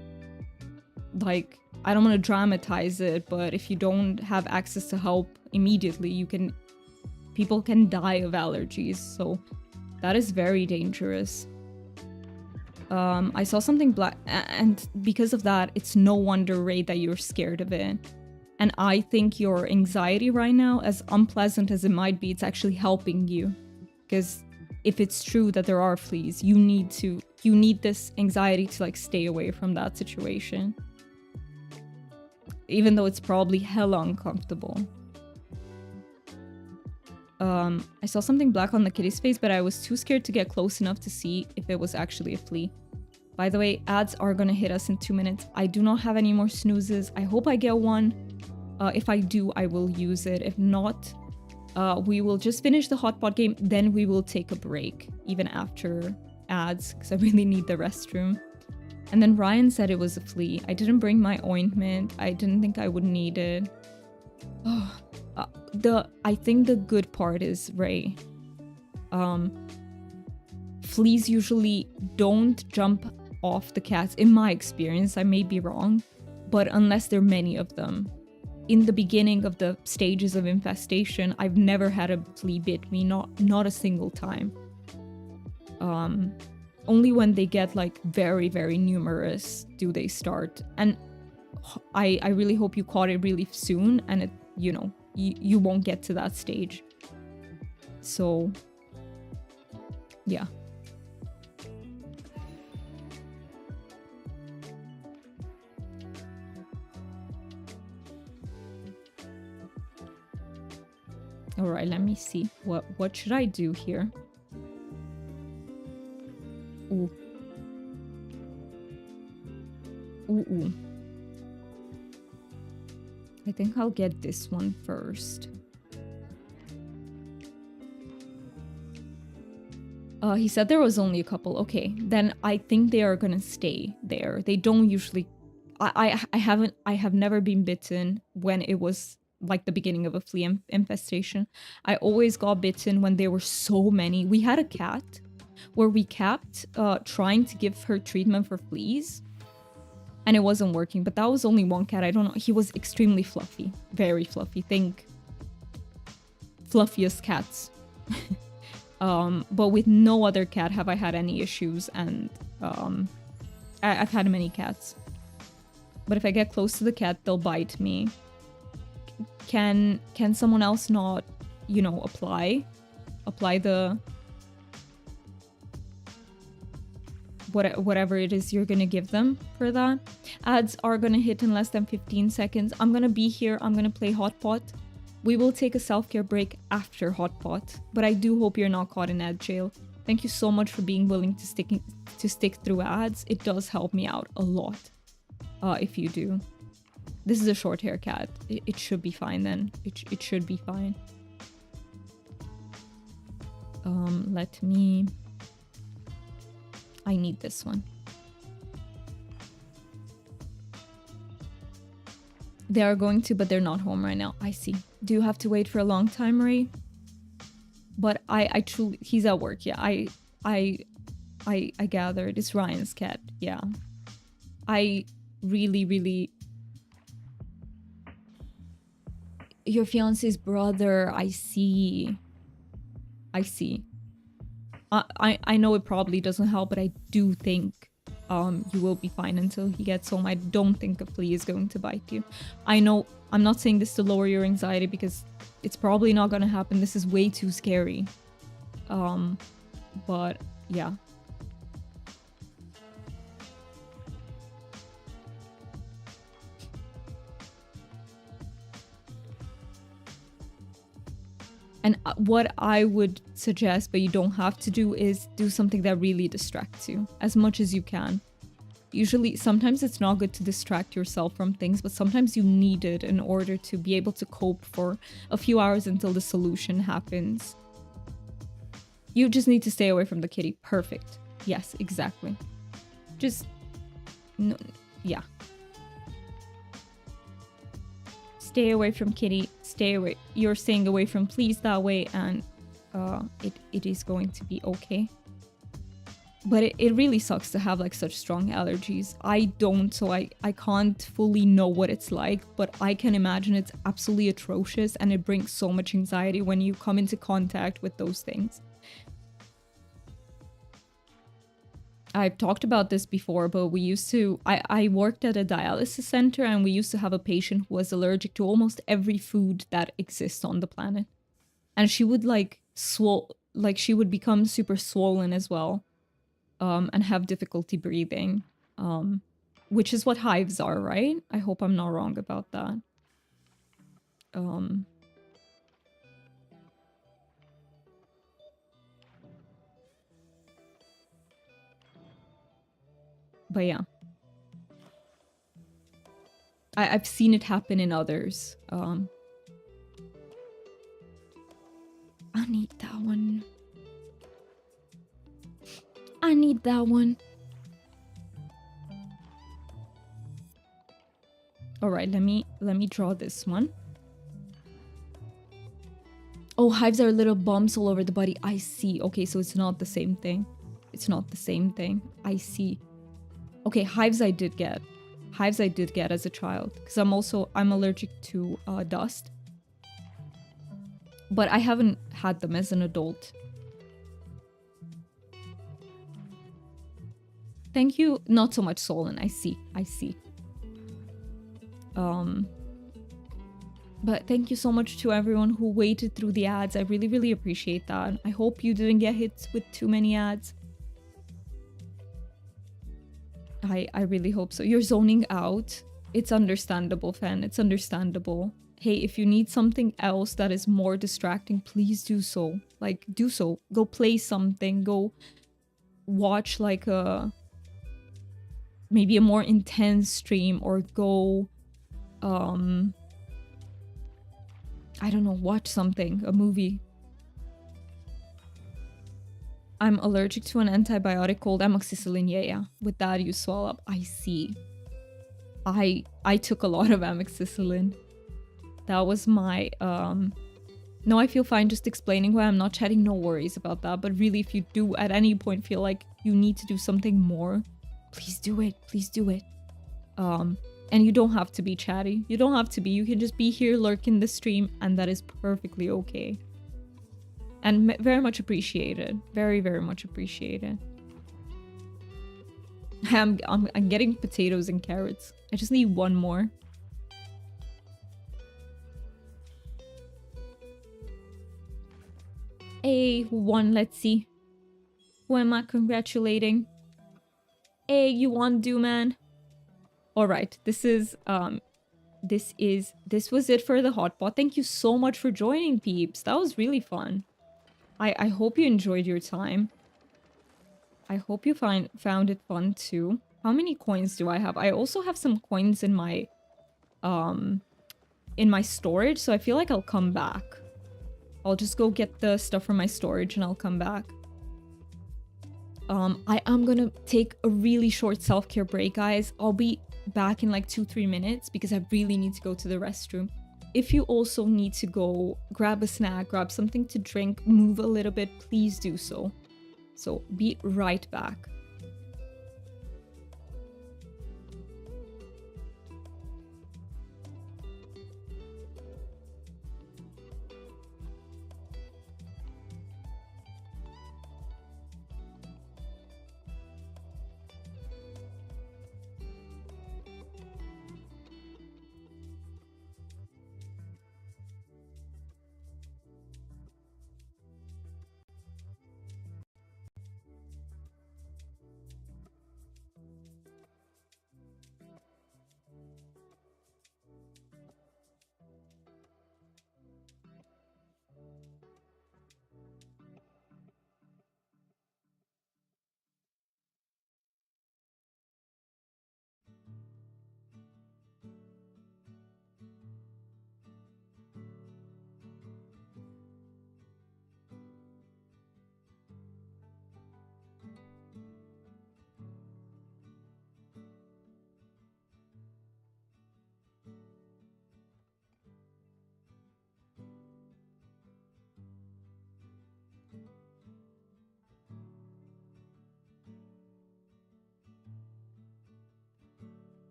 Like, I don't want to dramatize it, but if you don't have access to help immediately, people can die of allergies, so that is very dangerous. I saw something black, and because of that, it's no wonder, Ray, that you're scared of it. And I think your anxiety right now, as unpleasant as it might be, it's actually helping you. Because if it's true that there are fleas, you need this anxiety to like stay away from that situation. Even though it's probably hella uncomfortable. I saw something black on the kitty's face, but I was too scared to get close enough to see if it was actually a flea. By the way, ads are gonna hit us in 2 minutes. I do not have any more snoozes. I hope I get one. If I do, I will use it. If not, we will just finish the hotpot game. Then we will take a break, even after ads, because I really need the restroom. And then Ryan said it was a flea. I didn't bring my ointment. I didn't think I would need it. Oh, I think the good part is, Ray, fleas usually don't jump off the cats, in my experience. I may be wrong, but unless there are many of them. In the beginning of the stages of infestation, I've never had a flea bit me, not a single time. Only when they get like very, very numerous do they start. And I really hope you caught it really soon, and it, you know, you won't get to that stage. So, yeah. All right, let me see. What should I do here? Ooh. Ooh. I think I'll get this one first. He said there was only a couple. Okay, then I think they are gonna stay there. They don't usually... I have never been bitten when it was like the beginning of a flea infestation. I always got bitten when there were so many. We had a cat where we kept trying to give her treatment for fleas, and it wasn't working. But that was only one cat. I don't know. He was extremely fluffy, very fluffy. Think fluffiest cats. But with no other cat have I had any issues, and I've had many cats. But if I get close to the cat, they'll bite me. Can someone else not, you know, apply the whatever it is you're gonna give them for that? Ads are gonna hit in less than 15 seconds. I'm gonna be here. I'm gonna play hotpot. We will take a self-care break after hotpot, but I do hope you're not caught in ad jail. Thank you so much for being willing to stick through ads. It does help me out a lot if you do. This is a short hair cat. It should be fine then. It should be fine. Let me... I need this one. They are going to, but they're not home right now. I see. Do you have to wait for a long time, Ray? But I truly... He's at work, yeah. I gathered. It's Ryan's cat, yeah. I really... Your fiance's brother, I see. I know it probably doesn't help, but I do think you will be fine until he gets home. I don't think a flea is going to bite you. I know I'm not saying this to lower your anxiety, because it's probably not gonna happen. This is way too scary. But yeah. And what I would suggest, but you don't have to do, is do something that really distracts you as much as you can. Usually, sometimes it's not good to distract yourself from things, but sometimes you need it in order to be able to cope for a few hours until the solution happens. You just need to stay away from the kitty. Perfect. Yes, exactly. Just... no, yeah. Stay away from kitty, stay away. You're staying away from fleas that way, and it is going to be okay. But it really sucks to have like such strong allergies. I don't, so I can't fully know what it's like, but I can imagine it's absolutely atrocious, and it brings so much anxiety when you come into contact with those things. I've talked about this before, but we used to... I worked at a dialysis center, and we used to have a patient who was allergic to almost every food that exists on the planet. And she would like she would become super swollen as well, and have difficulty breathing, which is what hives are, right? I hope I'm not wrong about that. But yeah. I've seen it happen in others. I need that one. I need that one. Alright, let me draw this one. Oh, hives are little bumps all over the body. I see. Okay, so it's not the same thing. It's not the same thing. I see. Okay, hives I did get. Hives I did get as a child. Because I'm allergic to dust. But I haven't had them as an adult. Thank you. Not so much Solon. I see. But thank you so much to everyone who waited through the ads. I really, really appreciate that. I hope you didn't get hit with too many ads. I really hope so. You're zoning out. It's understandable, Fen. It's understandable. Hey, if you need something else that is more distracting, please do so. Like, do so. Go play something. Go watch like maybe a more intense stream, or go I don't know, watch something, a movie. I'm allergic to an antibiotic called amoxicillin. Yeah. With that, you swell up. I see. I took a lot of amoxicillin. That was my no, I feel fine just explaining why I'm not chatting. No worries about that. But really, if you do at any point feel like you need to do something more, please do it. Please do it. And you don't have to be chatty. You don't have to be. You can just be here lurking the stream, and that is perfectly okay. And very much appreciated. Very, very much appreciated. I'm getting potatoes and carrots. I just need one more. Hey, who won? Let's see. Who am I congratulating? Hey, you won, do man. All right, this was it for the hotpot. Thank you so much for joining, peeps. That was really fun. I hope you enjoyed your time. I hope you found it fun too. How many coins do I have? I also have some coins in my storage, so I feel like I'll come back. I'll just go get the stuff from my storage and I'll come back. I am gonna take a really short self-care break, guys. I'll be back in like 2-3 minutes because I really need to go to the restroom. If you also need to go grab a snack, grab something to drink, move a little bit, please do so. So be right back.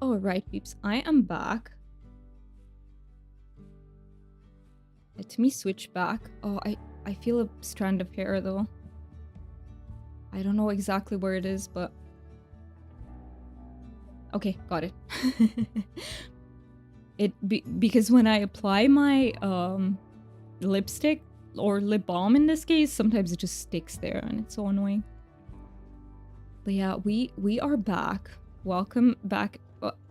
All right, peeps, I am back. Let me switch back. Oh, I feel a strand of hair though. I don't know exactly where it is, but okay, got it. Because when I apply my lipstick or lip balm in this case, sometimes it just sticks there and it's so annoying. But yeah, we are back. Welcome back.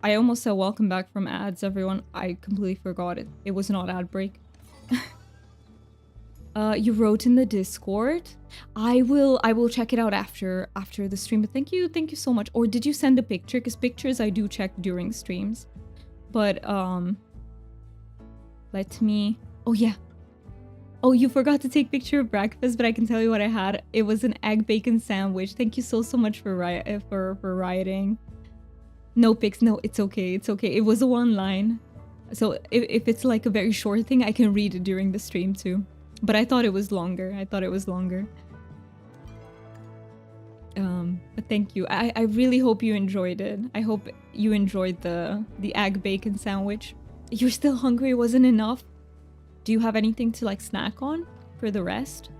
I almost said welcome back from ads, everyone. I completely forgot it. It was not ad break. You wrote in the Discord. I will check it out after the stream. But thank you so much. Or did you send a picture? Because pictures I do check during streams. But let me. Oh yeah. Oh, you forgot to take picture of breakfast, but I can tell you what I had. It was an egg bacon sandwich. Thank you so much for writing. No pics. No, it's okay. It's okay. It was a one line. So if it's like a very short thing, I can read it during the stream too. But I thought it was longer. But thank you. I really hope you enjoyed it. I hope you enjoyed the egg bacon sandwich. You're still hungry? It wasn't enough? Do you have anything to like snack on for the rest?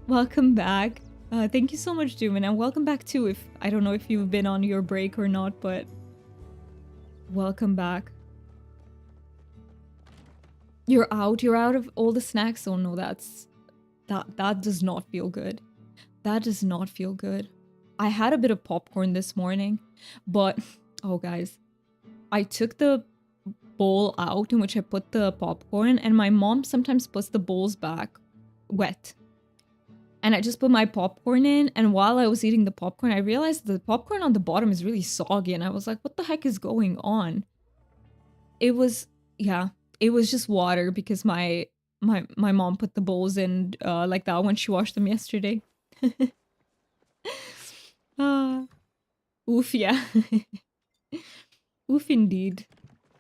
Welcome back. Thank you so much, Dooman, and welcome back too. If I don't know if you've been on your break or not, but welcome back. You're out of all the snacks. Oh no, that does not feel good. That does not feel good. I had a bit of popcorn this morning, but oh guys, I took the bowl out in which I put the popcorn, and my mom sometimes puts the bowls back wet. And I just put my popcorn in, and while I was eating the popcorn, I realized the popcorn on the bottom is really soggy, and I was like, what the heck is going on? It was just water because my mom put the bowls in like that when she washed them yesterday. Oof, yeah. Oof indeed.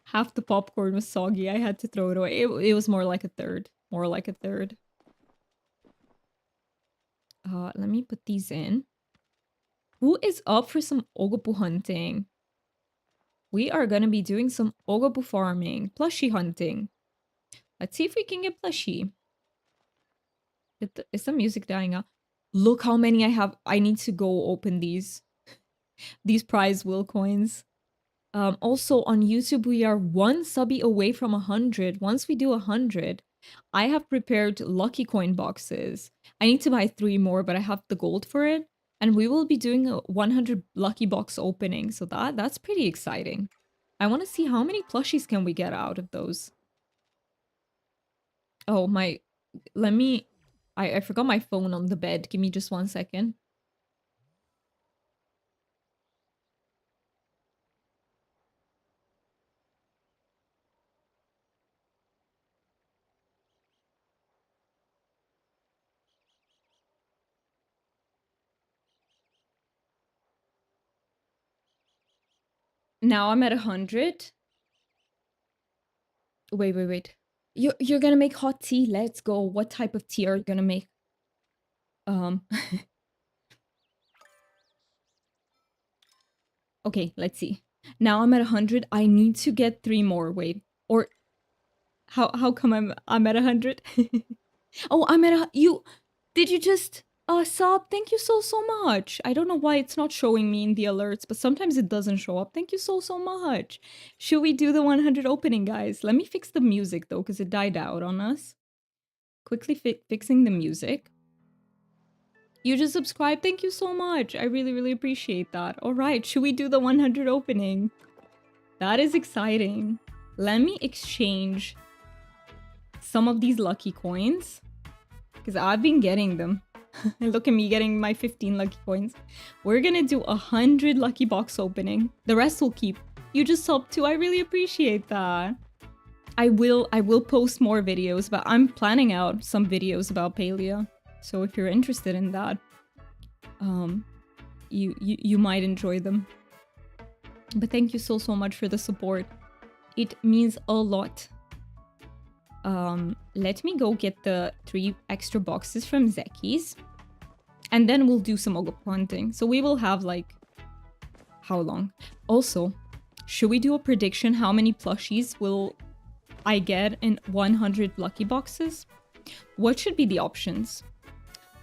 Half the popcorn was soggy. I had to throw it away. It was more like a third. Let me put these in. Who is up for some ogopuu hunting? We are gonna be doing some ogopuu farming, plushie hunting. Let's see if we can get plushie. Is the music dying out? Look how many I have. I need to go open these prize will coins. Also on YouTube, we are one subby away from 100. Once we do 100, I have prepared lucky coin boxes. I need to buy 3 more, but I have the gold for it. And we will be doing a 100 lucky box opening. So that's pretty exciting. I want to see how many plushies can we get out of those. Oh, I forgot my phone on the bed. Give me just 1 second. Now I'm at 100. Wait. You're gonna make hot tea? Let's go. What type of tea are you gonna make? Okay, let's see. Now I'm at 100. I need to get 3 more. Wait. Or how come I'm at 100? Oh, I'm at did you just sub? Thank you so much. I don't know why it's not showing me in the alerts, but sometimes it doesn't show up. Thank you so much. Should we do the 100 opening, guys? Let me fix the music though, because it died out on us. Quickly fixing the music. You just subscribed. Thank you so much. I really appreciate that. All right, should we do the 100 opening? That is exciting. Let me exchange some of these lucky coins because I've been getting them. Look at me getting my 15 lucky coins. We're gonna do 100 lucky box opening. The rest will keep. You just subbed too. I really appreciate that. I will post more videos, but I'm planning out some videos about palia. So if you're interested in that, you might enjoy them. But thank you so much for the support. It means a lot. Let me go get the 3 extra boxes from Zeki's. And then we'll do some ogopuu hunting. So we will have like... How long? Also, should we do a prediction how many plushies will I get in 100 lucky boxes? What should be the options?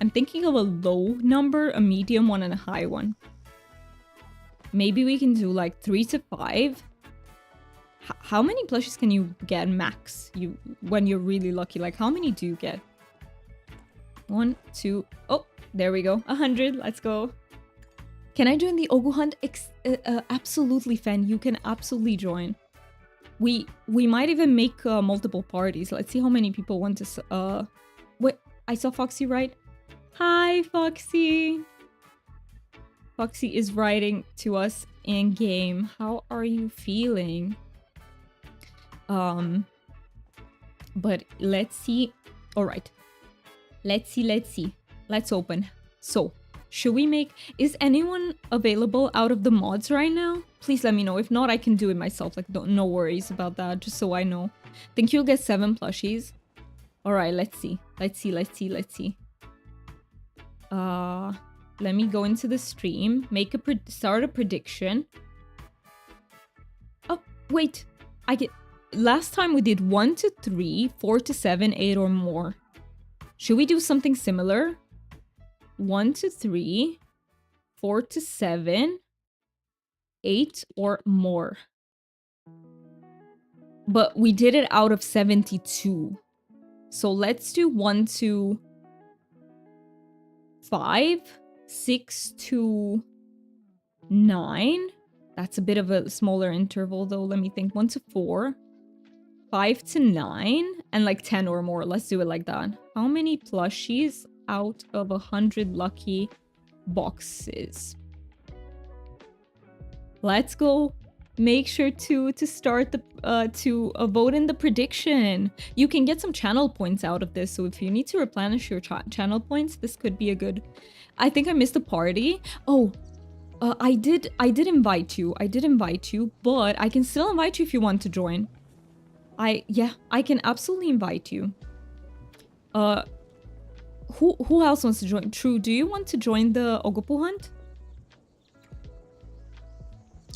I'm thinking of a low number, a medium one, and a high one. Maybe we can do like 3 to 5. How many plushies can you get max when you're really lucky? Like, how many do you get? 1, 2... Oh, there we go. 100. Let's go. Can I join the Ogu hunt? Absolutely, Fen. You can absolutely join. We might even make multiple parties. Let's see how many people want to... Wait, I saw Foxy right? Hi, Foxy. Foxy is writing to us in game. How are you feeling? But let's see. All right. Let's see. Let's open. So, should we make... Is anyone available out of the mods right now? Please let me know. If not, I can do it myself. Like, no worries about that. Just so I know. Think you'll get 7 plushies. All right, let's see. Let's see. Let me go into the stream. Start a prediction. Oh, wait. Last time we did 1 to 3, 4 to 7, 8 or more. Should we do something similar? 1 to 3, 4 to 7, 8 or more. But we did it out of 72. So let's do 1 to 5, 6 to 9. That's a bit of a smaller interval though. Let me think. 1 to 4, 5 to 9, and like 10 or more. Let's do it like that. How many plushies out of 100 lucky boxes? Let's go. Make sure to start the vote in the prediction. You can get some channel points out of this, so if you need to replenish your channel points, this could be a good... I think I missed a party. Oh, I did invite you. But I can still invite you if you want to join. Yeah, I can absolutely invite you. Who else wants to join? True, do you want to join the ogopuu hunt?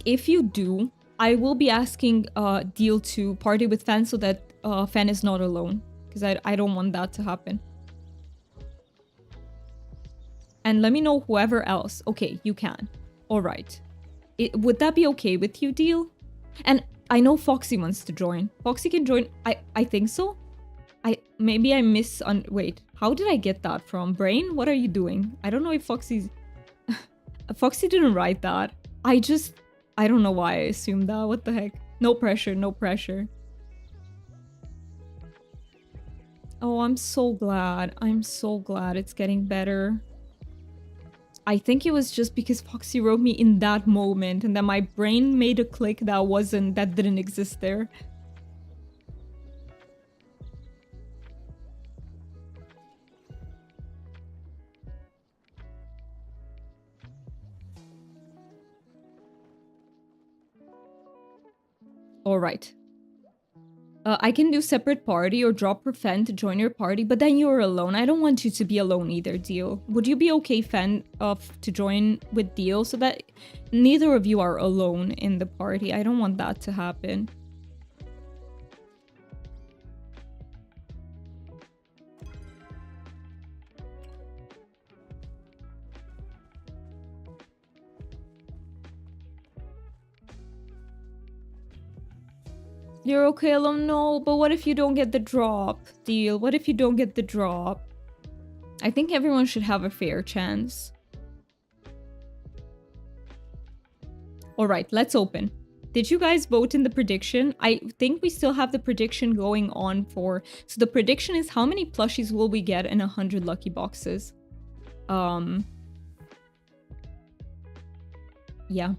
If you do, I will be asking Deal to party with Fan so that Fan is not alone. Because I don't want that to happen. And let me know whoever else. Okay, you can. Alright. Would that be okay with you, Deal? And I know Foxy wants to join. Foxy can join. I think so. Maybe I wait, how did I get that from? Brain? What are you doing? I don't know if Foxy's... Foxy didn't write that. I don't know why I assumed that. What the heck? No pressure, no pressure. Oh, I'm so glad. I'm so glad it's getting better. I think it was just because Foxy wrote me in that moment and then my brain made a click that didn't exist there. Alright. I can do separate party or drop per Fen to join your party, but then you're alone. I don't want you to be alone either, Deal. Would you be okay, Fen, to join with Deal so that neither of you are alone in the party? I don't want that to happen. You're okay alone? No, but what if you don't get the drop, Deal? What if you don't get the drop? I think everyone should have a fair chance. Alright, let's open. Did you guys vote in the prediction? I think we still have the prediction going on for... So the prediction is how many plushies will we get in 100 lucky boxes? Yeah.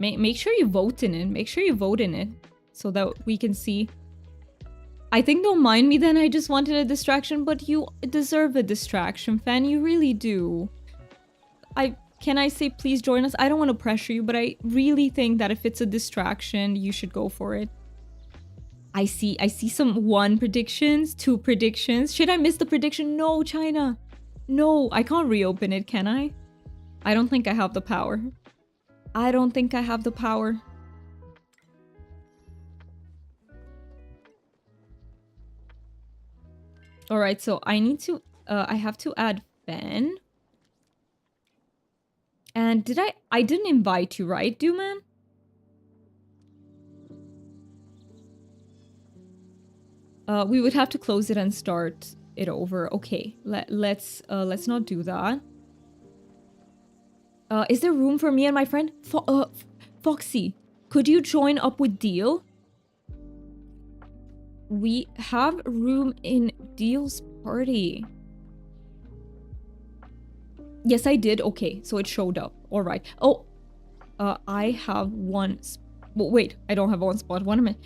Make sure you vote in it. Make sure you vote in it. So that we can see. I think don't mind me then, I just wanted a distraction, but you deserve a distraction, Fan, you really do. Can I say please join us? I don't want to pressure you, but I really think that if it's a distraction, you should go for it. I see some 1 predictions, 2 predictions. Should I miss the prediction? No, China. No, I can't reopen it, can I? I don't think I have the power. I don't think I have the power. All right, so I need to, I have to add fan. And I didn't invite you, right, Dooman? We would have to close it and start it over. Okay, let's not do that. Is there room for me and my friend? Foxy, could you join up with Deal? We have room in Deal's party. Yes, I did. Okay, so it showed up. All right. Oh, I have one. Wait, I don't have one spot. One minute.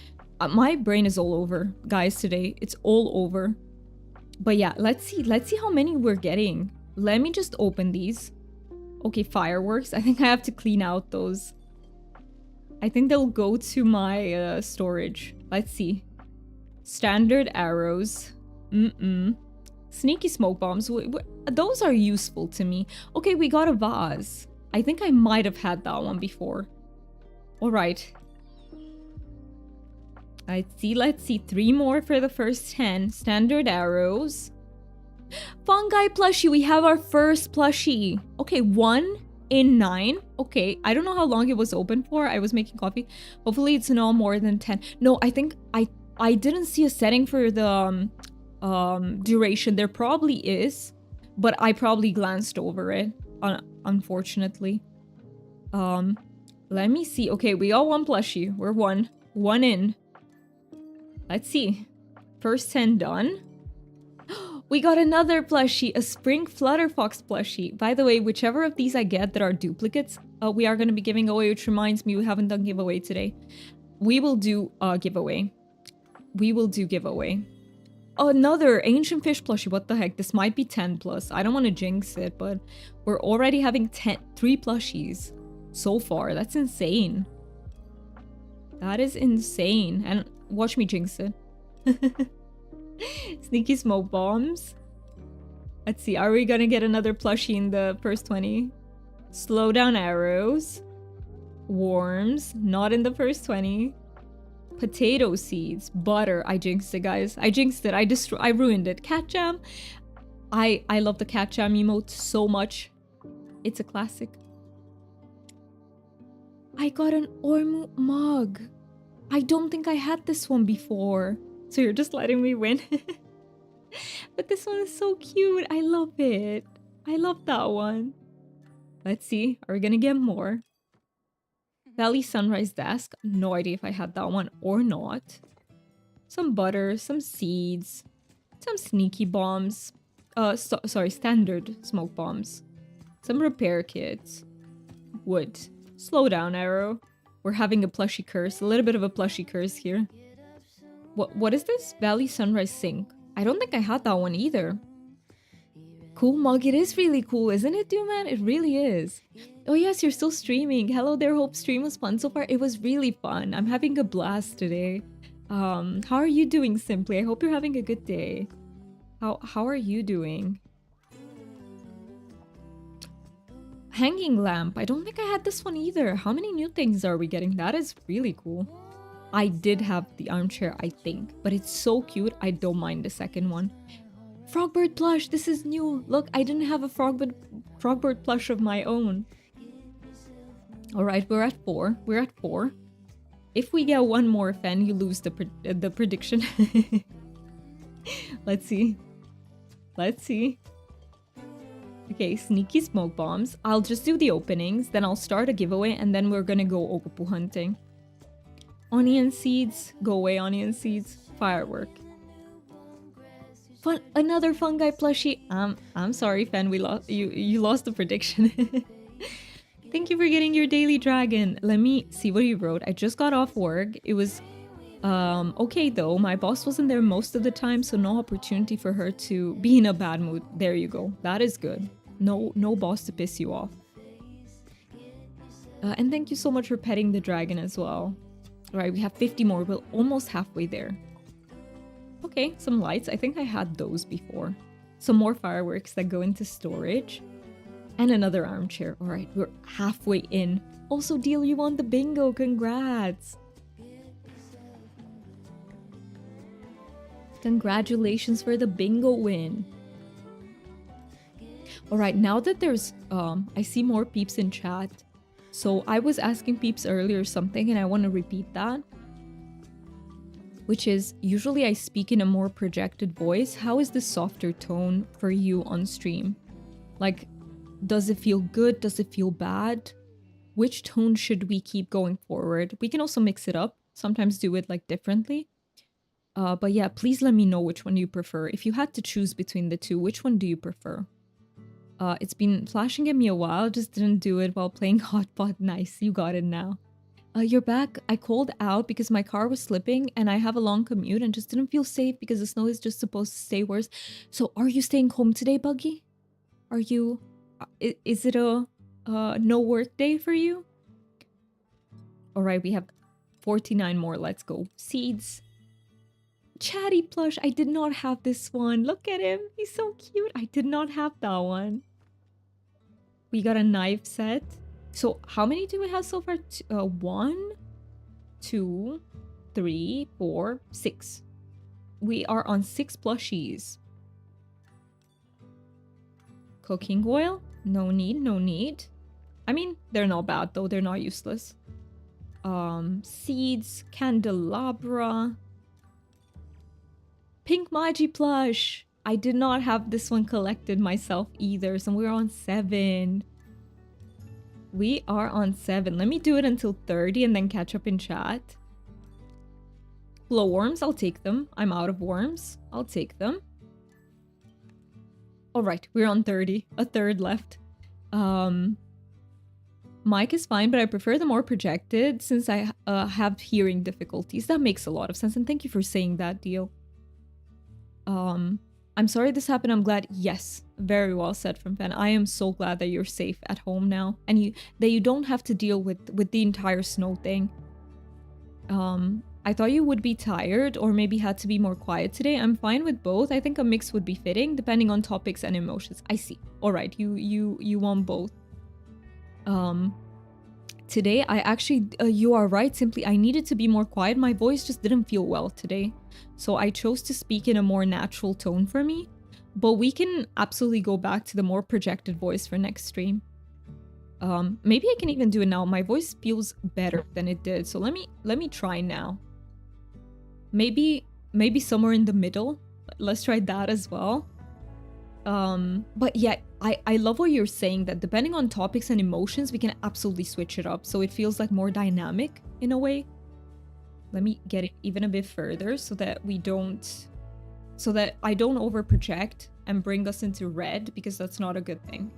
My brain is all over, guys. Today it's all over. But yeah, let's see. Let's see how many we're getting. Let me just open these. Okay, fireworks. I think I have to clean out those. I think they'll go to my storage. Let's see. Standard arrows. Sneaky smoke bombs. Those are useful to me. Okay, we got a vase. I think I might have had that one before. All right. Let's see. 3 more for the first 10. Standard arrows. Fungi plushie. We have our first plushie. Okay, 1 in 9. Okay, I don't know how long it was open for. I was making coffee. Hopefully it's no more than 10. No, I think I didn't see a setting for the duration. There probably is, but I probably glanced over it, unfortunately. Let me see. Okay, we got 1 plushie. We're one in. Let's see. First 10 done. We got another plushie, a spring flutterfox plushie. By the way, whichever of these I get that are duplicates, we are going to be giving away, which reminds me we haven't done giveaway today. We will do a giveaway. We will do giveaway. Another ancient fish plushie. What the heck? This might be 10 plus. I don't want to jinx it, but we're already having 3 plushies so far. That's insane. That is insane. And watch me jinx it. Sneaky smoke bombs. Let's see. Are we gonna get another plushie in the first 20? Slow down arrows. Worms. Not in the first 20. Potato seeds. Butter. I jinxed it, guys. I jinxed it. I ruined it. Cat jam. I love the cat jam emote so much. It's a classic. I got an Ormu mug. I don't think I had this one before. So you're just letting me win. But this one is so cute. I love it. I love that one. Let's see. Are we gonna get more? Valley Sunrise Desk. No idea if I had that one or not. Some butter, some seeds, some sneaky bombs. Sorry, standard smoke bombs. Some repair kits. Wood. Slow down arrow. We're having a plushie curse. A little bit of a plushie curse here. What is this? Valley Sunrise Sink. I don't think I had that one either. Cool mug. It is really cool, isn't it, Dooman? It really is. Oh yes, you're still streaming. Hello there. Hope stream was fun so far. It was really fun. I'm having a blast today. How are you doing, Simply? I hope you're having a good day. How are you doing? Hanging lamp. I don't think I had this one either. How many new things are we getting? That is really cool. I did have the armchair, I think, but it's so cute. I don't mind the second one. Frogbird plush. This is new. Look, I didn't have a Frogbird plush of my own. All right, we're at 4. We're at 4. If we get one more fan, you lose the prediction. Let's see. Let's see. Okay, sneaky smoke bombs. I'll just do the openings, then I'll start a giveaway, and then we're gonna go ogopuu hunting. Onion seeds. Go away, onion seeds. Firework. Another fungi plushie. I'm sorry, fan. We lost. You lost the prediction. Thank you for getting your daily dragon. Let me see what you wrote. I just got off work. It was okay though. My boss wasn't there most of the time, so no opportunity for her to be in a bad mood. There you go. That is good. No boss to piss you off. And thank you so much for petting the dragon as well. All right, we have 50 more. We're almost halfway there. Okay, some lights. I think I had those before. Some more fireworks that go into storage. And another armchair. All right, we're halfway in. Also, Deal, you won the bingo. Congrats. Congratulations for the bingo win. All right, now that there's I see more peeps in chat. So I was asking peeps earlier something and I want to repeat that. Which is, usually I speak in a more projected voice. How is the softer tone for you on stream? Like, does it feel good? Does it feel bad? Which tone should we keep going forward? We can also mix it up. Sometimes do it like differently. But yeah, please let me know which one you prefer. If you had to choose between the two, which one do you prefer? It's been flashing at me a while, just didn't do it while playing hotpot. Nice, you got it now. You're back. I called out because my car was slipping and I have a long commute and just didn't feel safe because the snow is just supposed to stay worse. So are you staying home today, Buggy? Are you... is it a no work day for you? Alright, we have 49 more. Let's go. Seeds. Chatty plush. I did not have this one. Look at him. He's so cute. I did not have that one. We got a knife set. So how many do we have so far? 1, 2, 3, 4, 6. We are on 6 plushies. Cooking oil? No need, no need. I mean, they're not bad though. They're not useless. Seeds, candelabra. Pink Magi plush. I did not have this one collected myself either. So we're on 7. We are on 7. Let me do it until 30 and then catch up in chat. Glowworms, I'll take them. I'm out of worms. I'll take them. Alright, we're on 30. A third left. Mic is fine, but I prefer the more projected since I have hearing difficulties. That makes a lot of sense, and thank you for saying that, Deal. I'm sorry this happened. I'm glad. Yes, very well said from Fen. I am so glad that you're safe at home now, and that you don't have to deal with the entire snow thing. I thought you would be tired or maybe had to be more quiet today. I'm fine with both. I think a mix would be fitting depending on topics and emotions. I see. All right, you want both. Today I actually you are right. Simply I needed to be more quiet. My voice just didn't feel well today. So I chose to speak in a more natural tone for me, but we can absolutely go back to the more projected voice for next stream. Maybe I can even do it now. My voice feels better than it did. So let me try now. Maybe somewhere in the middle. Let's try that as well. But yeah, I love what you're saying that depending on topics and emotions, we can absolutely switch it up. So it feels like more dynamic in a way. Let me get it even a bit further so that I don't over project and bring us into red, because that's not a good thing.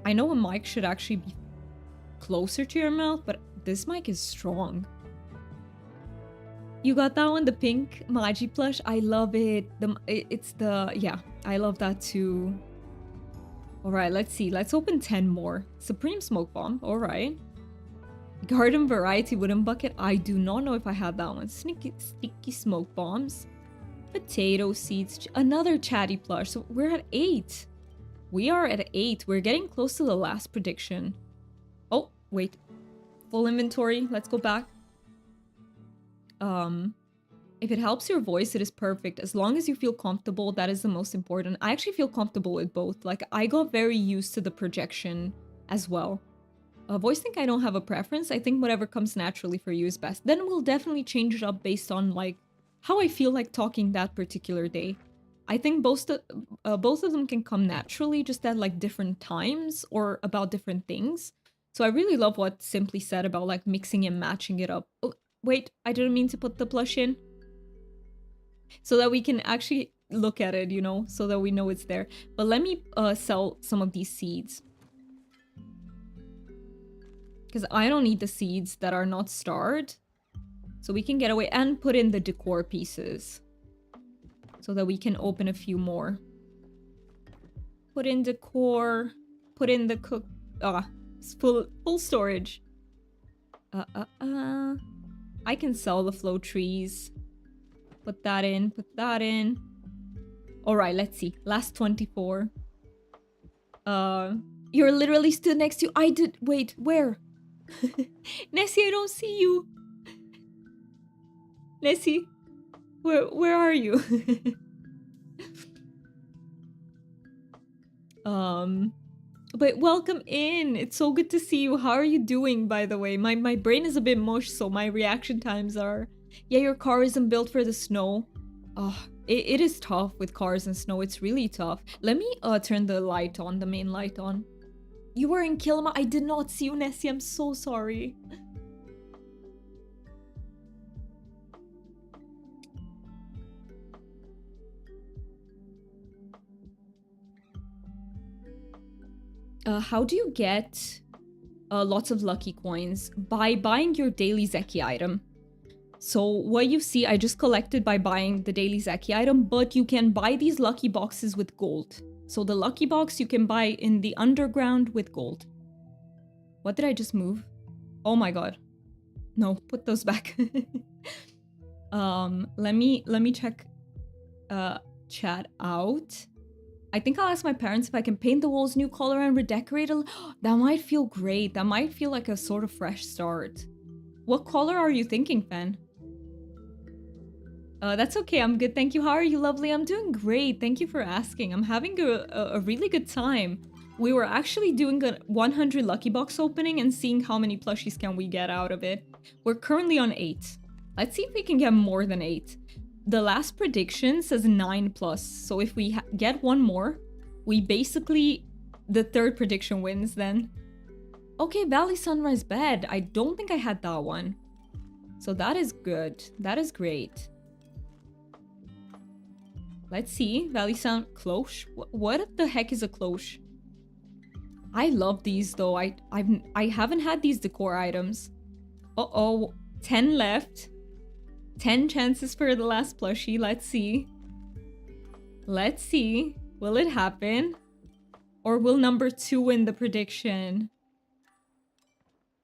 I know a mic should actually be closer to your mouth, but this mic is strong. You got that one, the pink Magi plush. I love it. Yeah, I love that too. All right, let's see. Let's open 10 more. Supreme Smoke Bomb. All right. Garden Variety Wooden Bucket. I do not know if I had that one. Sticky Smoke Bombs. Potato Seeds. Another Chatty plush. So we're at 8. We are at 8. We're getting close to the last prediction. Oh, wait. Full inventory. Let's go back. If it helps your voice, it is perfect. As long as you feel comfortable, that is the most important. I actually feel comfortable with both. Like, I got very used to the projection as well. Voice think I don't have a preference. I think whatever comes naturally for you is best. Then we'll definitely change it up based on, like, how I feel like talking that particular day. I think both of them can come naturally, just at, like, different times or about different things. So I really love what Simply said about, like, mixing and matching it up. Oh, wait, I didn't mean to put the plush in. So that we can actually look at it, you know, so that we know it's there. But let me sell some of these seeds. Because I don't need the seeds that are not starred. So we can get away and put in the decor pieces. So that we can open a few more. Put in decor. Put in the cook. It's full storage. I can sell the flow trees. Put that in. Put that in. Alright, let's see. Last 24. You're literally stood next to you. I did. Wait, where? Nessie, I don't see you. Nessie. Where are you? But welcome in. It's so good to see you. How are you doing, by the way? My brain is a bit mush, so my reaction times are... Yeah, your car isn't built for the snow. Oh, it is tough with cars and snow. It's really tough. Let me turn the light on, the main light on. You were in Kilma. I did not see you, Nessie. I'm so sorry. How do you get lots of lucky coins? By buying your daily Zeki item. So what you see, I just collected by buying the daily Zeki item, but you can buy these lucky boxes with gold. So the lucky box you can buy in the underground with gold. What did I just move? Oh my god. No, put those back. Let me check chat out. I think I'll ask my parents if I can paint the walls new color and redecorate a little. That might feel great. That might feel like a sort of fresh start. What color are you thinking, Fan? That's okay. I'm good. Thank you. How are you, lovely? I'm doing great. Thank you for asking. I'm having a really good time. We were actually doing a 100 lucky box opening and seeing how many plushies can we get out of it. We're currently on 8. Let's see if we can get more than 8. The last prediction says 9+, so if we get one more, we basically... the third prediction wins then. Okay, Valley Sunrise Bed. I don't think I had that one. So that is good. That is great. Let's see. Valley Sun... Cloche? What the heck is a cloche? I love these though. I haven't had these decor items. Uh-oh. 10 left. 10 chances for the last plushie. Let's see. Let's see. Will it happen? Or will number 2 win the prediction?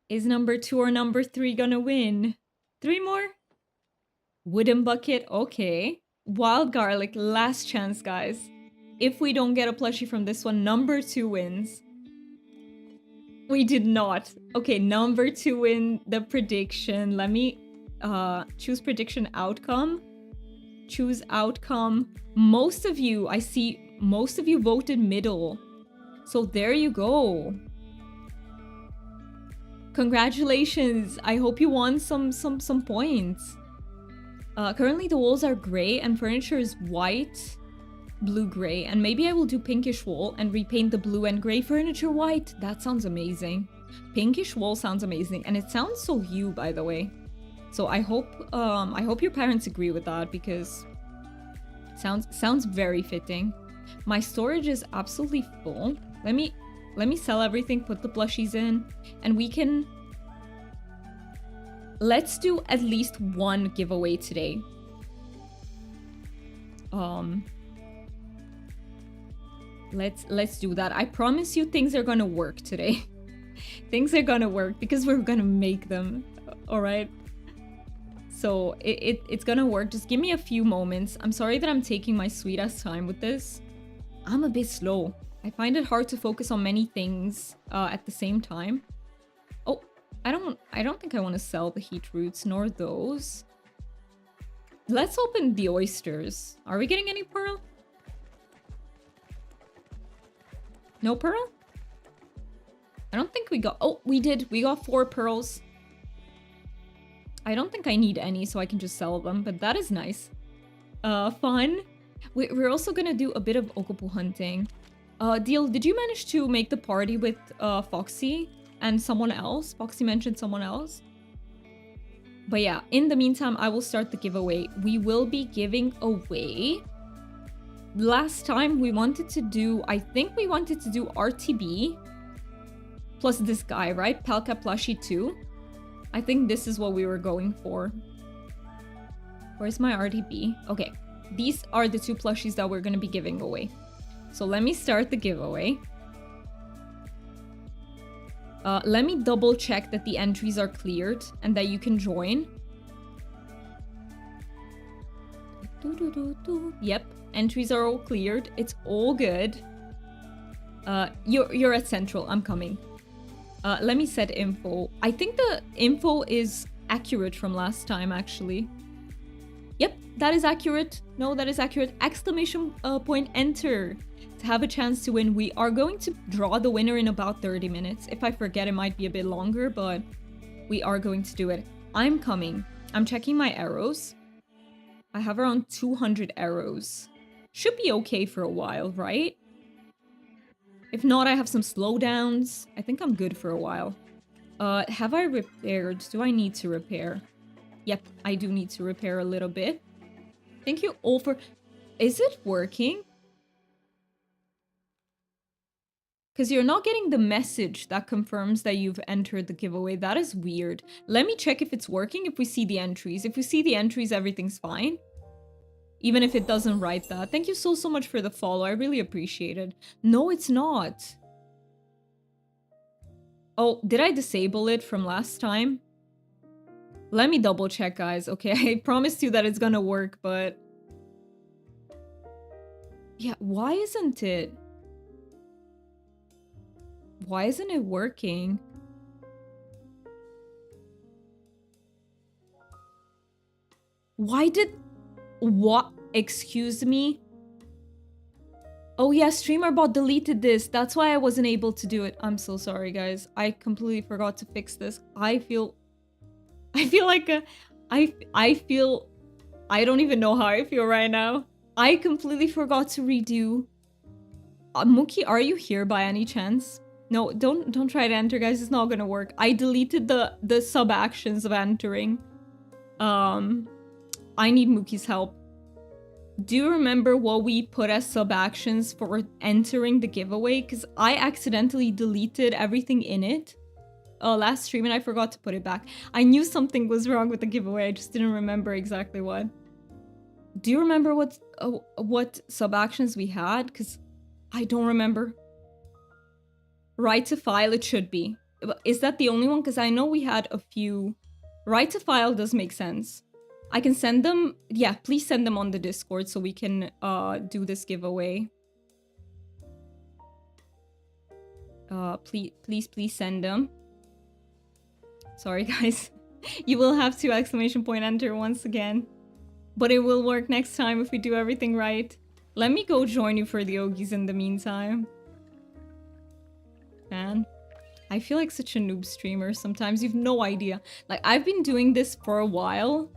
Is number 2 or number 3 gonna win? 3 more? Wooden bucket. Okay. Wild garlic. Last chance, guys. If we don't get a plushie from this one, number 2 wins. We did not. Okay, number 2 win the prediction. Let me... choose prediction outcome. Choose outcome. Most of you, I see most of you voted middle. So there you go. Congratulations. I hope you won some points. Currently the walls are gray and furniture is white, blue gray, and maybe I will do pinkish wall and repaint the blue and gray furniture white. That sounds amazing. Pinkish wall sounds amazing, and it sounds so you, by the way. So I hope your parents agree with that, because sounds very fitting. My storage is absolutely full. Let me sell everything, put the plushies in, and we can... Let's do at least one giveaway today. Let's do that. I promise you things are gonna work today. Things are gonna work because we're gonna make them. All right. So it's gonna work. Just give me a few moments. I'm sorry that I'm taking my sweet ass time with this. I'm a bit slow. I find it hard to focus on many things at the same time. Oh, I don't think I want to sell the heat roots nor those. Let's open the oysters. Are we getting any pearl? No pearl? I don't think we got... Oh, we did. We got 4 pearls. I don't think I need any, so I can just sell them, but that is nice. Fun. We're also gonna do a bit of ogopuu hunting. Deal, did you manage to make the party with Foxy and someone else? Foxy mentioned someone else. But yeah, in the meantime, I will start the giveaway. We will be giving away... Last time we wanted to do... I think we wanted to do RTB plus this guy, right? Palka Plushie 2. I think this is what we were going for. Where's my RTB? Okay, these are the 2 plushies that we're going to be giving away. So let me start the giveaway. Let me double check that the entries are cleared and that you can join. Yep, entries are all cleared. It's all good. You're at Central. I'm coming. Let me set info. I think the info is accurate from last time, actually. Yep, that is accurate. No, that is accurate. Exclamation point enter to have a chance to win. We are going to draw the winner in about 30 minutes. If I forget, it might be a bit longer, but we are going to do it. I'm coming. I'm checking my arrows. I have around 200 arrows. Should be okay for a while, right? If not, I have some slowdowns. I think I'm good for a while. Have I repaired? Do I need to repair? Yep, I do need to repair a little bit. Thank you all for... Is it working? Because you're not getting the message that confirms that you've entered the giveaway. That is weird. Let me check if it's working, if we see the entries. If we see the entries, everything's fine. Even if it doesn't write that. Thank you so much for the follow. I really appreciate it. No, it's not. Oh, did I disable it from last time? Let me double check, guys. Okay, I promised you that it's gonna work, but... Yeah, why isn't it? Why isn't it working? Why did... What? Excuse me? Oh yeah, StreamerBot deleted this. That's why I wasn't able to do it. I'm so sorry, guys. I completely forgot to fix this. I feel like a... I feel... I don't even know how I feel right now. I completely forgot to redo... Mookie, are you here by any chance? No, don't try to enter, guys. It's not gonna work. I deleted the sub-actions of entering. I need Mookie's help. Do you remember what we put as sub-actions for entering the giveaway? Because I accidentally deleted everything in it last stream and I forgot to put it back. I knew something was wrong with the giveaway. I just didn't remember exactly what. Do you remember what sub-actions we had? Because I don't remember. Right to file, it should be. Is that the only one? Because I know we had a few. Right to file does make sense. I can send them. Yeah, please send them on the Discord so we can do this giveaway. Please send them. Sorry, guys. You will have to exclamation point enter once again. But it will work next time if we do everything right. Let me go join you for the Ogies in the meantime. Man, I feel like such a noob streamer sometimes. You've no idea. Like, I've been doing this for a while,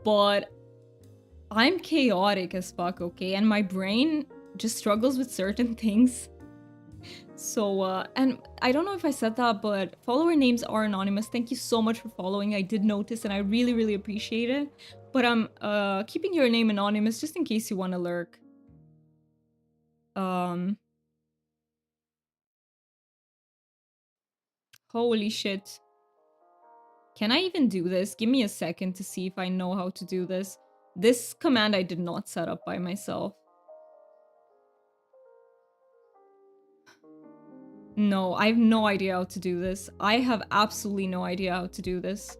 but I'm chaotic as fuck, okay? And my brain just struggles with certain things. So, and I don't know if I said that, but follower names are anonymous. Thank you so much for following. I did notice and I really, really appreciate it. But I'm keeping your name anonymous just in case you want to lurk. Holy shit. Can I even do this? Give me a second to see if I know how to do this. This command I did not set up by myself. No, I have no idea how to do this. I have absolutely no idea how to do this.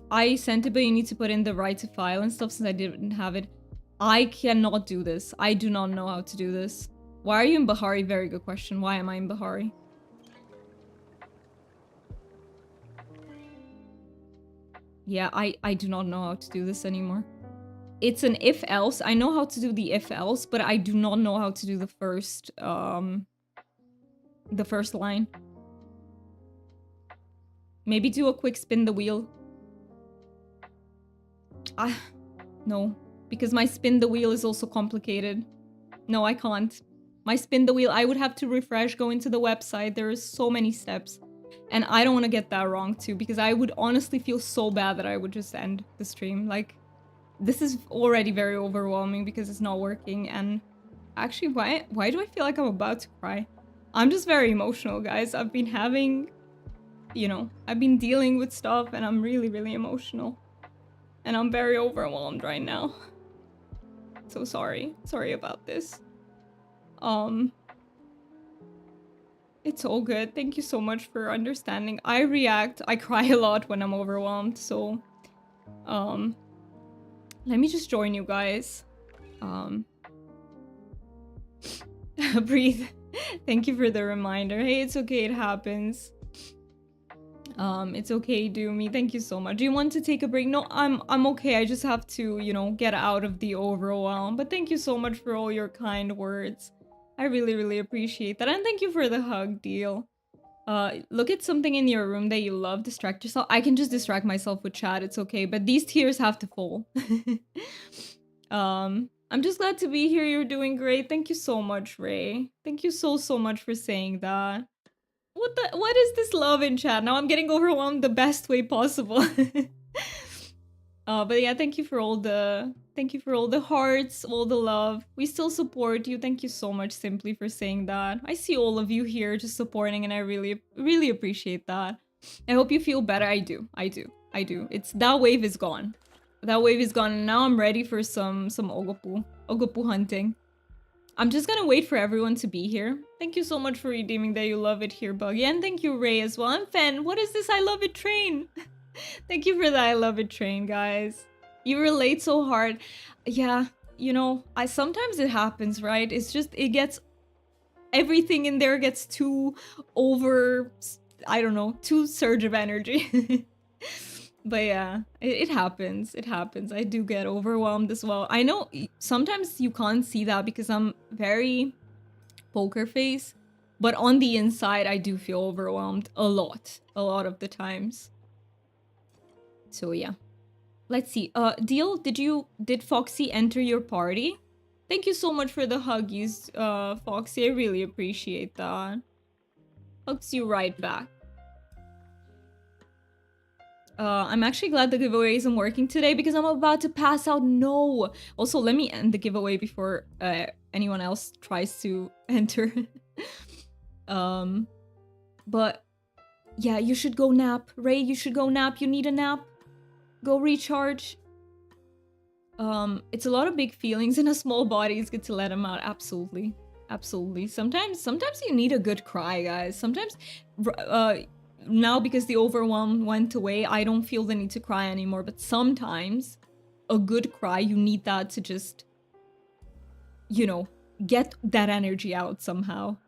I sent it, but you need to put in the right to file and stuff since I didn't have it. I cannot do this. I do not know how to do this. Why are you in Bahari? Very good question. Why am I in Bahari? Yeah, I do not know how to do this anymore. It's an if-else. I know how to do the if-else, but I do not know how to do the first line. Maybe do a quick spin the wheel. No, because my spin the wheel is also complicated. No, I can't. My spin the wheel, I would have to refresh, go into the website. There is so many steps. And I don't want to get that wrong too, because I would honestly feel so bad that I would just end the stream. Like, this is already very overwhelming because it's not working. And actually, why do I feel like I'm about to cry? I'm just very emotional, guys. I've been having, you know, I've been dealing with stuff and I'm really, really emotional. And I'm very overwhelmed right now. So sorry. Sorry about this. It's all good. Thank you so much for understanding. I cry a lot when I'm overwhelmed, so let me just join you guys. Breathe. Thank you for the reminder. Hey, it's okay, it happens. It's okay, Doomy. Thank you so much. Do you want to take a break? No, I'm okay. I just have to, you know, get out of the overwhelm. But thank you so much for all your kind words. I really, really appreciate that. And thank you for the hug, Deal. Look at something in your room that you love. Distract yourself. I can just distract myself with chat. It's okay. But these tears have to fall. I'm just glad to be here. You're doing great. Thank you so much, Ray. Thank you so much for saying that. What is this love in chat? Now I'm getting overwhelmed the best way possible. But yeah, thank you for all the hearts, all the love. We still support you. Thank you so much, Simply, for saying that. I see all of you here just supporting, and I really appreciate that. I hope you feel better. I do. It's that wave is gone. That wave is gone, and now I'm ready for some ogopuu hunting. I'm just gonna wait for everyone to be here. Thank you so much for redeeming that you love it here, Buggy. And thank you, Ray, as well. And Fen, what is this I love it train? Thank you for the I love it train, guys. You relate so hard. Yeah, you know, sometimes it happens, right? It's just, it gets, everything in there gets too over, I don't know, too surge of energy. But yeah, it happens. It happens. I do get overwhelmed as well. I know sometimes you can't see that because I'm very poker face, but on the inside, I do feel overwhelmed a lot of the times. So yeah, let's see. Deal, did Foxy enter your party? Thank you so much for the huggies, Foxy. I really appreciate that. Hugs you right back. I'm actually glad the giveaway isn't working today because I'm about to pass out. No. Also, let me end the giveaway before anyone else tries to enter. But yeah, you should go nap. Ray, you should go nap. You need a nap. Go recharge. It's a lot of big feelings in a small body. It's good to let them out. Absolutely. Absolutely. Sometimes you need a good cry, guys. Sometimes, now because the overwhelm went away, I don't feel the need to cry anymore. But sometimes a good cry, you need that to just, you know, get that energy out somehow.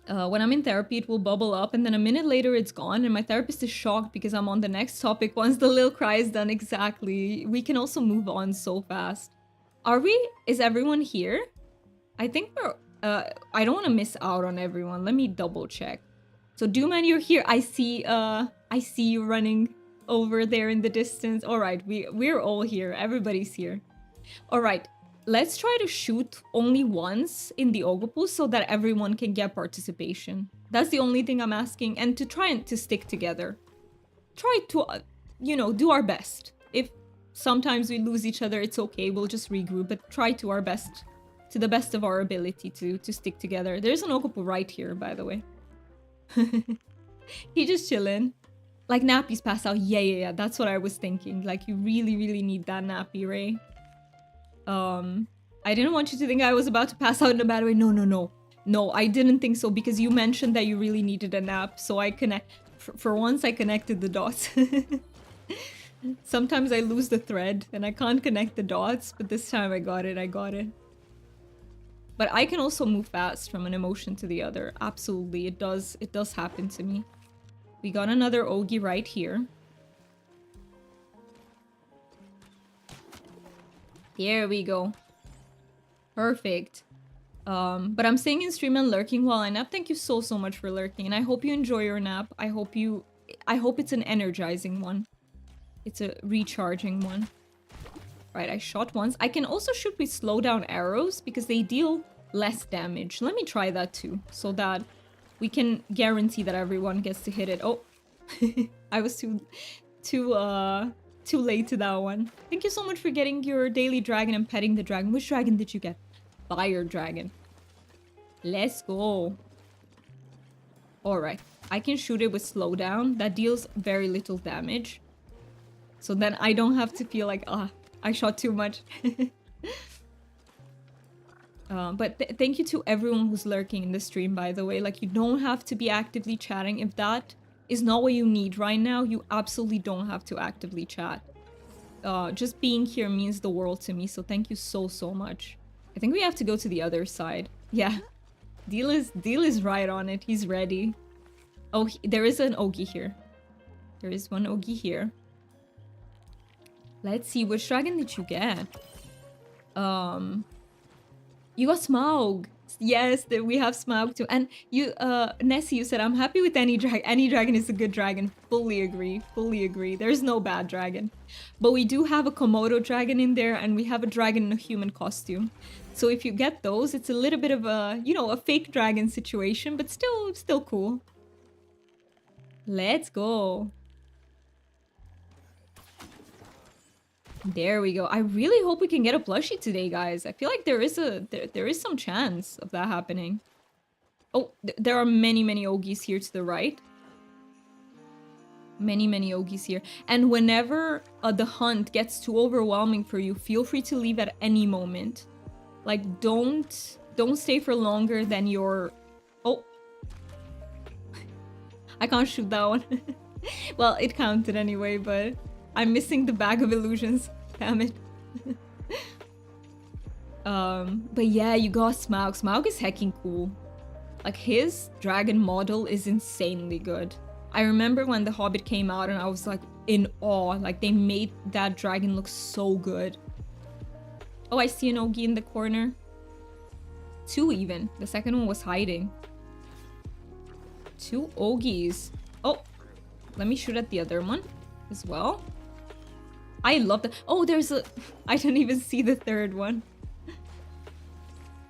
When I'm in therapy, it will bubble up and then a minute later it's gone and my therapist is shocked because I'm on the next topic once the little cry is done. Exactly. We can also move on so fast. Are we? Is everyone here? I think we're... I don't want to miss out on everyone. Let me double check. So Dooman, you're here. I see you running over there in the distance. All right, we're all here. Everybody's here. All right, let's try to shoot only once in the ogopuu so that everyone can get participation. That's the only thing I'm asking, and to try and to stick together. Try to, you know, do our best. If sometimes we lose each other, it's okay. We'll just regroup, but try to our best, to the best of our ability to stick together. There's an ogopuu right here, by the way. He just chillin'. Like nappies pass out. Yeah. That's what I was thinking. Like you really need that nappy, Ray. I didn't want you to think I was about to pass out in a bad way. No, I didn't think so because you mentioned that you really needed a nap. So I for once I connected the dots. Sometimes I lose the thread and I can't connect the dots, but this time I got it. But I can also move fast from an emotion to the other. Absolutely, it does happen to me. We got another Ogi right here. Here we go. Perfect. But I'm staying in stream and lurking while I nap. Thank you so much for lurking, and I hope you enjoy your nap. I hope it's an energizing one. It's a recharging one. Right, I shot once. I can also shoot with slow down arrows because they deal less damage. Let me try that too, so that we can guarantee that everyone gets to hit it. Oh, I was too late to that one. Thank you so much for getting your daily dragon and petting the dragon. Which dragon did you get? Fire dragon. Let's go. All right, I can shoot it with slowdown. That deals very little damage. So then I don't have to feel like, I shot too much. But thank you to everyone who's lurking in the stream, by the way. Like, you don't have to be actively chatting. If that is not what you need right now, you absolutely don't have to actively chat. Just being here means the world to me, so thank you so much. I think we have to go to the other side. Yeah. Deal is right on it. He's ready. Oh, there is an Ogi here. There is one Ogi here. Let's see, which dragon did you get? You got Smaug. Yes, we have Smaug too. And you, Nessie, you said, I'm happy with any dragon. Any dragon is a good dragon. Fully agree. Fully agree. There's no bad dragon. But we do have a Komodo dragon in there, and we have a dragon in a human costume. So if you get those, it's a little bit of a, you know, a fake dragon situation, but still cool. Let's go. There we go. I really hope we can get a plushie today, guys. I feel like there is some chance of that happening. Oh, there are many Ogis here to the right. Many Ogis here. And whenever the hunt gets too overwhelming for you, feel free to leave at any moment. Like, don't stay for longer than your... Oh. I can't shoot that one. Well, it counted anyway, but I'm missing the bag of illusions. Damn it. But yeah, you got Smaug. Smaug is hecking cool. Like, his dragon model is insanely good. I remember when The Hobbit came out and I was like in awe. Like, they made that dragon look so good. Oh, I see an Ogi in the corner. 2 even. The second one was hiding. 2 Ogis. Oh, let me shoot at the other one as well. I love that. Oh, there's a... I don't even see the third one.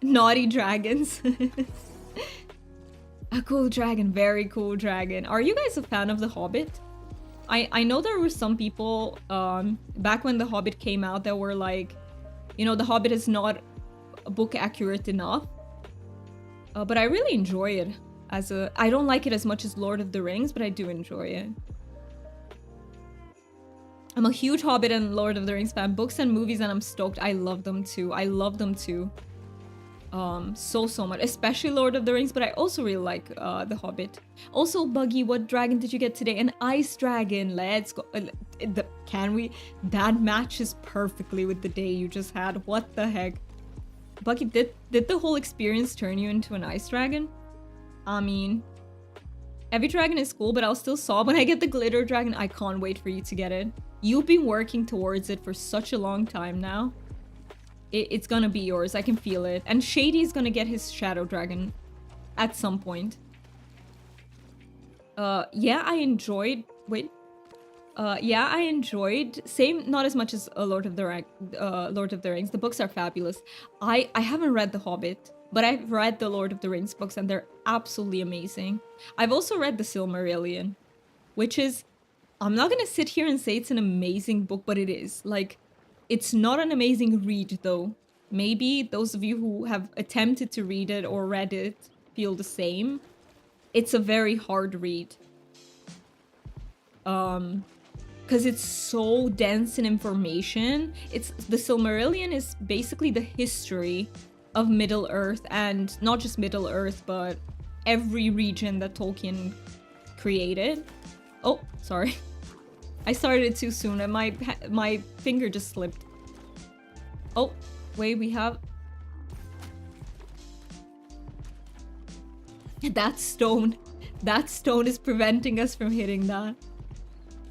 Naughty dragons. A cool dragon. Very cool dragon. Are you guys a fan of The Hobbit? I know there were some people back when The Hobbit came out that were like, you know, The Hobbit is not book accurate enough. But I really enjoy it. I don't like it as much as Lord of the Rings, but I do enjoy it. I'm a huge Hobbit and Lord of the Rings fan. Books and movies, and I'm stoked. I love them too. I love them too. So much. Especially Lord of the Rings, but I also really like The Hobbit. Also, Buggy, what dragon did you get today? An ice dragon. Let's go. Can we? That matches perfectly with the day you just had. What the heck? Buggy, did the whole experience turn you into an ice dragon? I mean... Every dragon is cool, but I'll still sob when I get the glitter dragon. I can't wait for you to get it. You've been working towards it for such a long time now. It's gonna be yours. I can feel it. And Shady's gonna get his shadow dragon at some point. Yeah, I enjoyed... Wait. Yeah, I enjoyed... Same, not as much as Lord of the Rings. The books are fabulous. I haven't read The Hobbit. But I've read the Lord of the Rings books and they're absolutely amazing. I've also read the Silmarillion, which is... I'm not gonna sit here and say it's an amazing book, but it is. Like, it's not an amazing read, though. Maybe those of you who have attempted to read it or read it feel the same. It's a very hard read. Because it's so dense in information. The Silmarillion is basically the history of Middle Earth, and not just Middle Earth, but every region that Tolkien created. Oh, sorry. I started it too soon and my finger just slipped. Oh, wait, we have... That stone. That stone is preventing us from hitting that.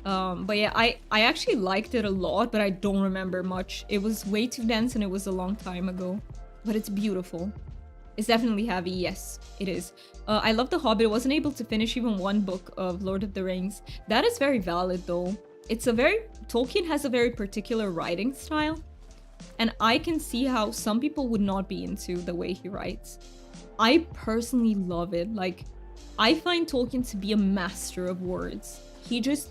But yeah, I actually liked it a lot, but I don't remember much. It was way too dense and it was a long time ago. But it's beautiful. It's definitely heavy, yes, it is. I love The Hobbit. I wasn't able to finish even one book of Lord of the Rings. That is very valid, though. Tolkien has a very particular writing style. And I can see how some people would not be into the way he writes. I personally love it. Like, I find Tolkien to be a master of words. He just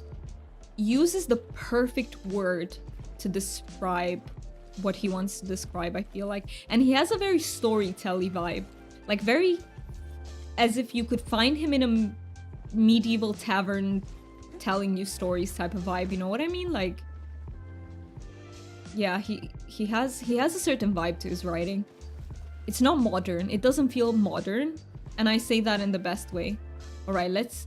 uses the perfect word to describe what he wants to describe, I feel like. And he has a very storytelly vibe. Like, very... as if you could find him in a medieval tavern telling you stories type of vibe, you know what I mean? Like... yeah, he has a certain vibe to his writing. It's not modern. It doesn't feel modern. And I say that in the best way. Alright, let's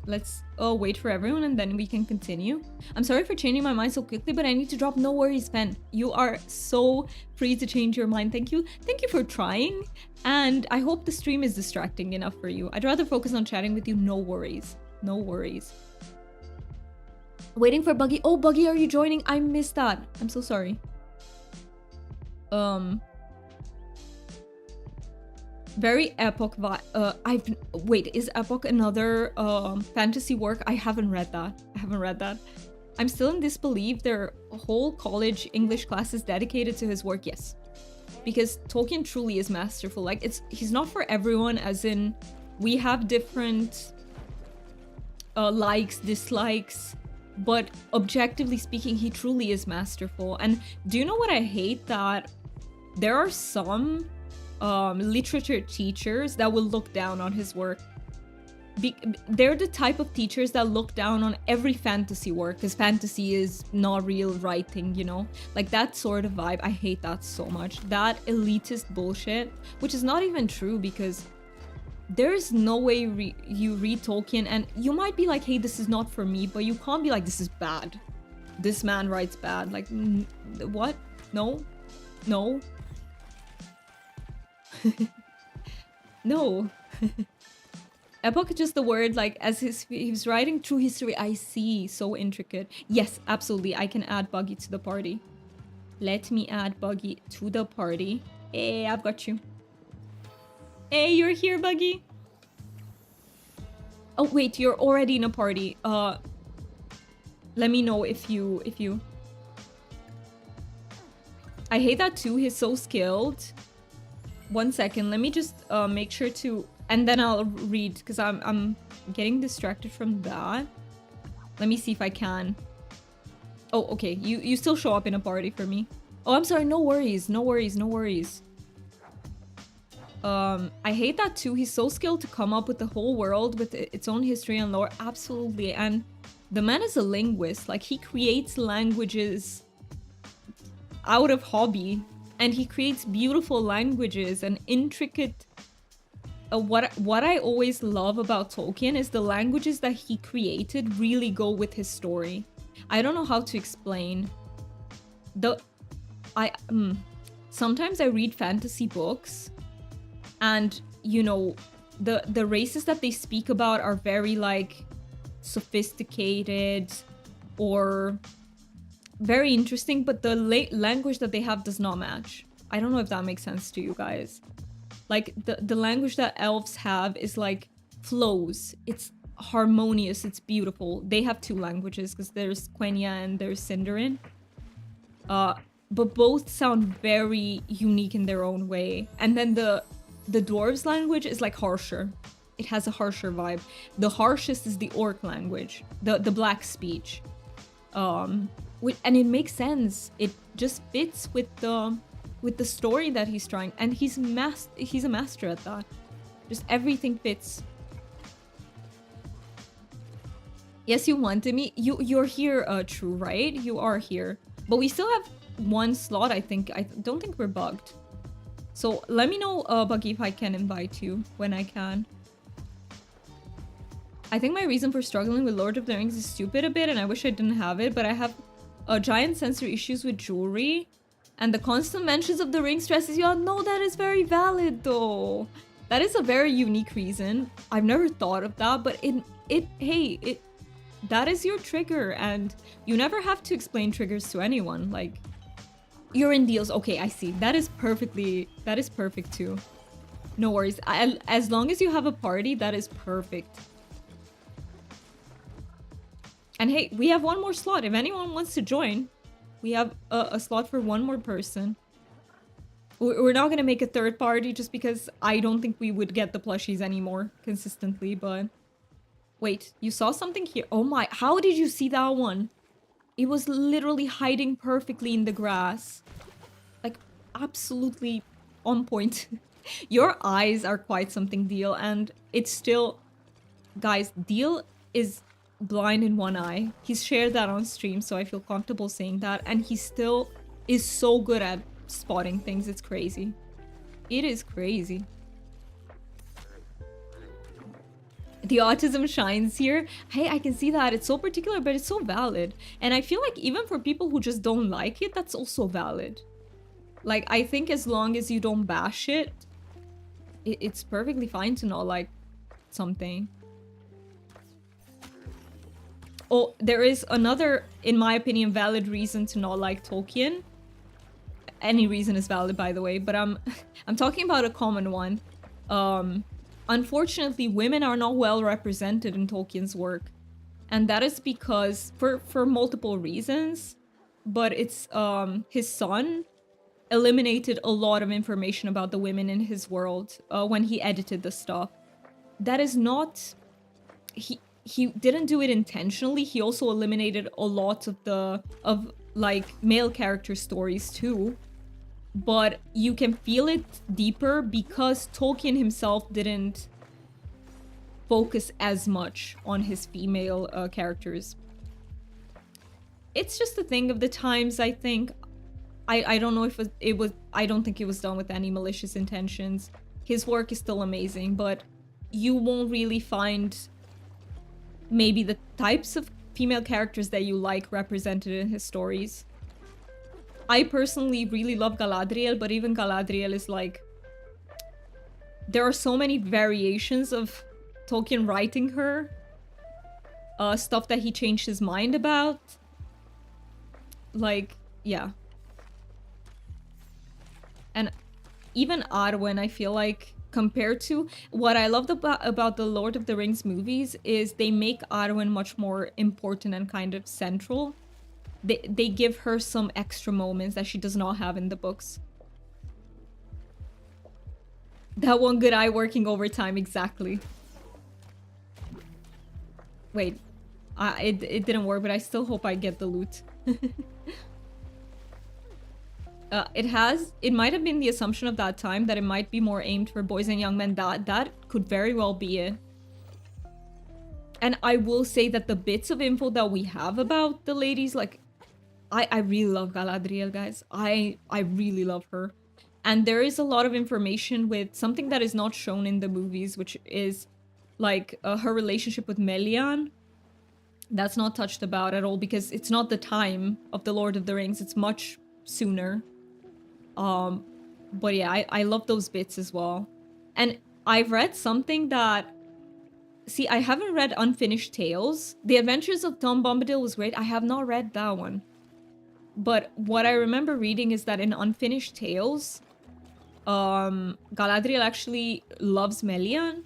wait for everyone and then we can continue. I'm sorry for changing my mind so quickly, but I need to drop. No worries, Pen. You are so free to change your mind. Thank you. Thank you for trying. And I hope the stream is distracting enough for you. I'd rather focus on chatting with you. No worries. No worries. Waiting for Buggy. Oh, Buggy, are you joining? I missed that. I'm so sorry. Very epoch vibe. Wait, is epoch another fantasy work? I haven't read that. I'm still in disbelief. Their whole college English class is dedicated to his work. Yes, because Tolkien truly is masterful. Like, he's not for everyone, as in we have different likes, dislikes, but objectively speaking, he truly is masterful. And do you know what I hate? That there are some literature teachers that will look down on his work. They're the type of teachers that look down on every fantasy work because fantasy is not real writing, you know? Like that sort of vibe. I hate that so much. That elitist bullshit, which is not even true because there is no way you read Tolkien and you might be like, hey, this is not for me, but you can't be like, this is bad. This man writes bad. Like, what? No. No. No. Epoch is just the word, like, as he's writing true history. I see. So intricate. Yes, absolutely. I can add Buggy to the party. Let me add Buggy to the party. Hey, I've got you. Hey, you're here, Buggy. Oh, wait, you're already in a party. Let me know if you... I hate that too. He's so skilled. 1 second. Let me just make sure to... And then I'll read, because I'm getting distracted from that. Let me see if I can. Oh, okay. You still show up in a party for me. Oh, I'm sorry. No worries. No worries. No worries. I hate that too. He's so skilled to come up with the whole world with its own history and lore. Absolutely. And the man is a linguist. Like, he creates languages out of hobby. And he creates beautiful languages and intricate... what I always love about Tolkien is the languages that he created really go with his story. I don't know how to explain. Sometimes I read fantasy books and, you know, the races that they speak about are very, like, sophisticated or very interesting, but the language that they have does not match. I don't know if that makes sense to you guys. Like, the language that elves have is, like, flows. It's harmonious. It's beautiful. They have two languages, because there's Quenya and there's Sindarin. But both sound very unique in their own way. And then the dwarves' language is, like, harsher. It has a harsher vibe. The harshest is the orc language. The black speech. And it makes sense. It just fits with the story that he's trying, and he's a master at that. Just everything fits. Yes, you wanted me. You're here, True, right? You are here, but we still have one slot. I don't think we're bugged. So let me know, Buggy, if I can invite you when I can. I think my reason for struggling with Lord of the Rings is stupid a bit, and I wish I didn't have it, but I have giant sensory issues with jewelry. And the constant mentions of the ring stresses you out. No, that is very valid though. That is a very unique reason. I've never thought of that, but that is your trigger, and you never have to explain triggers to anyone. Like, you're in deals. Okay, I see. That is perfect too. No worries. As long as you have a party, that is perfect. And hey, we have one more slot. If anyone wants to join, we have a slot for one more person. We're not going to make a third party just because I don't think we would get the plushies anymore consistently, but... Wait, you saw something here? Oh my, how did you see that one? It was literally hiding perfectly in the grass. Like, absolutely on point. Your eyes are quite something, Deal, and it's still... Guys, Deal is blind in one eye. He's shared that on stream, so I feel comfortable saying that, and he still is so good at spotting things. It's crazy. It is crazy. The autism shines here. Hey, I can see that. It's so particular, but it's so valid. And I feel like even for people who just don't like it, that's also valid. Like, I think as long as you don't bash it, it's perfectly fine to not like something. Oh, there is another, in my opinion, valid reason to not like Tolkien. Any reason is valid, by the way, but I'm talking about a common one. Unfortunately, women are not well represented in Tolkien's work, and that is because for multiple reasons. But it's his son eliminated a lot of information about the women in his world when he edited the stuff. That is not he didn't do it intentionally. He also eliminated a lot of like male character stories too. But you can feel it deeper because Tolkien himself didn't focus as much on his female characters. It's just a thing of the times, I think. I don't know if it was I don't think it was done with any malicious intentions. His work is still amazing, but you won't really find maybe the types of female characters that you like represented in his stories. I personally really love Galadriel, but even Galadriel is like... There are so many variations of Tolkien writing her. Stuff that he changed his mind about. Like, yeah. And even Arwen, I feel like, compared to... What I loved about the Lord of the Rings movies is they make Arwen much more important and kind of central. They give her some extra moments that she does not have in the books. That one good eye working overtime, exactly. Wait, it didn't work, but I still hope I get the loot. It might have been the assumption of that time that it might be more aimed for boys and young men. That could very well be it. And I will say that the bits of info that we have about the ladies, like, I really love Galadriel, guys. I really love her. And there is a lot of information with something that is not shown in the movies, which is like her relationship with Melian. That's not touched about at all because it's not the time of the Lord of the Rings. It's much sooner. But yeah, I love those bits as well. And I've read something that... See, I haven't read Unfinished Tales. The Adventures of Tom Bombadil was great. I have not read that one. But what I remember reading is that in Unfinished Tales, Galadriel actually loves Melian,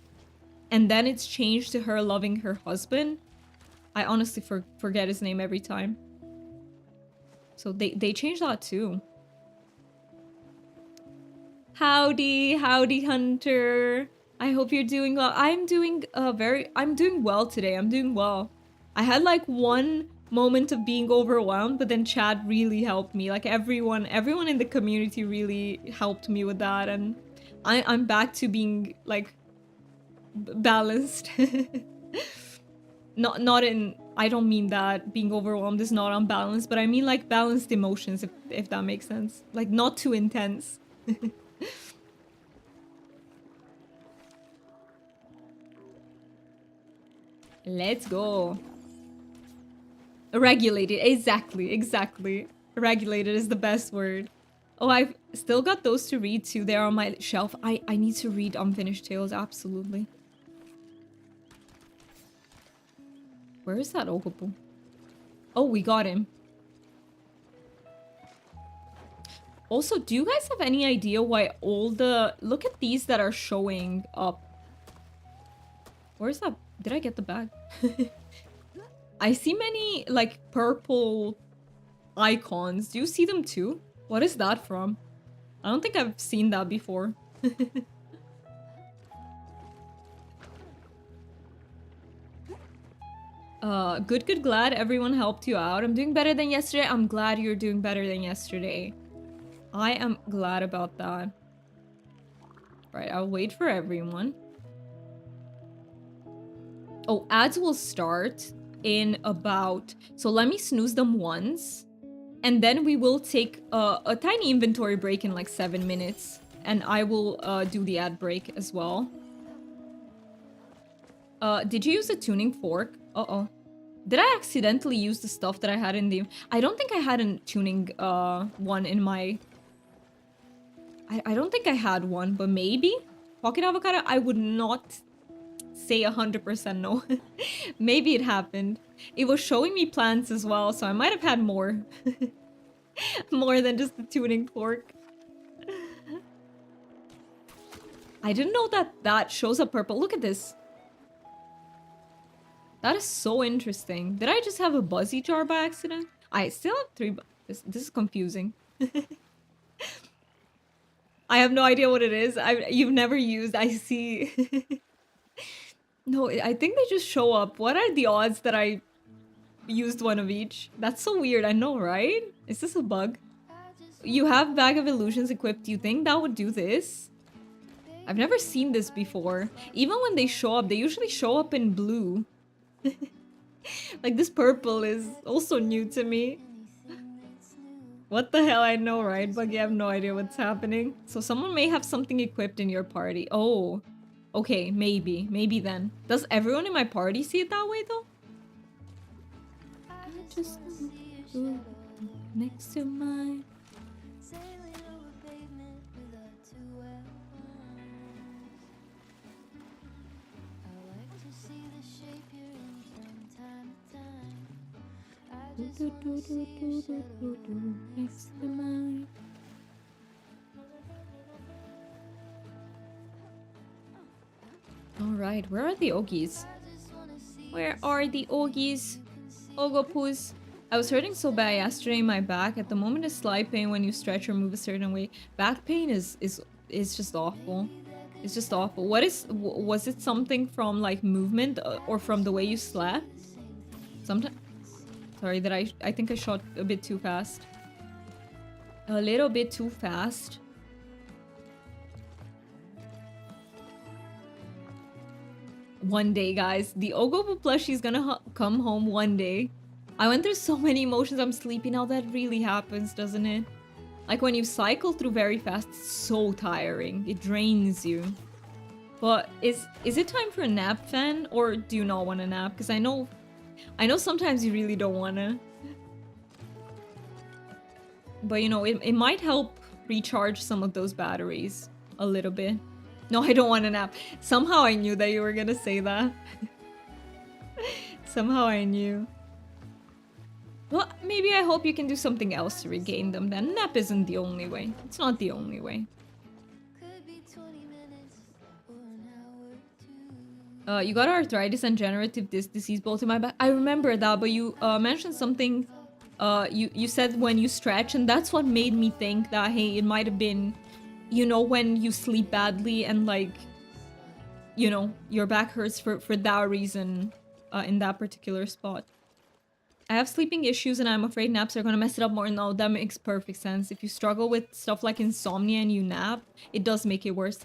and then it's changed to her loving her husband. I honestly forget his name every time. So they changed that too. Howdy, Hunter. I hope you're doing well. I'm doing well today. I'm doing well. I had like one moment of being overwhelmed, but then Chad really helped me. Like everyone in the community really helped me with that, and I'm back to being like balanced. not in... I don't mean that being overwhelmed is not unbalanced, but I mean like balanced emotions, if that makes sense. Like not too intense. Let's go. Regulated, exactly. Regulated is the best word. Oh, I've still got those to read too. They're on my shelf. I need to read Unfinished Tales, absolutely. Where is that ogopuu? Oh, we got him. Also, do you guys have any idea why all the... Look at these that are showing up. Where's that? Did I get the bag? I see many, like, purple icons. Do you see them too? What is that from? I don't think I've seen that before. Good, glad everyone helped you out. I'm doing better than yesterday. I'm glad you're doing better than yesterday. I am glad about that. Right, I'll wait for everyone. Oh, ads will start in about... So let me snooze them once. And then we will take a tiny inventory break in like 7 minutes. And I will do the ad break as well. Did you use a tuning fork? Uh-oh. Did I accidentally use the stuff that I had in the... I don't think I had a tuning one in my... I don't think I had one, but maybe? Pocket avocado? I would not say 100% no. Maybe it happened. It was showing me plants as well, so I might have had more. More than just the tuning fork. I didn't know that that shows up purple. Look at this. That is so interesting. Did I just have a buzzy jar by accident? I still have 3 this is confusing. I have no idea what it is. You've never used. I see. No, I think they just show up. What are the odds that I used one of each? That's so weird. I know, right? Is this a bug? You have Bag of Illusions equipped. Do you think that would do this? I've never seen this before. Even when they show up, they usually show up in blue. Like this purple is also new to me. What the hell? I know, right? Buggy, I have no idea what's happening. So someone may have something equipped in your party. Oh. Okay, maybe. Maybe then. Does everyone in my party see it that way, though? I just next to mine. Next to mine. Alright, where are the Ogies? Where are the Ogies? Ogopoos. I was hurting so bad yesterday in my back. At the moment it's slight pain when you stretch or move a certain way. Back pain is just awful. It's just awful. Was it something from like movement or from the way you slept? Sometimes. Sorry that I think I shot a bit too fast. A little bit too fast. One day, guys. The ogopuu plushie is gonna come home one day. I went through so many emotions. I'm sleepy now. That really happens, doesn't it? Like when you cycle through very fast, it's so tiring. It drains you. But is it time for a nap, Fan? Or do you not want a nap? Because I know sometimes you really don't wanna. But you know, it might help recharge some of those batteries a little bit. No, I don't want a nap. Somehow I knew that you were gonna say that. Somehow I knew. Well, maybe I hope you can do something else to regain them then. Nap isn't the only way. It's not the only way. You got arthritis and generative disc disease both in my back. I remember that, but you mentioned something. You said when you stretch, and that's what made me think that, hey, it might have been, you know, when you sleep badly and like, you know, your back hurts for that reason in that particular spot. I have sleeping issues and I'm afraid naps are gonna mess it up more. No, that makes perfect sense. If you struggle with stuff like insomnia and you nap, it does make it worse.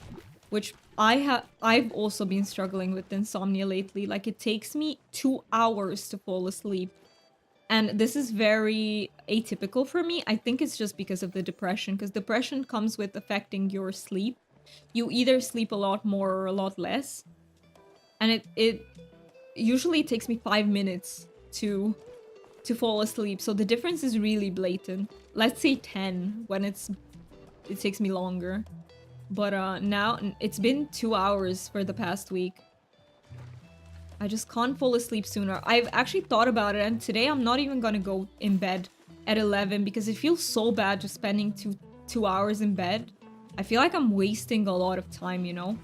Which I've also been struggling with insomnia lately. Like it takes me 2 hours to fall asleep. And this is very atypical for me. I think it's just because of the depression, because depression comes with affecting your sleep. You either sleep a lot more or a lot less. And it usually takes me 5 minutes to fall asleep. So the difference is really blatant. Let's say 10 when it takes me longer. But now it's been 2 hours for the past week. I just can't fall asleep sooner. I've actually thought about it, and today I'm not even gonna go in bed at 11 because it feels so bad just spending two hours in bed. I feel like I'm wasting a lot of time, you know?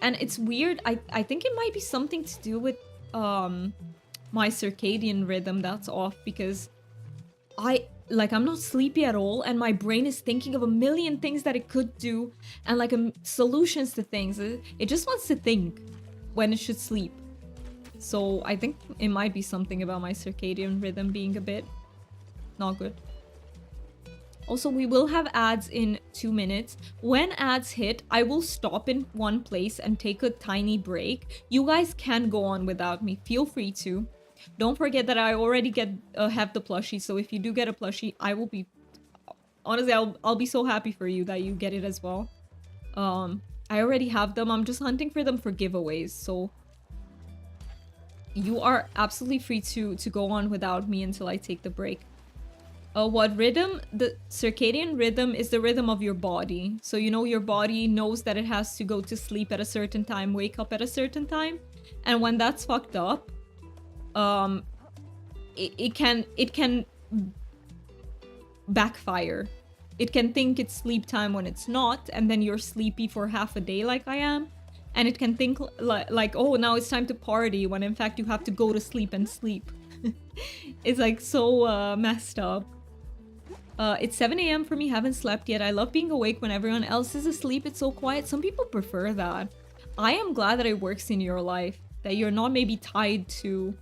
And it's weird. I think it might be something to do with my circadian rhythm that's off, because I'm not sleepy at all, and my brain is thinking of a million things that it could do and like solutions to things. It just wants to think when it should sleep. So I think it might be something about my circadian rhythm being a bit not good. Also, we will have ads in 2 minutes. When ads hit, I will stop in one place and take a tiny break. You guys can go on without me. Feel free to. Don't forget that I already have the plushie, so if you do get a plushie, I will be... Honestly, I'll be so happy for you that you get it as well. I already have them. I'm just hunting for them for giveaways, so... You are absolutely free to go on without me until I take the break. What rhythm? The circadian rhythm is the rhythm of your body. So you know your body knows that it has to go to sleep at a certain time, wake up at a certain time. And when that's fucked up, it can backfire. It can think it's sleep time when it's not, and then you're sleepy for half a day like I am. And it can think like, oh, now it's time to party, when in fact you have to go to sleep and sleep. It's like so messed up. It's 7 a.m. for me, haven't slept yet. I love being awake when everyone else is asleep. It's so quiet. Some people prefer that. I am glad that it works in your life, that you're not maybe tied to,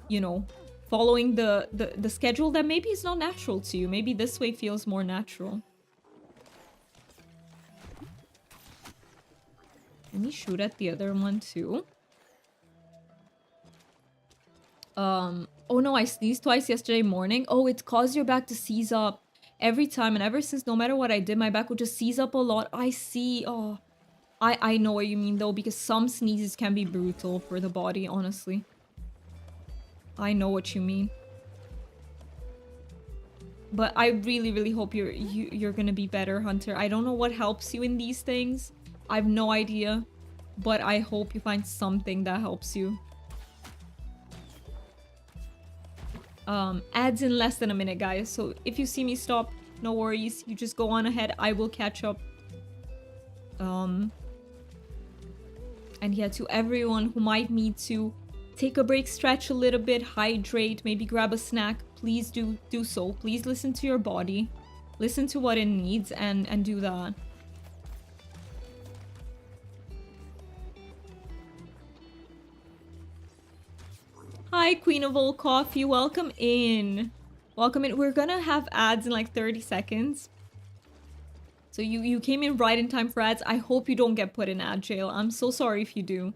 you know, following the schedule that maybe is not natural to you. Maybe this way feels more natural. Let me shoot at the other one too. Oh no, I sneezed twice yesterday morning. Oh, it's caused your back to seize up every time, and ever since, no matter what I did, my back would just seize up a lot. I see. Oh, I know what you mean though, because some sneezes can be brutal for the body, honestly. I know what you mean. But I really, really hope you're gonna be better, Hunter. I don't know what helps you in these things. I have no idea. But I hope you find something that helps you. Ads in less than a minute, guys. So if you see me stop, no worries. You just go on ahead. I will catch up. And yeah, to everyone who might need to take a break, stretch a little bit, hydrate, maybe grab a snack, please do so. Please listen to your body. Listen to what it needs and do that. Hi, Queen of All Coffee. Welcome in. Welcome in. We're gonna have ads in like 30 seconds. So you came in right in time for ads. I hope you don't get put in ad jail. I'm so sorry if you do.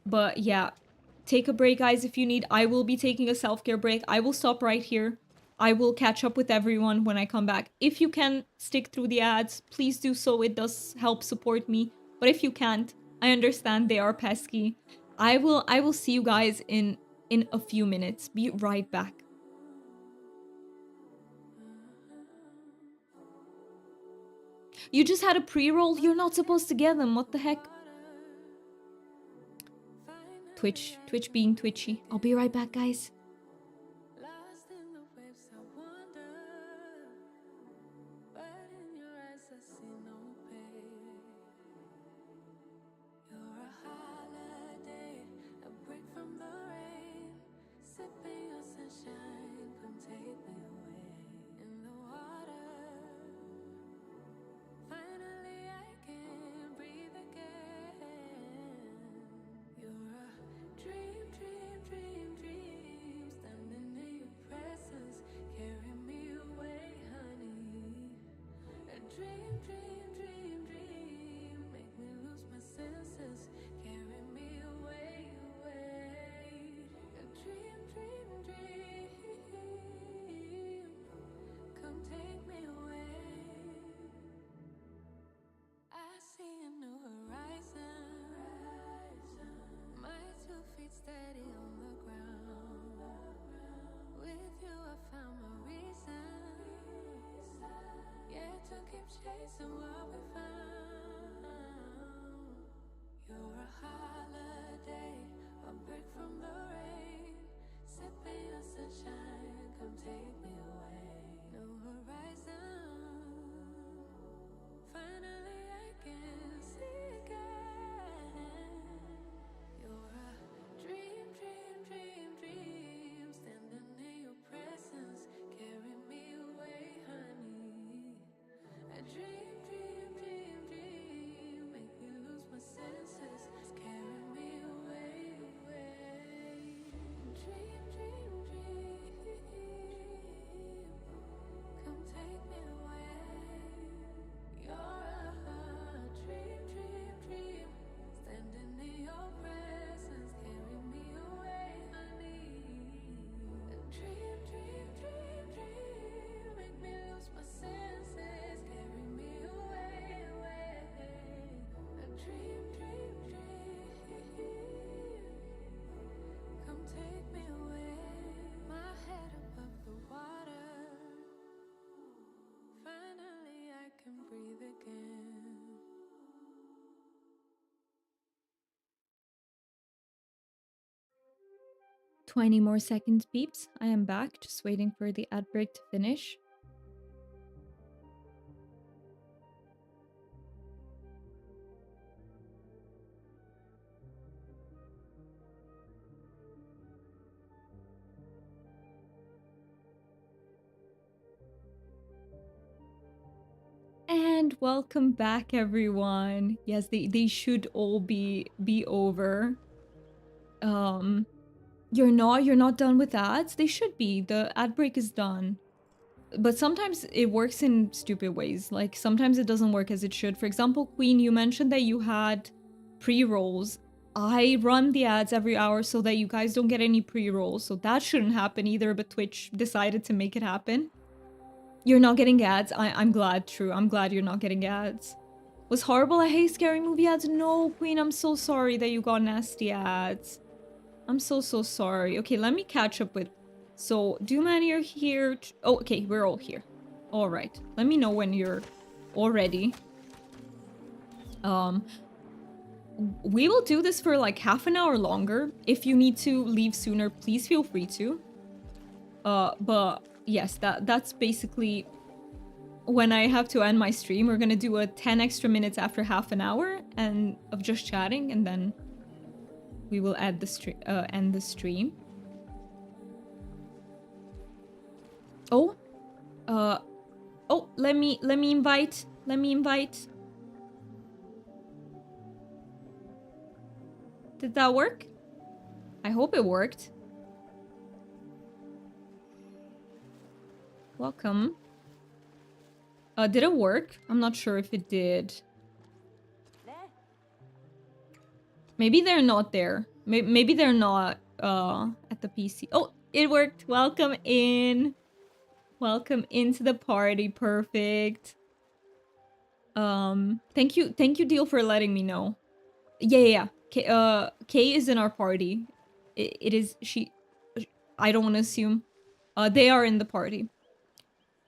But yeah, take a break, guys, if you need. I will be taking a self-care break. I will stop right here. I will catch up with everyone when I come back. If you can stick through the ads, please do so. It does help support me. But if you can't, I understand they are pesky. I will see you guys in a few minutes. Be right back. You just had a pre-roll? You're not supposed to get them. What the heck? Twitch being twitchy. I'll be right back, guys. Chasing what we found. You're a holiday, a break from the rain. Sipping your sunshine, come take me away. No horizon. Finally I can see again. You're a dream, dream, dream, dream. Standing in your presence, carry me away, honey. A dream, dream. 20 more seconds, peeps. I am back, just waiting for the ad break to finish. And welcome back, everyone. Yes, they should all be over. You're not done with ads? They should be. The ad break is done. But sometimes it works in stupid ways. Like sometimes it doesn't work as it should. For example, Queen, you mentioned that you had pre-rolls. I run the ads every hour so that you guys don't get any pre-rolls. So that shouldn't happen either, but Twitch decided to make it happen. You're not getting ads. I'm glad, true. I'm glad you're not getting ads. Was horrible. I hate scary movie ads. No, Queen, I'm so sorry that you got nasty ads. I'm so sorry. Okay, let me catch up with... So, Dooman, you're here. Oh, okay, we're all here. All right. Let me know when you're all ready. We will do this for like half an hour longer. If you need to leave sooner, please feel free to. But yes, that's basically when I have to end my stream. We're gonna do a 10 extra minutes after half an hour and of just chatting, and then we will end the stream. Oh, oh, let me invite. Did that work? I hope it worked. Welcome. Did it work? I'm not sure if it did. Maybe they're not there. Maybe they're not at the PC. Oh, it worked. Welcome in. Welcome into the party. Perfect. Thank you, Deal, for letting me know. Yeah. Kay is in our party. It is she. I don't want to assume. They are in the party.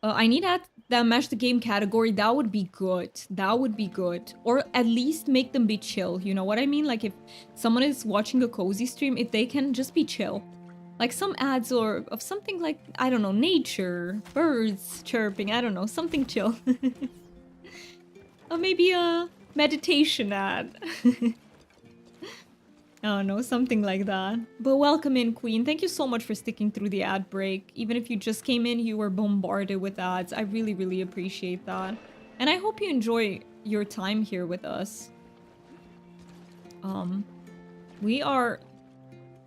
I need that match the game category. That would be good. That would be good. Or at least make them be chill. You know what I mean? Like if someone is watching a cozy stream, if they can just be chill. Like some ads or of something like, I don't know, nature, birds chirping, I don't know, something chill. Or maybe a meditation ad. I don't know, something like that. But welcome in, Queen. Thank you so much for sticking through the ad break. Even if you just came in, you were bombarded with ads. I really, really appreciate that. And I hope you enjoy your time here with us.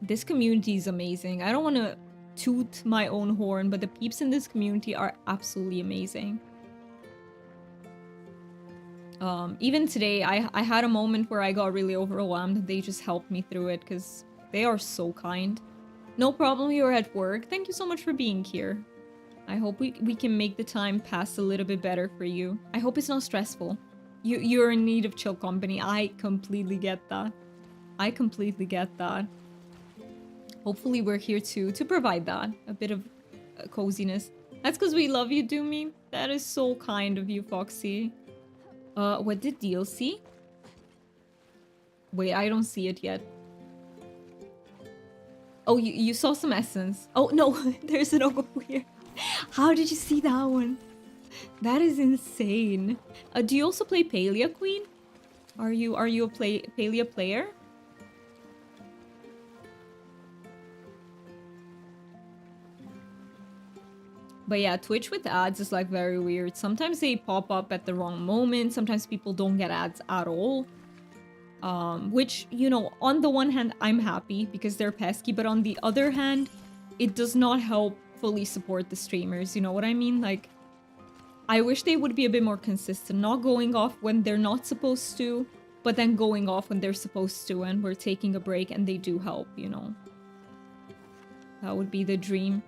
This community is amazing. I don't want to toot my own horn, but the peeps in this community are absolutely amazing. Even today, I had a moment where I got really overwhelmed. They just helped me through it because they are so kind. No problem, you're at work. Thank you so much for being here. I hope we can make the time pass a little bit better for you. I hope it's not stressful. You're in need of chill company. I completely get that. I completely get that. Hopefully we're here to provide that. A bit of coziness. That's because we love you, Doomy. That is so kind of you, Foxy. What did Deal see? Wait, I don't see it yet. Oh, you saw some essence. Oh, no, there's an ogopuu here. How did you see that one? That is insane. Do you also play Palia, Queen? Are you a Palia player? But yeah, Twitch with ads is like very weird. Sometimes they pop up at the wrong moment. Sometimes people don't get ads at all. Which, you know, on the one hand, I'm happy because they're pesky. But on the other hand, it does not help fully support the streamers. You know what I mean? Like, I wish they would be a bit more consistent. Not going off when they're not supposed to, but then going off when they're supposed to. And we're taking a break and they do help, you know. That would be the dream.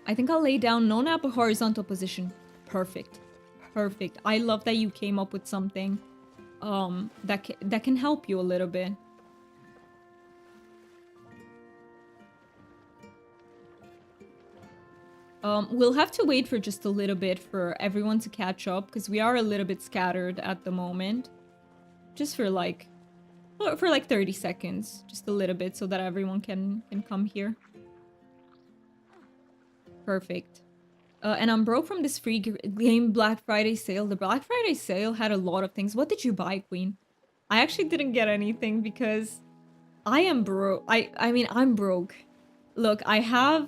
I think I'll lay down no nap, a horizontal position. Perfect. Perfect. I love that you came up with something that can help you a little bit. We'll have to wait for just a little bit for everyone to catch up because we are a little bit scattered at the moment. Just for like For like 30 seconds, just a little bit, so that everyone can come here. Perfect. And I'm broke from this free game Black Friday sale. The Black Friday sale had a lot of things. What did you buy, Queen? I actually didn't get anything because I am broke. I mean, I'm broke. Look, I have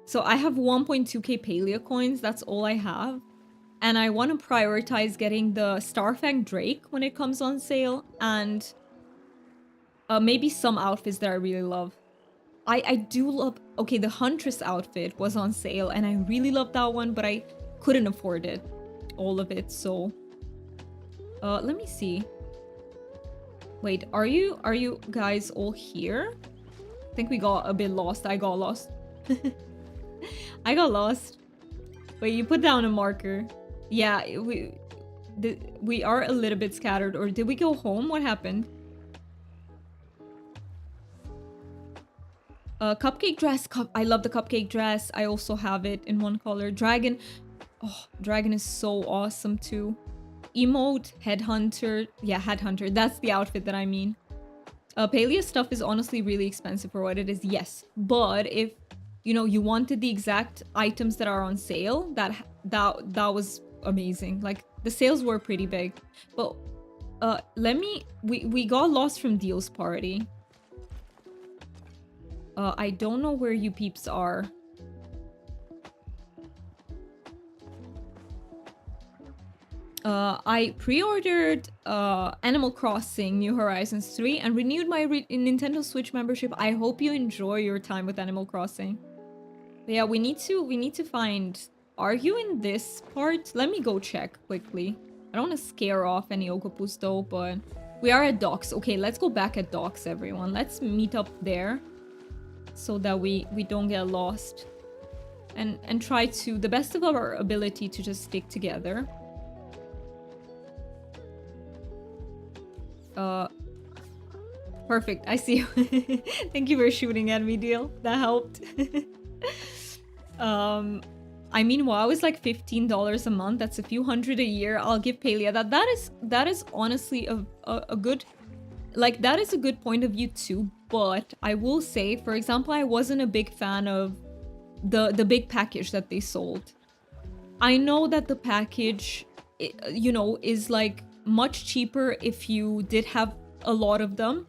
1.2k Palia coins. That's all I have. And I want to prioritize getting the Starfang Drake when it comes on sale, and maybe some outfits that I really love. I do love... Okay, the Huntress outfit was on sale, and I really loved that one, but I couldn't afford it. All of it, so... let me see. Wait, are you guys all here? I think we got a bit lost. I got lost. I got lost. Wait, you put down a marker. Yeah, we are a little bit scattered. Or did we go home? What happened? Cupcake dress. I love the cupcake dress. I also have it in one color. Dragon. Oh, dragon is so awesome too. Emote, headhunter. Yeah, headhunter. That's the outfit that I mean. Palia stuff is honestly really expensive for what it is. Yes, but if you know you wanted the exact items that are on sale, that was amazing. Like the sales were pretty big. But we got lost from Deal's party. I don't know where you peeps are. I pre-ordered Animal Crossing New Horizons 3 and renewed my Nintendo Switch membership. I hope you enjoy your time with Animal Crossing. But yeah, we need to find... Are you in this part? Let me go check quickly. I don't want to scare off any ogopus though, but... We are at docks. Okay, let's go back at docks, everyone. Let's meet up there, so that we don't get lost. And try to, the best of our ability, to just stick together. Perfect. I see you. Thank you for shooting at me, Deal. That helped. I mean, WoW is like $15 a month. That's a few hundred a year. I'll give Palia that. That is honestly a good... Like, that is a good point of view too. But I will say, for example, I wasn't a big fan of the big package that they sold. I know that the package, you know, is like much cheaper if you did have a lot of them.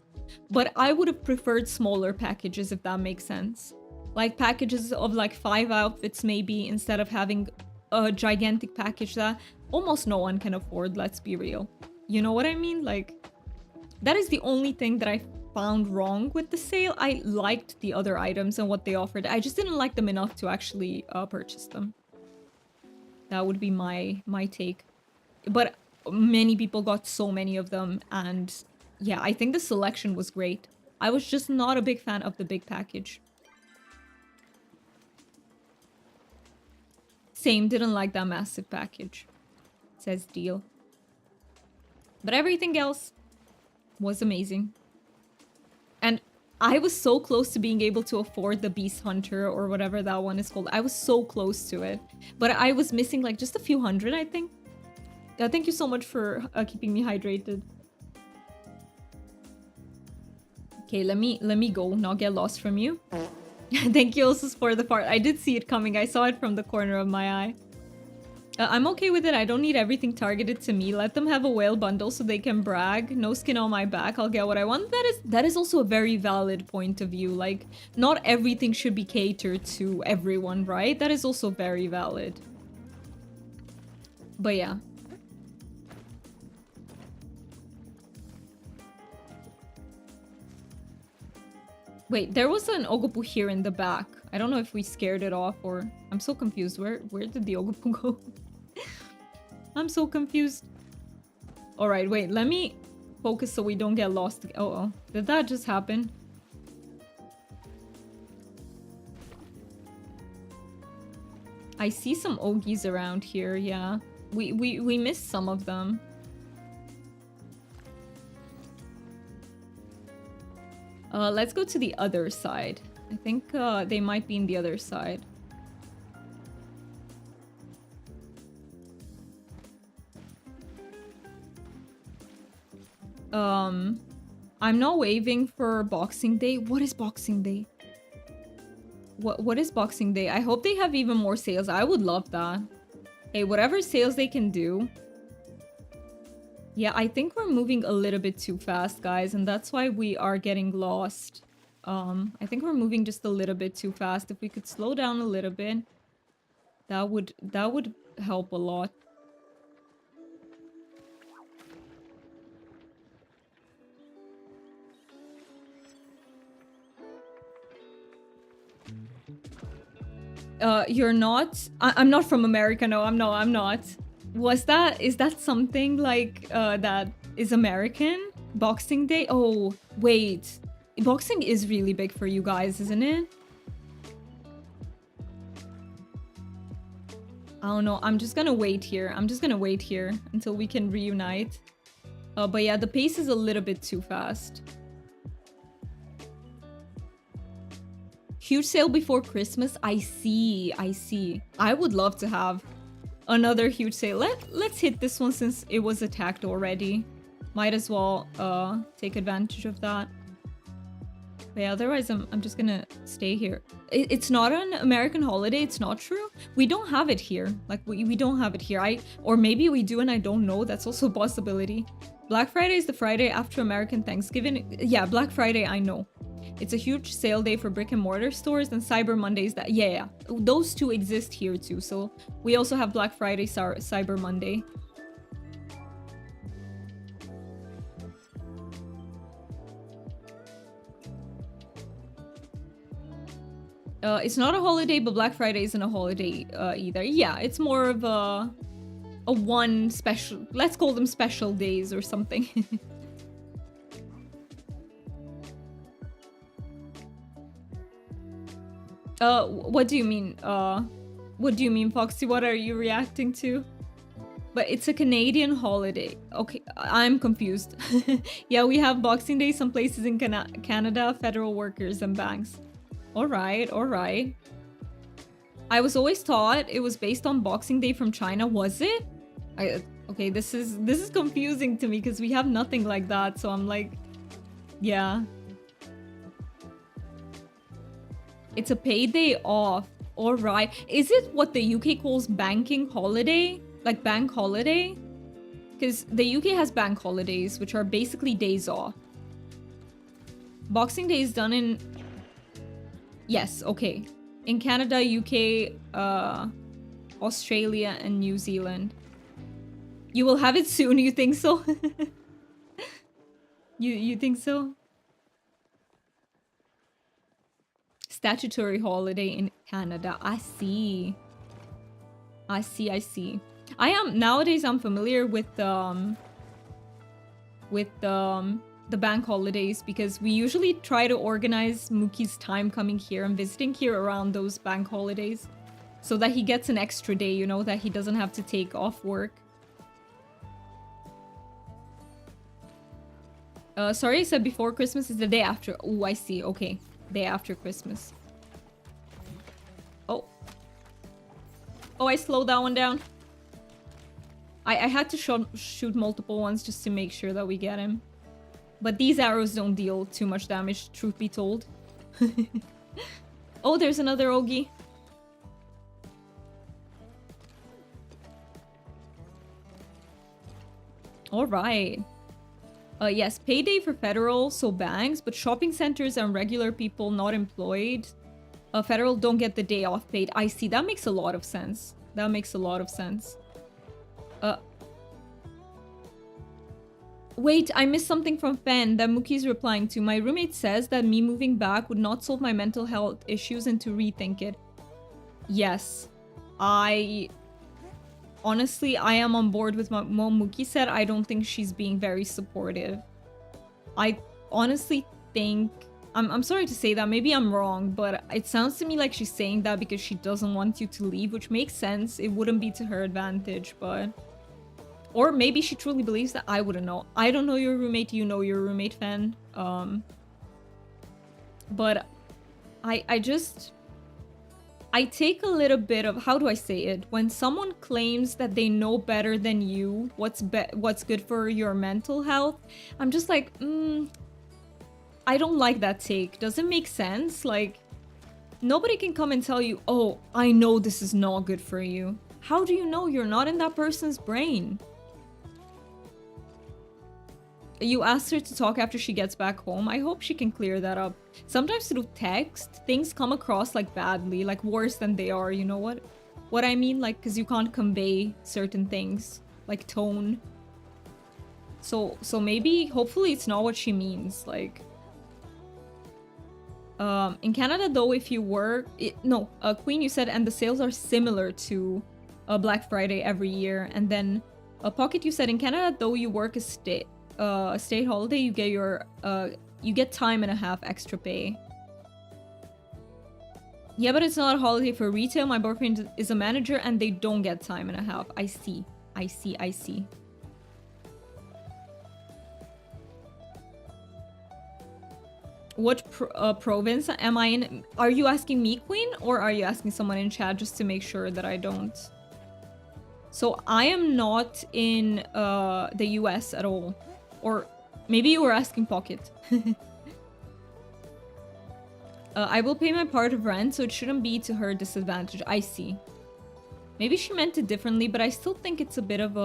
But I would have preferred smaller packages, if that makes sense. Like packages of like 5 outfits maybe, instead of having a gigantic package that almost no one can afford, let's be real. You know what I mean? Like, that is the only thing that I found wrong with the sale. I liked the other items and what they offered. I just didn't like them enough to actually purchase them. That would be my take. But many people got so many of them, and yeah, I think the selection was great. I was just not a big fan of the big package. Same, didn't like that massive package, says Deal. But everything else was amazing. And I was so close to being able to afford the Beast Hunter, or whatever that one is called. I was so close to it. But I was missing like just a few hundred, I think. Thank you so much for keeping me hydrated. Okay, let me go, not get lost from you. Thank you also for the part. I did see it coming. I saw it from the corner of my eye. I'm okay with it. I don't need everything targeted to me. Let them have a whale bundle so they can brag. No skin on my back. I'll get what I want. That is also a very valid point of view. Like, not everything should be catered to everyone, right? That is also very valid. But yeah. Wait, there was an ogopuu here in the back. I don't know if we scared it off or... I'm so confused. Where did the ogopuu go? I'm so confused. Alright, wait. Let me focus so we don't get lost. Oh. Did that just happen? I see some ogies around here, yeah. We missed some of them. Let's go to the other side. I think they might be in the other side. I'm not waving for Boxing Day. What is Boxing Day? What is Boxing Day? I hope they have even more sales. I would love that. Hey, whatever sales they can do. Yeah, I think we're moving a little bit too fast, guys, and that's why we are getting lost. I think we're moving just a little bit too fast. If we could slow down a little bit, that would help a lot. You're not? I'm not from America. No, I'm not. Is that something like that is American? Boxing Day? Oh, wait. Boxing is really big for you guys, isn't it? I don't know. I'm just gonna wait here. Until we can reunite. But yeah, the pace is a little bit too fast. Huge sale before Christmas. I see. I would love to have another huge sale. Let's hit this one since it was attacked already. Might as well take advantage of that. But yeah, otherwise I'm just gonna stay here. It's not an American holiday. It's not true. We don't have it here. Like we don't have it here. Or maybe we do and I don't know. That's also a possibility. Black Friday is the Friday after American Thanksgiving. Yeah, Black Friday, I know. It's a huge sale day for brick and mortar stores, and Cyber Mondays. Yeah. Those two exist here too. So we also have Black Friday, Cyber Monday. It's not a holiday, but Black Friday isn't a holiday either. Yeah, it's more of a one special. Let's call them special days or something. What do you mean? What do you mean, Foxy? What are you reacting to? But it's a Canadian holiday. Okay, I'm confused. Yeah, we have Boxing Day some places in Canada, federal workers and banks. All right. I was always taught it was based on Boxing Day from China. Was it? Okay, this is confusing to me because we have nothing like that. So I'm like, yeah. It's a payday off. All right. Is it what the UK calls banking holiday? Like bank holiday? Because the UK has bank holidays, which are basically days off. Boxing Day is done in... Yes, okay. In Canada, UK, Australia, and New Zealand. You will have it soon, you think so? You think so? Statutory holiday in Canada. I see. Nowadays I'm familiar with the bank holidays because we usually try to organize Mookie's time coming here and visiting here around those bank holidays so that he gets an extra day, you know, that he doesn't have to take off work. Sorry, I said before Christmas is the day after. Oh, I see. Okay. Day after Christmas. Oh, I slowed that one down. I had to shoot multiple ones just to make sure that we get him. But these arrows don't deal too much damage, truth be told. Oh, there's another Ogie. Alright. Yes, payday for federal, so banks, but shopping centers and regular people not employed. Federal don't get the day off paid. I see, that makes a lot of sense. Wait, I missed something from Fen that Mookie's replying to. My roommate says that me moving back would not solve my mental health issues and to rethink it. Yes. Honestly, I am on board with what Mookie said. I don't think she's being very supportive. I honestly think... I'm sorry to say that, maybe I'm wrong, but it sounds to me like she's saying that because she doesn't want you to leave, which makes sense. It wouldn't be to her advantage, but... Or maybe she truly believes that. I wouldn't know. I don't know your roommate, you know your roommate, Fan. But I take a little bit of... How do I say it? When someone claims that they know better than you what's good for your mental health, I'm just like, I don't like that take. Does it make sense? Like, nobody can come and tell you, oh, I know this is not good for you. How do you know? You're not in that person's brain. You asked her to talk after she gets back home. I hope she can clear that up. Sometimes through text, things come across like badly, like worse than they are, you know what I mean? Like, because you can't convey certain things, like tone. So maybe, hopefully it's not what she means, like... in Canada, though, if you work... Queen, you said, and the sales are similar to Black Friday every year. And then, Pocket, you said, in Canada, though you work a state holiday, you get you get time and a half extra pay. Yeah, but it's not a holiday for retail. My boyfriend is a manager and they don't get time and a half. I see. What province am I in? Are you asking me, Queen? Or are you asking someone in chat just to make sure that I don't? So I am not in the US at all. Or maybe you were asking Pocket. I will pay my part of rent, so it shouldn't be to her disadvantage. I see. Maybe she meant it differently, but I still think it's a bit of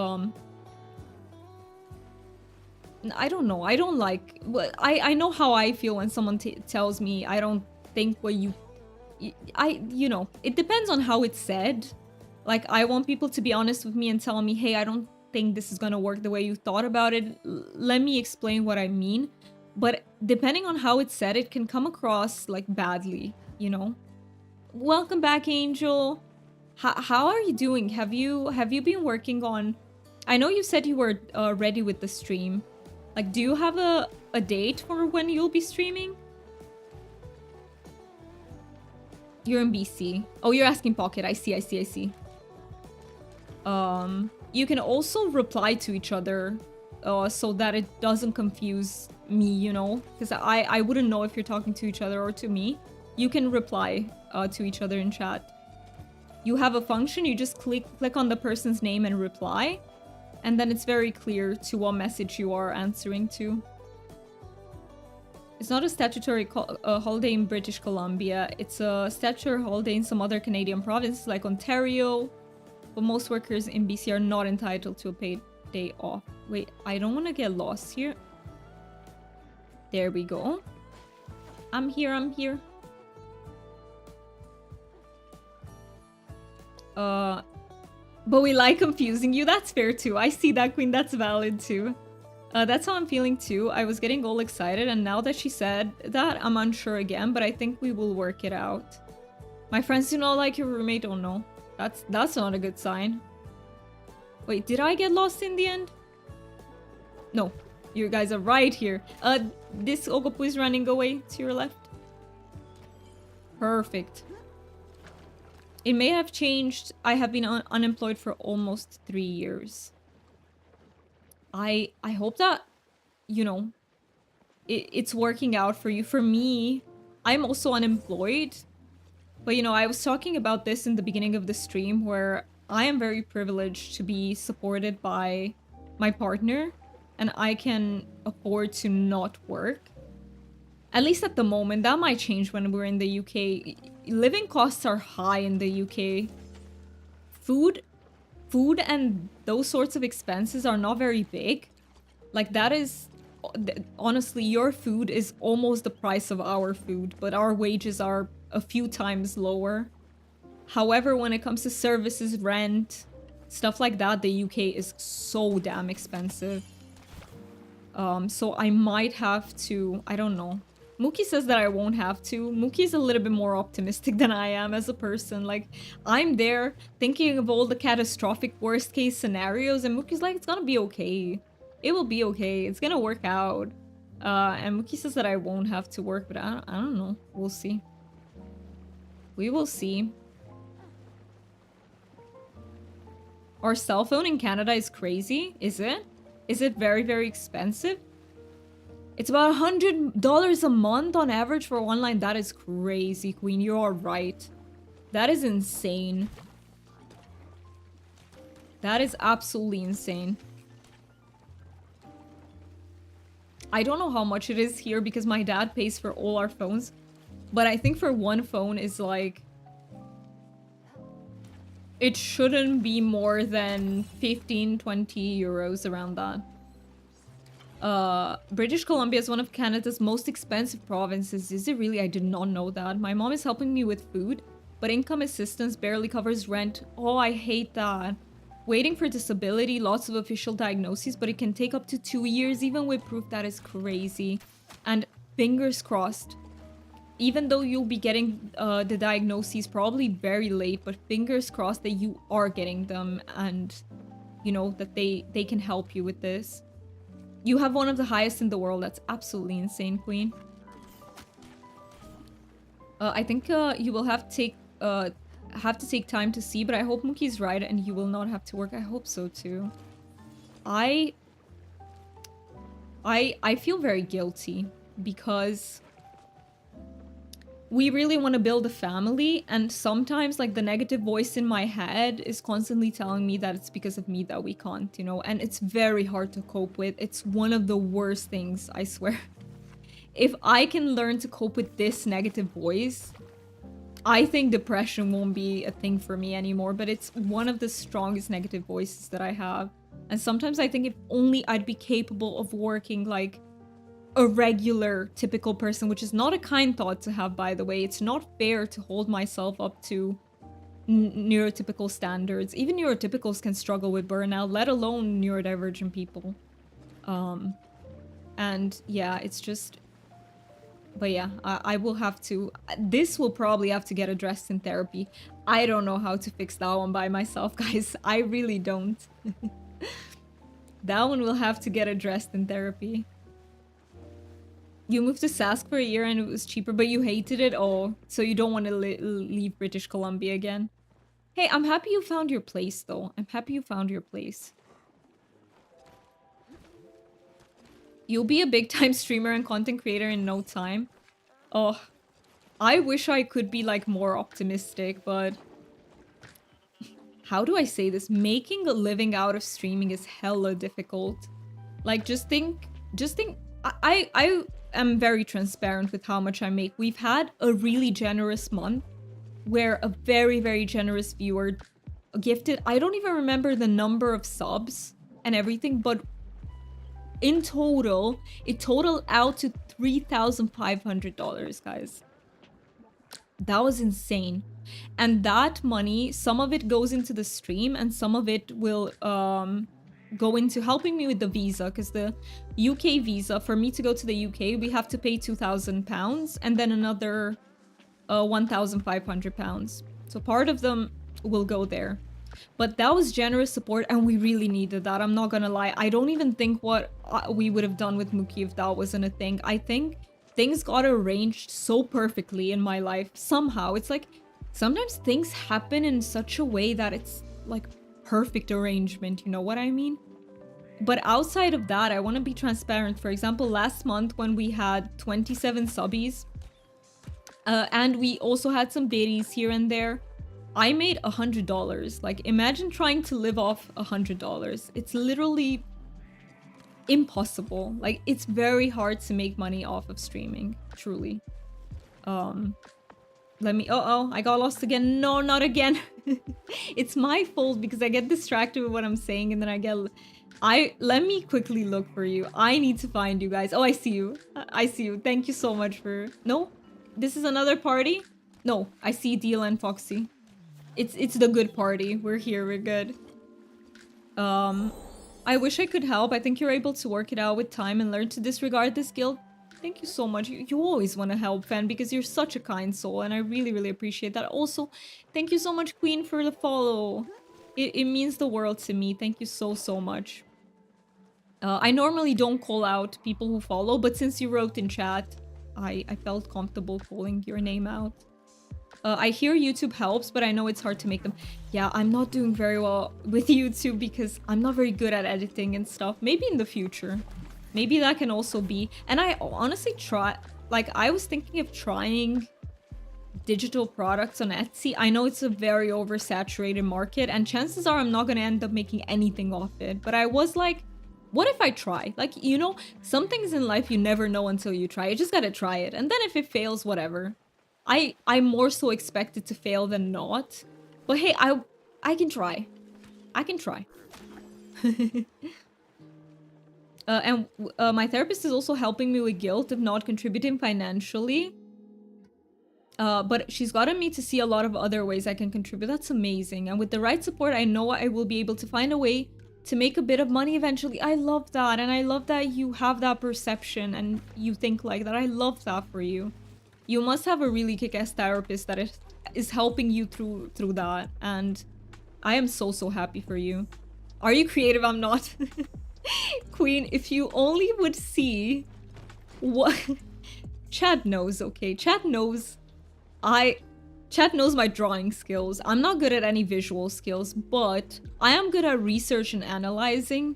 I don't know. I don't like... I know how I feel when someone tells me I don't think what you... You know, it depends on how it's said. Like, I want people to be honest with me and tell me, hey, I don't think this is gonna work the way you thought about it. Let me explain what I mean. But depending on how it's said, it can come across, like, badly, you know? Welcome back, Angel. How are you doing? Have you been working on... I know you said you were ready with the stream. Like, do you have a date for when you'll be streaming? You're in BC. Oh, you're asking Pocket. I see. You can also reply to each other so that it doesn't confuse me, you know? Because I wouldn't know if you're talking to each other or to me. You can reply to each other in chat. You have a function, you just click on the person's name and reply. And then it's very clear to what message you are answering to. It's not a statutory holiday in British Columbia. It's a statutory holiday in some other Canadian provinces like Ontario. But most workers in BC are not entitled to a paid day off. Wait, I don't want to get lost here. There we go. I'm here. But we like confusing you. That's fair too. I see that, Queen. That's valid too. That's how I'm feeling too. I was getting all excited, and now that she said that, I'm unsure again, but I think we will work it out. My friends do not like your roommate. Oh no. That's not a good sign. Wait, did I get lost in the end? No. You guys are right here. This ogopuu is running away to your left. Perfect. It may have changed. I have been unemployed for almost 3 years. I hope that, you know, it's working out for you. For me, I'm also unemployed. But, you know, I was talking about this in the beginning of the stream where I am very privileged to be supported by my partner. And I can afford to not work. At least at the moment. That might change when we're in the UK. Living costs are high in the UK. Food and those sorts of expenses are not very big. Like, that is... Honestly, your food is almost the price of our food. But our wages are a few times lower. However, when it comes to services, rent, stuff like that, the UK is so damn expensive. So I might have to... I don't know. Mookie says that I won't have to. Mookie's a little bit more optimistic than I am as a person. Like, I'm there thinking of all the catastrophic worst case scenarios, and Mookie's like, it's gonna be okay. It will be okay. It's gonna work out. And Mookie says that I won't have to work, but I don't know. We'll see. We will see. Our cell phone in Canada is crazy. Is it? Is it very, very expensive? It's about $100 a month on average for one line. That is crazy, Queen. You are right. That is insane. That is absolutely insane. I don't know how much it is here because my dad pays for all our phones. But I think for one phone is like... It shouldn't be more than 15, 20 euros around that. British Columbia is one of Canada's most expensive provinces. Is it really? I did not know that. My mom is helping me with food, but income assistance barely covers rent. Oh, I hate that. Waiting for disability, lots of official diagnoses, but it can take up to 2 years, even with proof. That is crazy. And fingers crossed. Even though you'll be getting the diagnoses probably very late, but fingers crossed that you are getting them and, you know, that they can help you with this. You have one of the highest in the world. That's absolutely insane, Queen. I think you will have to take time to see, but I hope Mookie's right and you will not have to work. I hope so too. I feel very guilty because we really want to build a family, and sometimes like the negative voice in my head is constantly telling me that it's because of me that we can't, you know, and it's very hard to cope with. It's one of the worst things, I swear. If I can learn to cope with this negative voice, I think depression won't be a thing for me anymore, but it's one of the strongest negative voices that I have. And sometimes I think if only I'd be capable of working like a regular, typical person, which is not a kind thought to have, by the way. It's not fair to hold myself up to neurotypical standards. Even neurotypicals can struggle with burnout, let alone neurodivergent people. And yeah, it's just... But yeah, I will have to... This will probably have to get addressed in therapy. I don't know how to fix that one by myself, guys. I really don't. That one will have to get addressed in therapy. You moved to Sask for a year and it was cheaper, but you hated it? Oh, so you don't want to leave British Columbia again? Hey, I'm happy you found your place, though. I'm happy you found your place. You'll be a big-time streamer and content creator in no time. Oh, I wish I could be, like, more optimistic, but... How do I say this? Making a living out of streaming is hella difficult. Like, just think... I am very transparent with how much I make. We've had a really generous month where a very, very generous viewer gifted... I don't even remember the number of subs and everything, but in total, it totaled out to $3,500, guys. That was insane. And that money, some of it goes into the stream and some of it will go into helping me with the visa, because the UK visa, for me to go to the UK, we have to pay £2,000 and then another £1,500. So part of them will go there. But that was generous support and we really needed that. I'm not gonna lie. I don't even think what we would have done with Mookie if that wasn't a thing. I think things got arranged so perfectly in my life. Somehow. It's like, sometimes things happen in such a way that it's like perfect arrangement, you know what I mean? But outside of that, I want to be transparent. For example, last month when we had 27 subbies, and we also had some biddies here and there, I made $100. Like, imagine trying to live off $100. It's literally impossible. Like, it's very hard to make money off of streaming, truly. Let me... I got lost again. No, not again. It's my fault because I get distracted with what I'm saying and then I get... Let me quickly look for you. I need to find you guys. Oh, I see you. I see you. Thank you so much for... No? This is another party? No, I see Deal and Foxy. It's the good party. We're here. We're good. I wish I could help. I think you're able to work it out with time and learn to disregard this guilt. Thank you so much. You always want to help, fan, because you're such a kind soul, and I really, really appreciate that. Also, thank you so much, Queen, for the follow. It means the world to me. Thank you so, so much. I normally don't call out people who follow, but since you wrote in chat, I felt comfortable calling your name out. I hear YouTube helps, but I know it's hard to make them. Yeah, I'm not doing very well with YouTube because I'm not very good at editing and stuff. Maybe in the future. Maybe that can also be. And I honestly I was thinking of trying digital products on Etsy. I know it's a very oversaturated market and chances are I'm not going to end up making anything off it. But I was like What if I try? Like, you know, some things in life you never know until you try. You just gotta try it. And then if it fails, whatever. I more so expect it to fail than not. But hey, I can try. I can try. And my therapist is also helping me with guilt of not contributing financially. But she's gotten me to see a lot of other ways I can contribute. That's amazing. And with the right support, I know I will be able to find a way to make a bit of money eventually. I love that. And I love that you have that perception and you think like that. I love that for you. You must have a really kick-ass therapist that is helping you through that. And I am so, so happy for you. Are you creative? I'm not. Queen, if you only would see what... Chad knows, okay? Chad knows my drawing skills. I'm not good at any visual skills, but I am good at research and analyzing.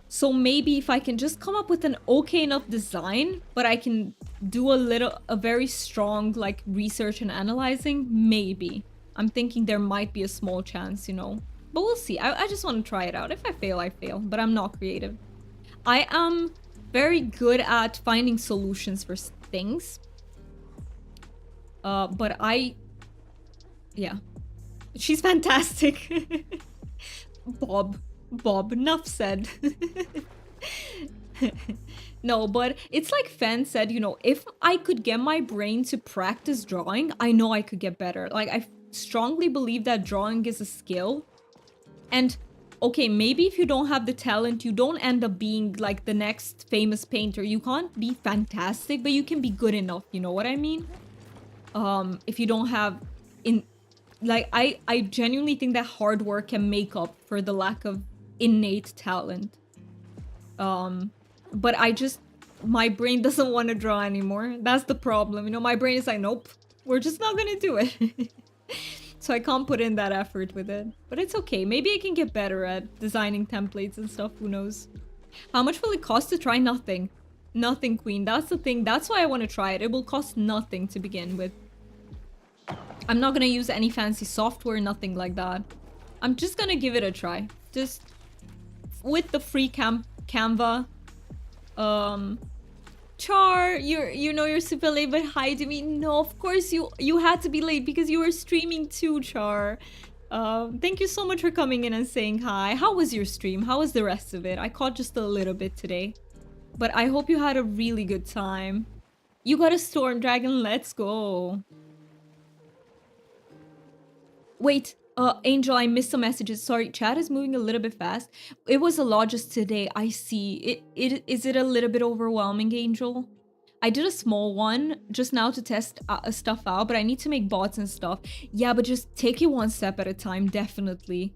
So maybe if I can just come up with an okay enough design, but I can do a very strong like research and analyzing, maybe. I'm thinking there might be a small chance, you know. But we'll see. I just want to try it out. If I fail, I fail. But I'm not creative. I am very good at finding solutions for things. But yeah. She's fantastic. Bob, enough said. No, but it's like Fen said, you know, if I could get my brain to practice drawing, I know I could get better. Like, I strongly believe that drawing is a skill. And, okay, maybe if you don't have the talent, you don't end up being, like, the next famous painter. You can't be fantastic, but you can be good enough, you know what I mean? If you don't have... I genuinely think that hard work can make up for the lack of innate talent. But my brain doesn't want to draw anymore. That's the problem. You know, my brain is like, nope, we're just not gonna do it. So I can't put in that effort with it. But it's okay. Maybe I can get better at designing templates and stuff. Who knows? How much will it cost to try? Nothing. Nothing, Queen. That's the thing. That's why I want to try it. It will cost nothing to begin with. I'm not gonna use any fancy software, nothing like that. I'm just gonna give it a try. Just with the free Canva. Char, you know you're super late, but hi to me. No, of course you had to be late because you were streaming too, Char. Thank you so much for coming in and saying hi. How was your stream? How was the rest of it? I caught just a little bit today. But I hope you had a really good time. You got a Storm Dragon, let's go. Wait, Angel, I missed some messages. Sorry, chat is moving a little bit fast. It was a lot just today. I see. Is it a little bit overwhelming, Angel? I did a small one just now to test stuff out, but I need to make bots and stuff. Yeah, but just take it one step at a time, definitely.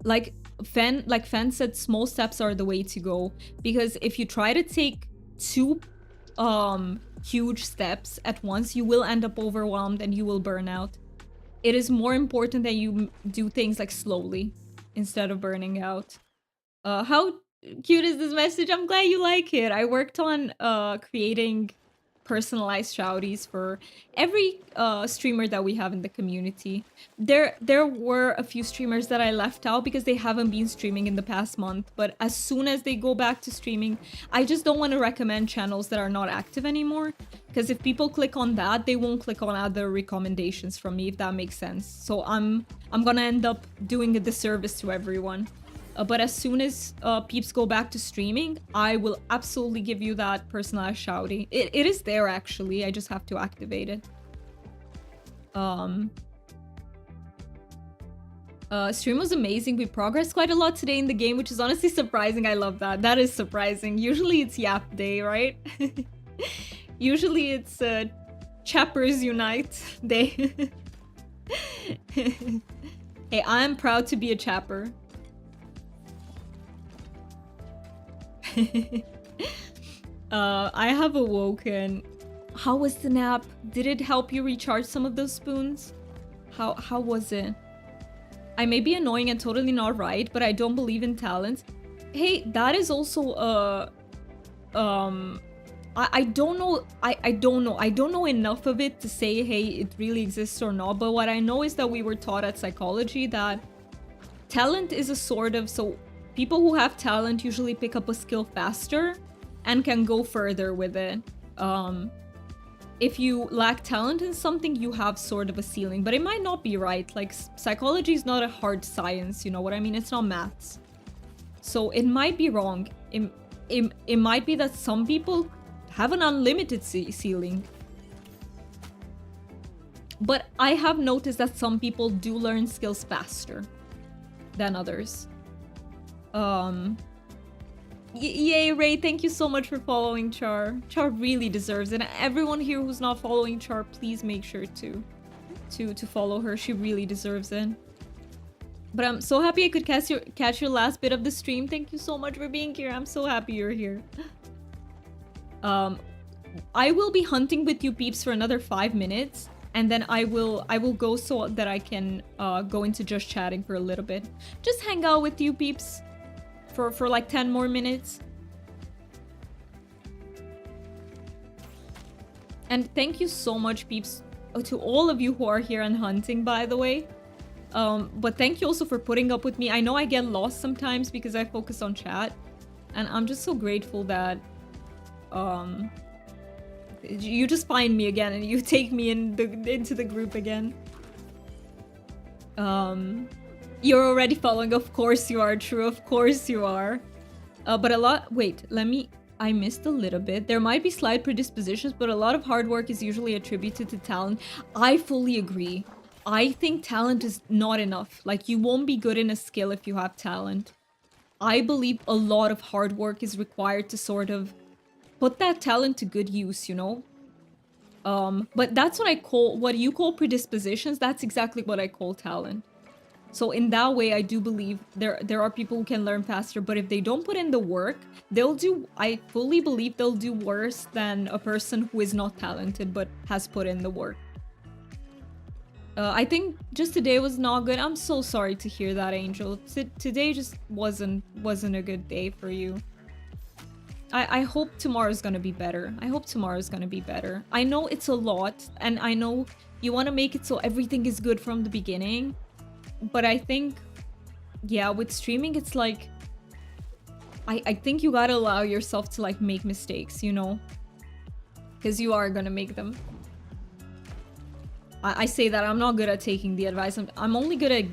Like Fen said, small steps are the way to go. Because if you try to take two huge steps at once, you will end up overwhelmed and you will burn out. It is more important that you do things like slowly instead of burning out. How cute is this message? I'm glad you like it. I worked on creating personalized shouties for every streamer that we have in the community. There were a few streamers that I left out because they haven't been streaming in the past month, but as soon as they go back to streaming, I just don't want to recommend channels that are not active anymore, because if people click on that, they won't click on other recommendations from me, if that makes sense. So I'm gonna end up doing a disservice to everyone. But as soon as peeps go back to streaming, I will absolutely give you that personalized shouty. It is there, actually. I just have to activate it. Stream was amazing. We progressed quite a lot today in the game, which is honestly surprising. I love that. That is surprising. Usually it's Yap Day, right? Usually it's Chappers Unite Day. Hey, I'm proud to be a chapper. I have awoken. How was the nap? Did it help you recharge some of those spoons? How was it? I may be annoying and totally not right, but I don't believe in talent. Hey, that is also I don't know. I don't know. I don't know enough of it to say, hey, it really exists or not. But what I know is that we were taught at psychology that talent is a sort of, so people who have talent usually pick up a skill faster and can go further with it. If you lack talent in something, you have sort of a ceiling, but it might not be right. Like, psychology is not a hard science, you know what I mean? It's not maths. So it might be wrong. It might be that some people have an unlimited ceiling. But I have noticed that some people do learn skills faster than others. Yay, Ray, thank you so much for following Char. Char really deserves it. And everyone here who's not following Char, please make sure to follow her. She really deserves it. But I'm so happy I could catch your last bit of the stream. Thank you so much for being here. I'm so happy you're here. I will be hunting with you peeps for another 5 minutes. And then I will go so that I can go into just chatting for a little bit. Just hang out with you peeps for like 10 more minutes. And thank you so much peeps to all of you who are here and hunting, by the way. But thank you also for putting up with me. I know I get lost sometimes because I focus on chat. And I'm just so grateful that you just find me again and you take me into the group again. You're already following. Of course you are, True. Of course you are. But a lot... Wait, I missed a little bit. There might be slight predispositions, but a lot of hard work is usually attributed to talent. I fully agree. I think talent is not enough. Like, you won't be good in a skill if you have talent. I believe a lot of hard work is required to sort of put that talent to good use, you know? But that's what you call predispositions. That's exactly what I call talent. So in that way, I do believe there are people who can learn faster, but if they don't put in the work, I fully believe they'll do worse than a person who is not talented but has put in the work. I think just today was not good. I'm so sorry to hear that, Angel. Today just wasn't a good day for you. I hope tomorrow's gonna be better. I know it's a lot, and I know you want to make it so everything is good from the beginning. But I think, yeah, with streaming, it's like... I think you gotta allow yourself to, like, make mistakes, you know? Because you are gonna make them. I say that I'm not good at taking the advice. I'm only good at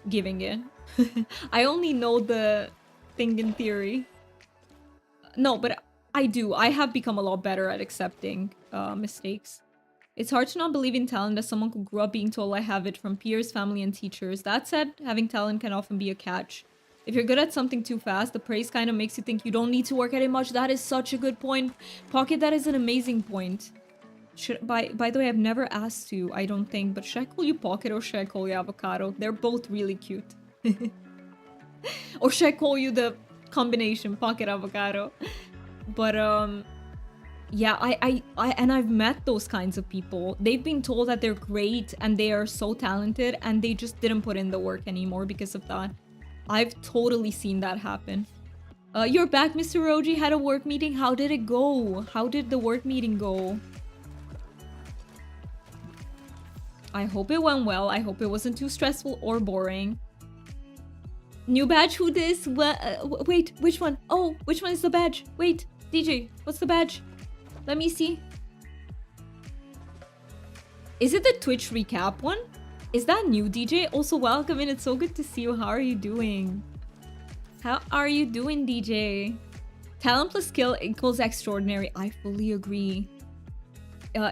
giving it. I only know the thing in theory. No, but I do. I have become a lot better at accepting mistakes. It's hard to not believe in talent as someone who grew up being told I have it from peers, family, and teachers. That said, having talent can often be a catch. If you're good at something too fast, the praise kind of makes you think you don't need to work at it much. That is such a good point. Pocket, that is an amazing point. By the way, I've never asked you, I don't think, but should I call you Pocket or should I call you Avocado? They're both really cute. Or should I call you the combination, Pocket Avocado? But, yeah, I've met those kinds of people. They've been told that they're great and they are so talented and they just didn't put in the work anymore because of that. I've totally seen that happen. You're back, Mr. Roji. Had a work meeting. How did it go? How did the work meeting go? I hope it went well. I hope it wasn't too stressful or boring. New badge, who this? Wait, which one? Oh, which one is the badge? Wait, DJ, what's the badge? Let me see. Is it the Twitch recap one? Is that new, DJ? Also, welcome in. It's so good to see you. How are you doing? How are you doing, DJ? Talent plus skill equals extraordinary. I fully agree.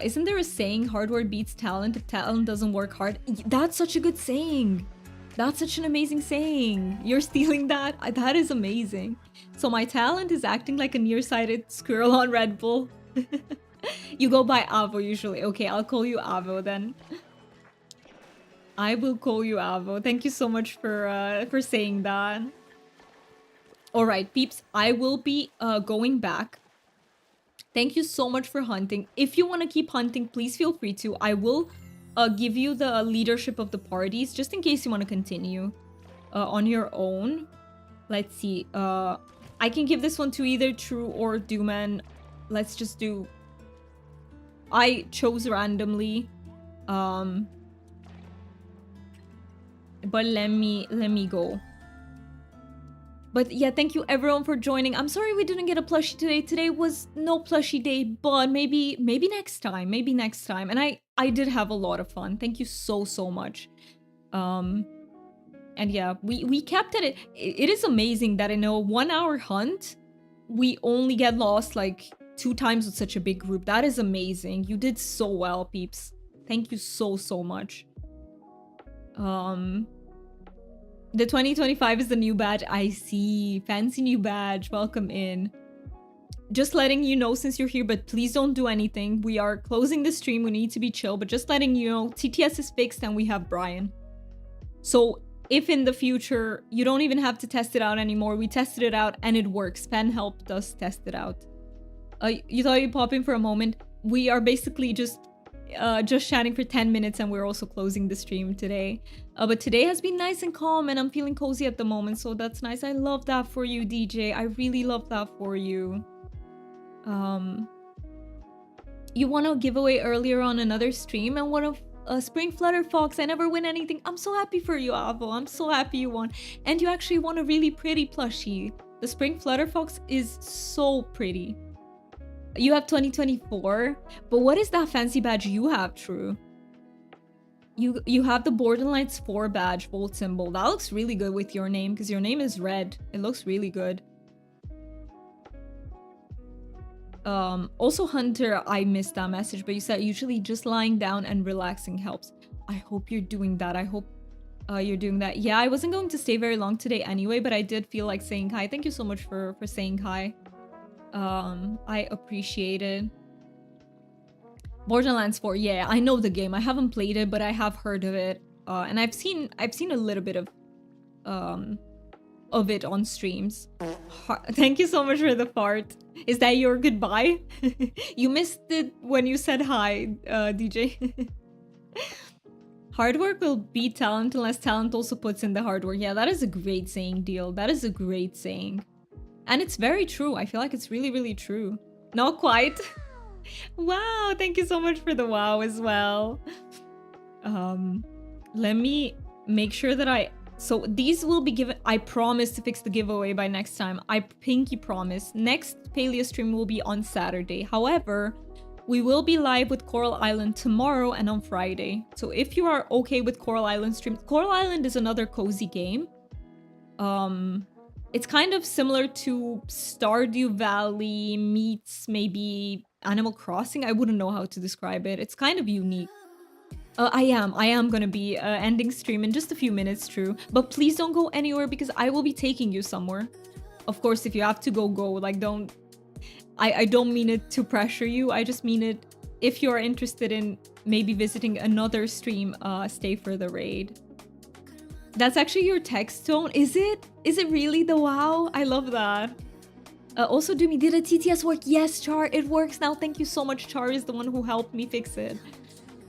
Isn't there a saying, hard work beats talent if talent doesn't work hard? That's such a good saying. That's such an amazing saying. You're stealing that? That is amazing. So my talent is acting like a nearsighted squirrel on Red Bull. You go by Avo usually. Okay, I'll call you Avo then. I will call you Avo. Thank you so much for saying that. All right, peeps. I will be going back. Thank you so much for hunting. If you want to keep hunting, please feel free to. I will give you the leadership of the parties just in case you want to continue on your own. Let's see. I can give this one to either True or Dooman. Let's just do... I chose randomly. But let me go. But yeah, thank you everyone for joining. I'm sorry we didn't get a plushie today. Today was no plushie day, but maybe next time. Maybe next time. And I did have a lot of fun. Thank you so much. And yeah, we kept at it. It is amazing that in a 1 hour hunt, we only get lost like 2 times with such a big group. That is amazing. You did so well, peeps. Thank you so much. The 2025 is the new badge. I see. Fancy new badge. Welcome in. Just letting you know since you're here, but please don't do anything. We are closing the stream. We need to be chill, but just letting you know, TTS is fixed and we have Brian. So if in the future, you don't even have to test it out anymore. We tested it out and it works. Pen helped us test it out. You thought you'd pop in for a moment. We are basically just chatting for 10 minutes and we're also closing the stream today. But today has been nice and calm and I'm feeling cozy at the moment, so that's nice. I love that for you, DJ. I really love that for you. You won a giveaway earlier on another stream and one of Spring Flutter Fox. I never win anything. I'm so happy for you, Avo. I'm so happy you won. And you actually won a really pretty plushie. The Spring Flutter Fox is so pretty. You have 2024, but what is that fancy badge you have, True? You have the Borderlands 4 badge, Volt symbol. That looks really good with your name, because your name is red. It looks really good. Also, Hunter, I missed that message, but you said usually just lying down and relaxing helps. I hope you're doing that. I hope you're doing that. Yeah, I wasn't going to stay very long today anyway, but I did feel like saying hi. Thank you so much for saying hi. I appreciate it. Borderlands 4, yeah, I know the game. I haven't played it, but I have heard of it. And I've seen a little bit of it on streams. Thank you so much for the fart. Is that your goodbye? You missed it when you said hi, DJ. Hard work will beat talent unless talent also puts in the hard work. Yeah, that is a great saying, Deal. That is a great saying. And it's very true. I feel like it's really true. Not quite. Wow, thank you so much for the wow as well. Let me make sure that so these will be given. I promise to fix the giveaway by next time. I pinky promise. Next Palia stream will be on Saturday. However, we will be live with Coral Island tomorrow and on Friday. So if you are okay with Coral Island stream, Coral Island is another cozy game. It's kind of similar to Stardew Valley meets maybe Animal Crossing. I wouldn't know how to describe it. It's kind of unique. I am gonna be ending stream in just a few minutes, True. But please don't go anywhere because I will be taking you somewhere. Of course, if you have to go. Like, don't... I don't mean it to pressure you. I just mean it if you're interested in maybe visiting another stream, stay for the raid. That's actually your text tone, is it? Is it really the wow? I love that. Also, Doomy, did a TTS work? Yes, Char, it works now. Thank you so much. Char is the one who helped me fix it.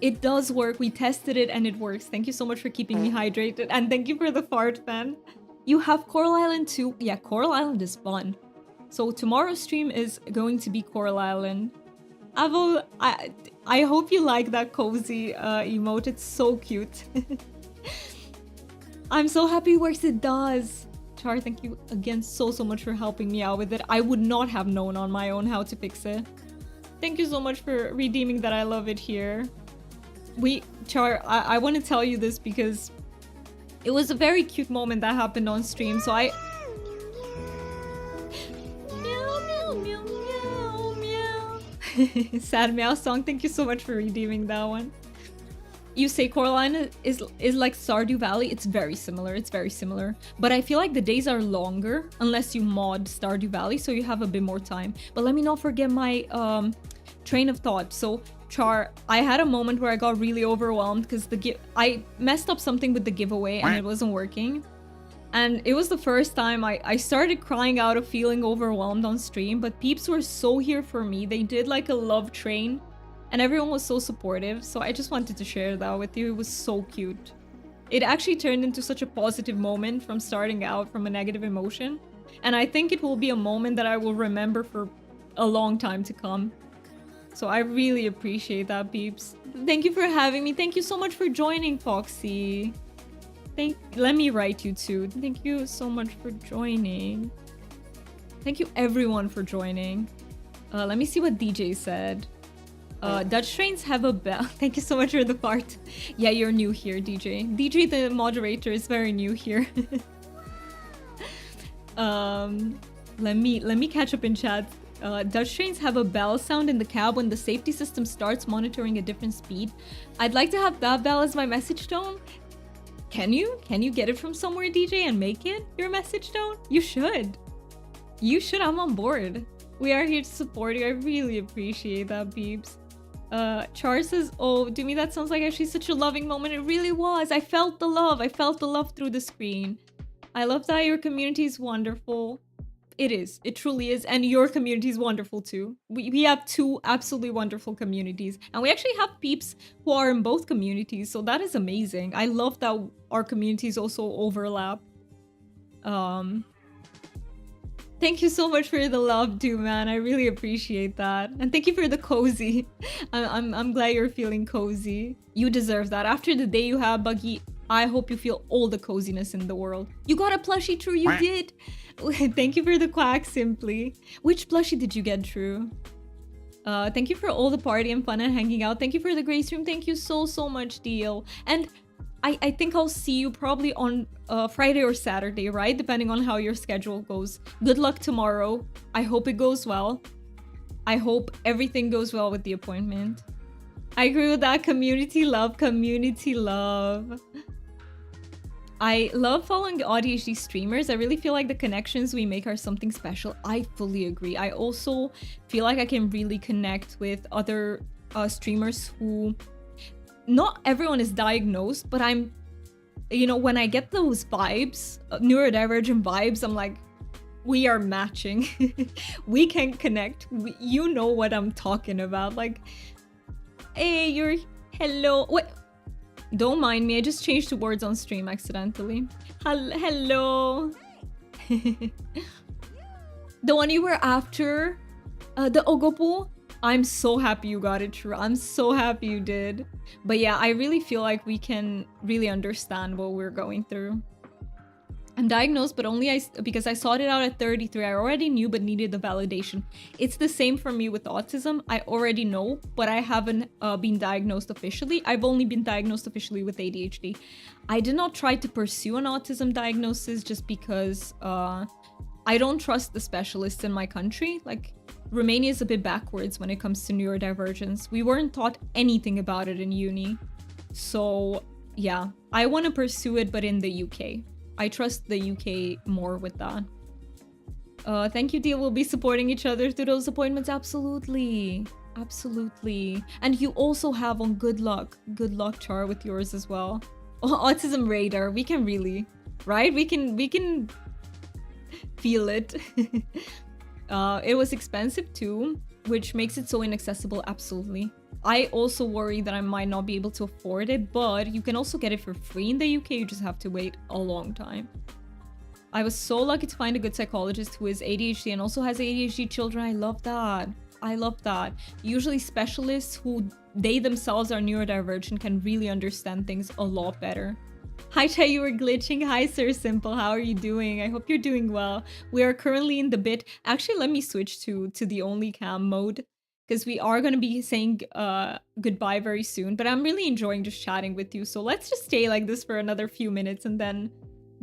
It does work. We tested it and it works. Thank you so much for keeping me hydrated. And thank you for the fart, fan. You have Coral Island too. Yeah, Coral Island is fun. So tomorrow's stream is going to be Coral Island. Avo, I hope you like that cozy emote. It's so cute. I'm so happy it works. It does. Char, thank you again so much for helping me out with it. I would not have known on my own how to fix it. Thank you so much for redeeming that. I love it here. Char, I want to tell you this because it was a very cute moment that happened on stream. So I... Meow, meow, meow, meow, meow. Sad meow song. Thank you so much for redeeming that one. You say Coraline is like Stardew Valley. It's very similar. It's very similar. But I feel like the days are longer unless you mod Stardew Valley, so you have a bit more time. But let me not forget my train of thought. So Char, I had a moment where I got really overwhelmed because I messed up something with the giveaway and it wasn't working. And it was the first time I started crying out of feeling overwhelmed on stream, but peeps were so here for me. They did like a love train and everyone was so supportive. So I just wanted to share that with you. It was so cute. It actually turned into such a positive moment from starting out from a negative emotion. And I think it will be a moment that I will remember for a long time to come. So I really appreciate that, peeps. Thank you for having me. Thank you so much for joining, Foxy. Let me write you too. Thank you so much for joining. Thank you everyone for joining. Let me see what DJ said. Dutch trains have a bell. Thank you so much for the part. Yeah, you're new here, DJ. DJ, the moderator, is very new here. Let me catch up in chat. Dutch trains have a bell sound in the cab when the safety system starts monitoring a different speed. I'd like to have that bell as my message tone. Can you? Can you get it from somewhere, DJ, and make it your message tone? You should. You should. I'm on board. We are here to support you. I really appreciate that, peeps. Char says, oh, to me that sounds like actually such a loving moment. It really was. I felt the love. I felt the love through the screen. I love that your community is wonderful. It is. It truly is. And your community is wonderful too. We have two absolutely wonderful communities. And we actually have peeps who are in both communities. So that is amazing. I love that our communities also overlap. Thank you so much for the love too, man. I really appreciate that. And thank you for the cozy. I'm glad you're feeling cozy. You deserve that. After the day you have, Buggy, I hope you feel all the coziness in the world. You got a plushie, True? You did? Thank you for the quack, Simply. Which plushie did you get, True? Thank you for all the party and fun and hanging out. Thank you for the great stream. Thank you so much, Deal. And I think I'll see you probably on Friday or Saturday, right? Depending on how your schedule goes. Good luck tomorrow. I hope it goes well. I hope everything goes well with the appointment. I agree with that. Community love, community love. I love following ADHD streamers. I really feel like the connections we make are something special. I fully agree. I also feel like I can really connect with other streamers who... Not everyone is diagnosed, but I'm... You know, when I get those vibes, neurodivergent vibes, I'm like, we are matching. We can connect. You know what I'm talking about. Like, hey, you're... Hello. Wait. Don't mind me. I just changed the words on stream accidentally. Hello. The one you were after, the ogopuu. I'm so happy you got it, True. I'm so happy you did. But yeah, I really feel like we can really understand what we're going through. I'm diagnosed, but only because I sought it out at 33. I already knew, but needed the validation. It's the same for me with autism. I already know, but I haven't been diagnosed officially. I've only been diagnosed officially with ADHD. I did not try to pursue an autism diagnosis just because I don't trust the specialists in my country. Like, Romania is a bit backwards when it comes to neurodivergence. We weren't taught anything about it in uni. So yeah, I want to pursue it, but in the UK. I trust the UK more with that. Thank you, Deal. We'll be supporting each other through those appointments. Absolutely. Absolutely. And you also have on good luck, Char, with yours as well. Autism radar. We can really, right? We can feel it. It was expensive too, which makes it so inaccessible. Absolutely. I also worry that I might not be able to afford it, but you can also get it for free in the UK. You just have to wait a long time. I was so lucky to find a good psychologist who is ADHD and also has ADHD children. I love that. I love that. Usually specialists who they themselves are neurodivergent can really understand things a lot better. Hi, Chai, you were glitching. Hi, Sir Simple. How are you doing? I hope you're doing well. We are currently in the bit. Actually, let me switch to the only cam mode, because we are going to be saying goodbye very soon. But I'm really enjoying just chatting with you. So let's just stay like this for another few minutes, and then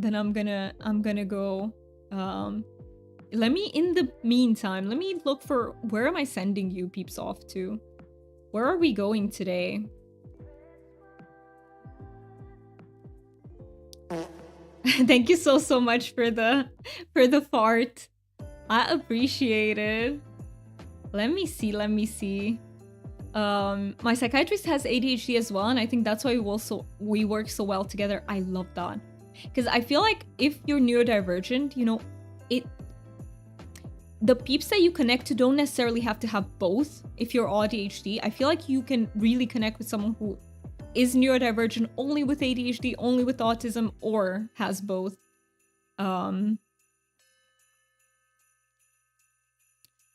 I'm gonna go. Let me, in the meantime, let me look for, where am I sending you peeps off to? Where are we going today? Thank you so much for the fart. I appreciate it. Let me see. My psychiatrist has ADHD as well, and I think that's why we work so well together. I love that. Because I feel like if you're neurodivergent, you know, the peeps that you connect to don't necessarily have to have both. If you're ADHD, I feel like you can really connect with someone who is neurodivergent only with ADHD, only with autism, or has both.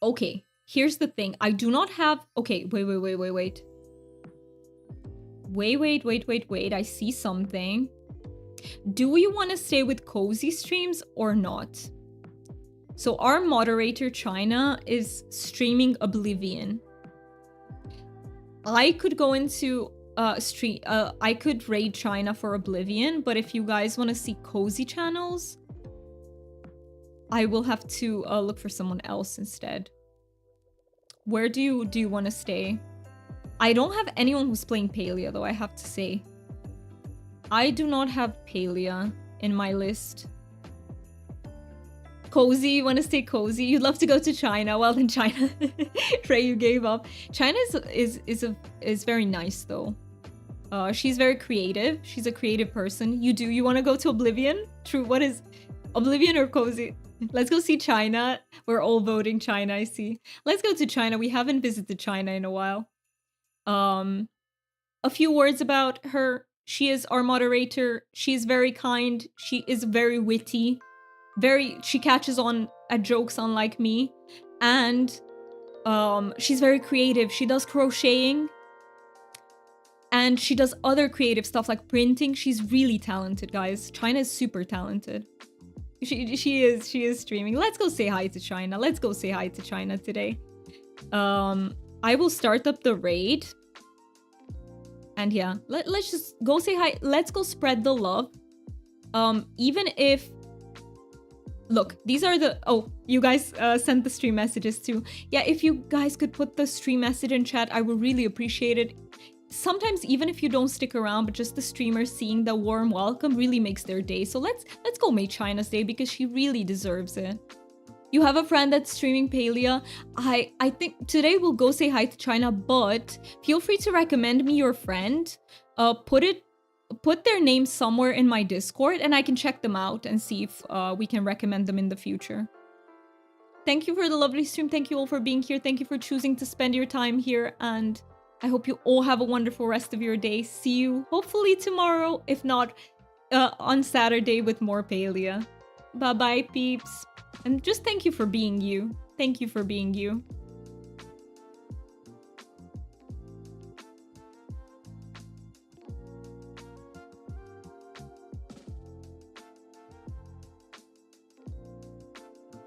Okay, here's the thing. I do not have... Okay, wait. Wait. I see something. Do you want to stay with cozy streams or not? So our moderator, China, is streaming Oblivion. I could go into stream. I could raid China for Oblivion, but if you guys want to see cozy channels, I will have to look for someone else instead. Where do you want to stay? I don't have anyone who's playing Palia, though, I have to say. I do not have Palia in my list. Cozy, you want to stay cozy? You'd love to go to China. Well, then China. Ray, you gave up. China is very nice, though. She's very creative. She's a creative person. You want to go to Oblivion? True, what is Oblivion or cozy? Let's go see China. We're all voting China, I see. Let's go to China. We haven't visited China in a while. A few words about her. She is our moderator. She is very kind. She is very witty. She catches on at jokes unlike me. And she's very creative. She does crocheting. And she does other creative stuff like printing. She's really talented, guys. China is super talented. She is streaming. Let's go say hi to China. Let's go say hi to China today. I will start up the raid. And yeah, let's just go say hi. Let's go spread the love. Even if... Look, these are the... Oh, you guys sent the stream messages too. Yeah, if you guys could put the stream message in chat, I would really appreciate it. Sometimes even if you don't stick around, but just the streamers seeing the warm welcome really makes their day. So let's go make China's day because she really deserves it. You have a friend that's streaming Palia. I think today we'll go say hi to China, but feel free to recommend me your friend. Put their name somewhere in my Discord and I can check them out and see if we can recommend them in the future. Thank you for the lovely stream. Thank you all for being here. Thank you for choosing to spend your time here, and I hope you all have a wonderful rest of your day. See you hopefully tomorrow, if not on Saturday with more Palia. Bye-bye, peeps. And just thank you for being you. Thank you for being you.